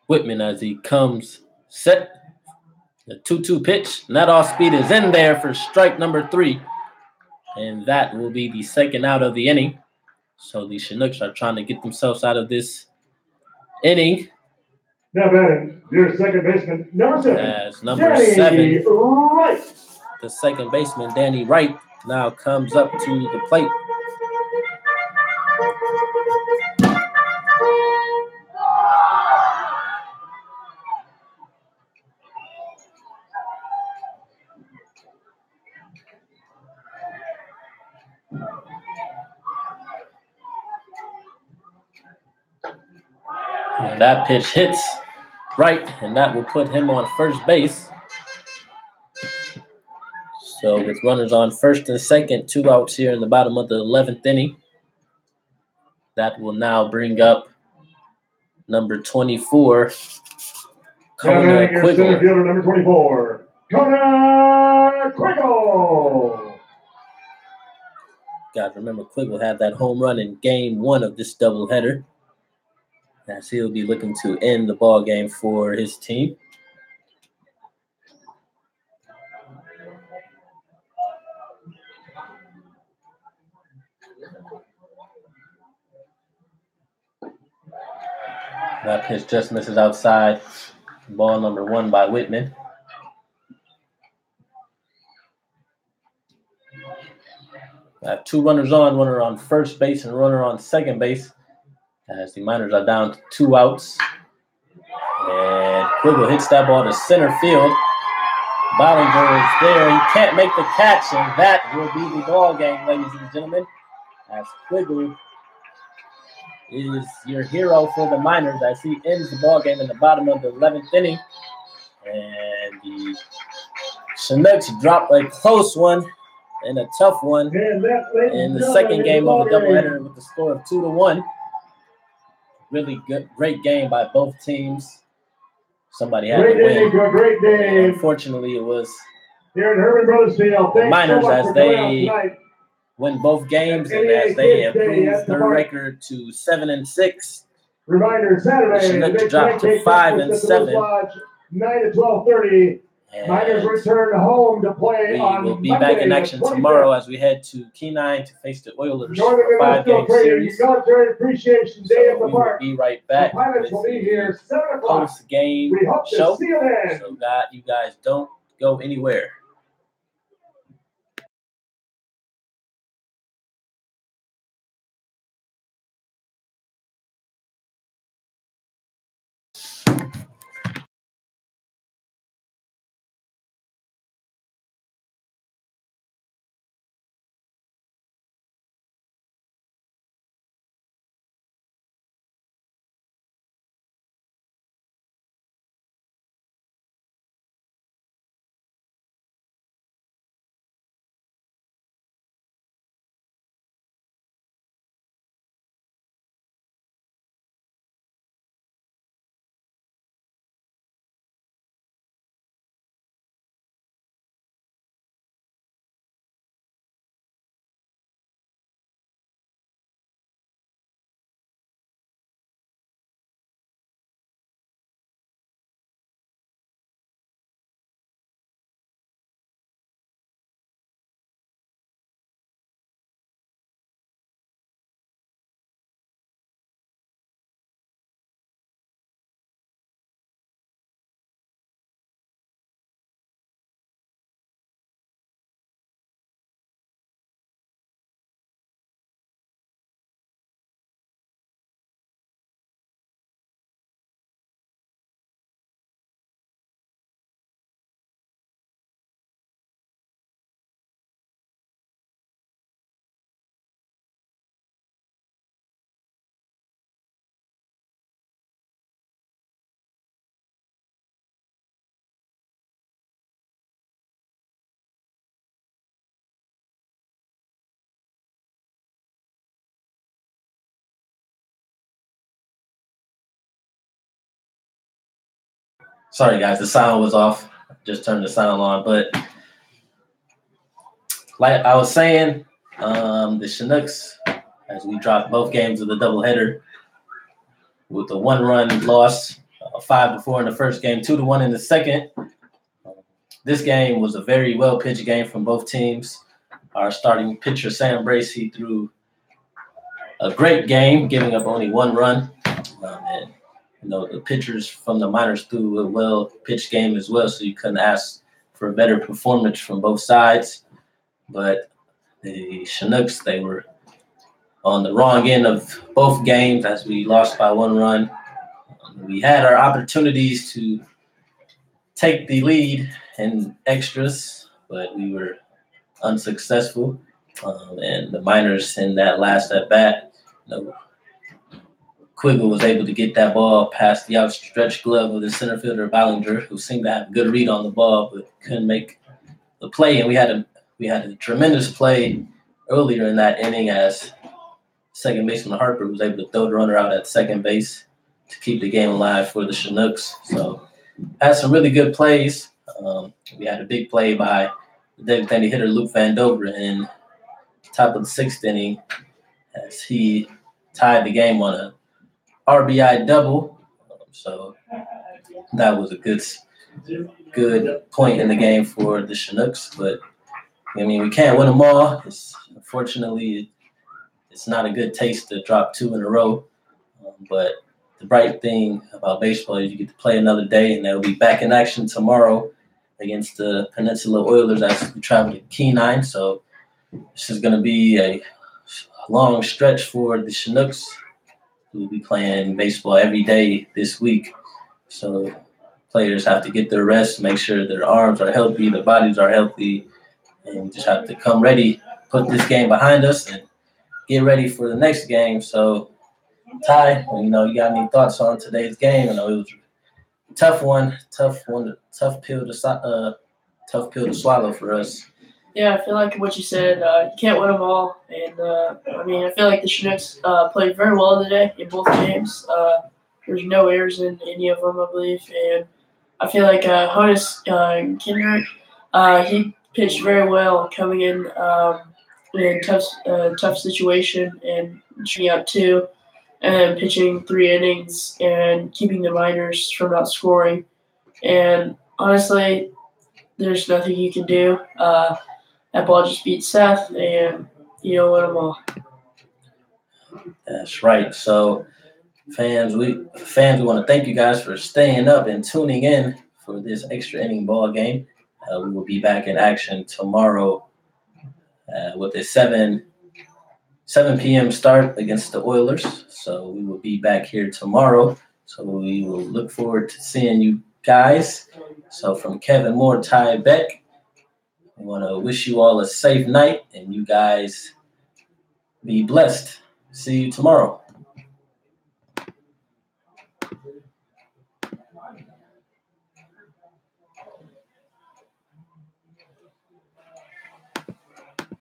Whitman as he comes set. The 2-2 pitch. And that off-speed is in there for strike number 3. And that will be the second out of the inning. So the Chinooks are trying to get themselves out of this inning. Now batting, your second baseman, number 7. As number Danny 7, Wright. the second baseman, Danny Wright, now comes up to the plate. And that pitch hits Wright, and that will put him on first base. So with runners on first and second, 2 outs here in the bottom of the 11th inning. That will now bring up number 24, Kona Your center Quiggle. fielder, number 24, Kona Quiggle. Guys, remember Quiggle had that home run in game 1 of this doubleheader. As he'll be looking to end the ball game for his team. That pitch just misses outside. Ball number 1 by Whitman. I have 2 runners on, runner on first base and runner on second base. As the Miners are down to 2 outs. And Quiggle hits that ball to center field. Bollinger is there. He can't make the catch, and that will be the ball game, ladies and gentlemen. As Quiggle is your hero for the Miners as he ends the ball game in the bottom of the 11th inning. And the Chinooks drop a close one and a tough one in the second game of the doubleheader with the score of 2-1. Really good, great game by both teams. Somebody had to win. Great day. Unfortunately, it was Here in Herman Brothers Field. the Miners as they win both games and as they improve their record to 7-6. Reminder, Saturday, Chinooks dropped to 5-7. 9 to 12:30. Miners return home to play We on will be Monday, back in action the 25th. tomorrow as we head to Kenai to face the Oilers Northern for a 5-game series. Military Appreciation Day at So the we will park. be right back The Pilots with will be the here 7 o'clock. post-game We hope to show. see you then. So you guys don't go anywhere. Sorry, guys, the sound was off. Just turned the sound on. But like I was saying, the Chinooks, as we dropped both games of the doubleheader, with a 1-run loss, 5-4 in the first game, 2-1 in the second. This game was a very well-pitched game from both teams. Our starting pitcher, Sam Bracey, threw a great game, giving up only 1 run. And the pitchers from the Miners threw a well-pitched game as well, so you couldn't ask for a better performance from both sides. But the Chinooks, they were on the wrong end of both games as we lost by 1 run. We had our opportunities to take the lead in extras, but we were unsuccessful. And the Miners in that last at bat, Quiggle was able to get that ball past the outstretched glove of the center fielder Ballinger, who seemed to have a good read on the ball but couldn't make the play. And we had a tremendous play earlier in that inning as second baseman Harper was able to throw the runner out at second base to keep the game alive for the Chinooks. So had some really good plays. We had a big play by the designated hitter Luke Van Dover in the top of the 6th inning as he tied the game on a RBI double. So that was a good point in the game for the Chinooks. But, I mean, we can't win them all. Unfortunately, it's not a good taste to drop 2 in a row. But the bright thing about baseball is you get to play another day, and they'll be back in action tomorrow against the Peninsula Oilers as we travel to Kenine. So this is going to be a long stretch for the Chinooks. We'll be playing baseball every day this week. So players have to get their rest, make sure their arms are healthy, their bodies are healthy, and we just have to come ready, put this game behind us, and get ready for the next game. So, Ty, you got any thoughts on today's game? It was a tough pill to swallow for us. Yeah, I feel like what you said, you can't win them all. And, I feel like the Chinooks played very well today in both games. There's no errors in any of them, I believe. And I feel like Honus Kindred, he pitched very well coming in tough situation and shooting out 2 and then pitching 3 innings and keeping the Miners from outscoring. And honestly, there's nothing you can do. That ball just beat Seth, and you don't win them all. That's right. So, fans, we want to thank you guys for staying up and tuning in for this extra inning ball game. We will be back in action tomorrow with a 7 p.m. start against the Oilers. So we will be back here tomorrow. So we will look forward to seeing you guys. So from Kevin Moore, Ty Beck, we want to wish you all a safe night, and you guys be blessed. See you tomorrow.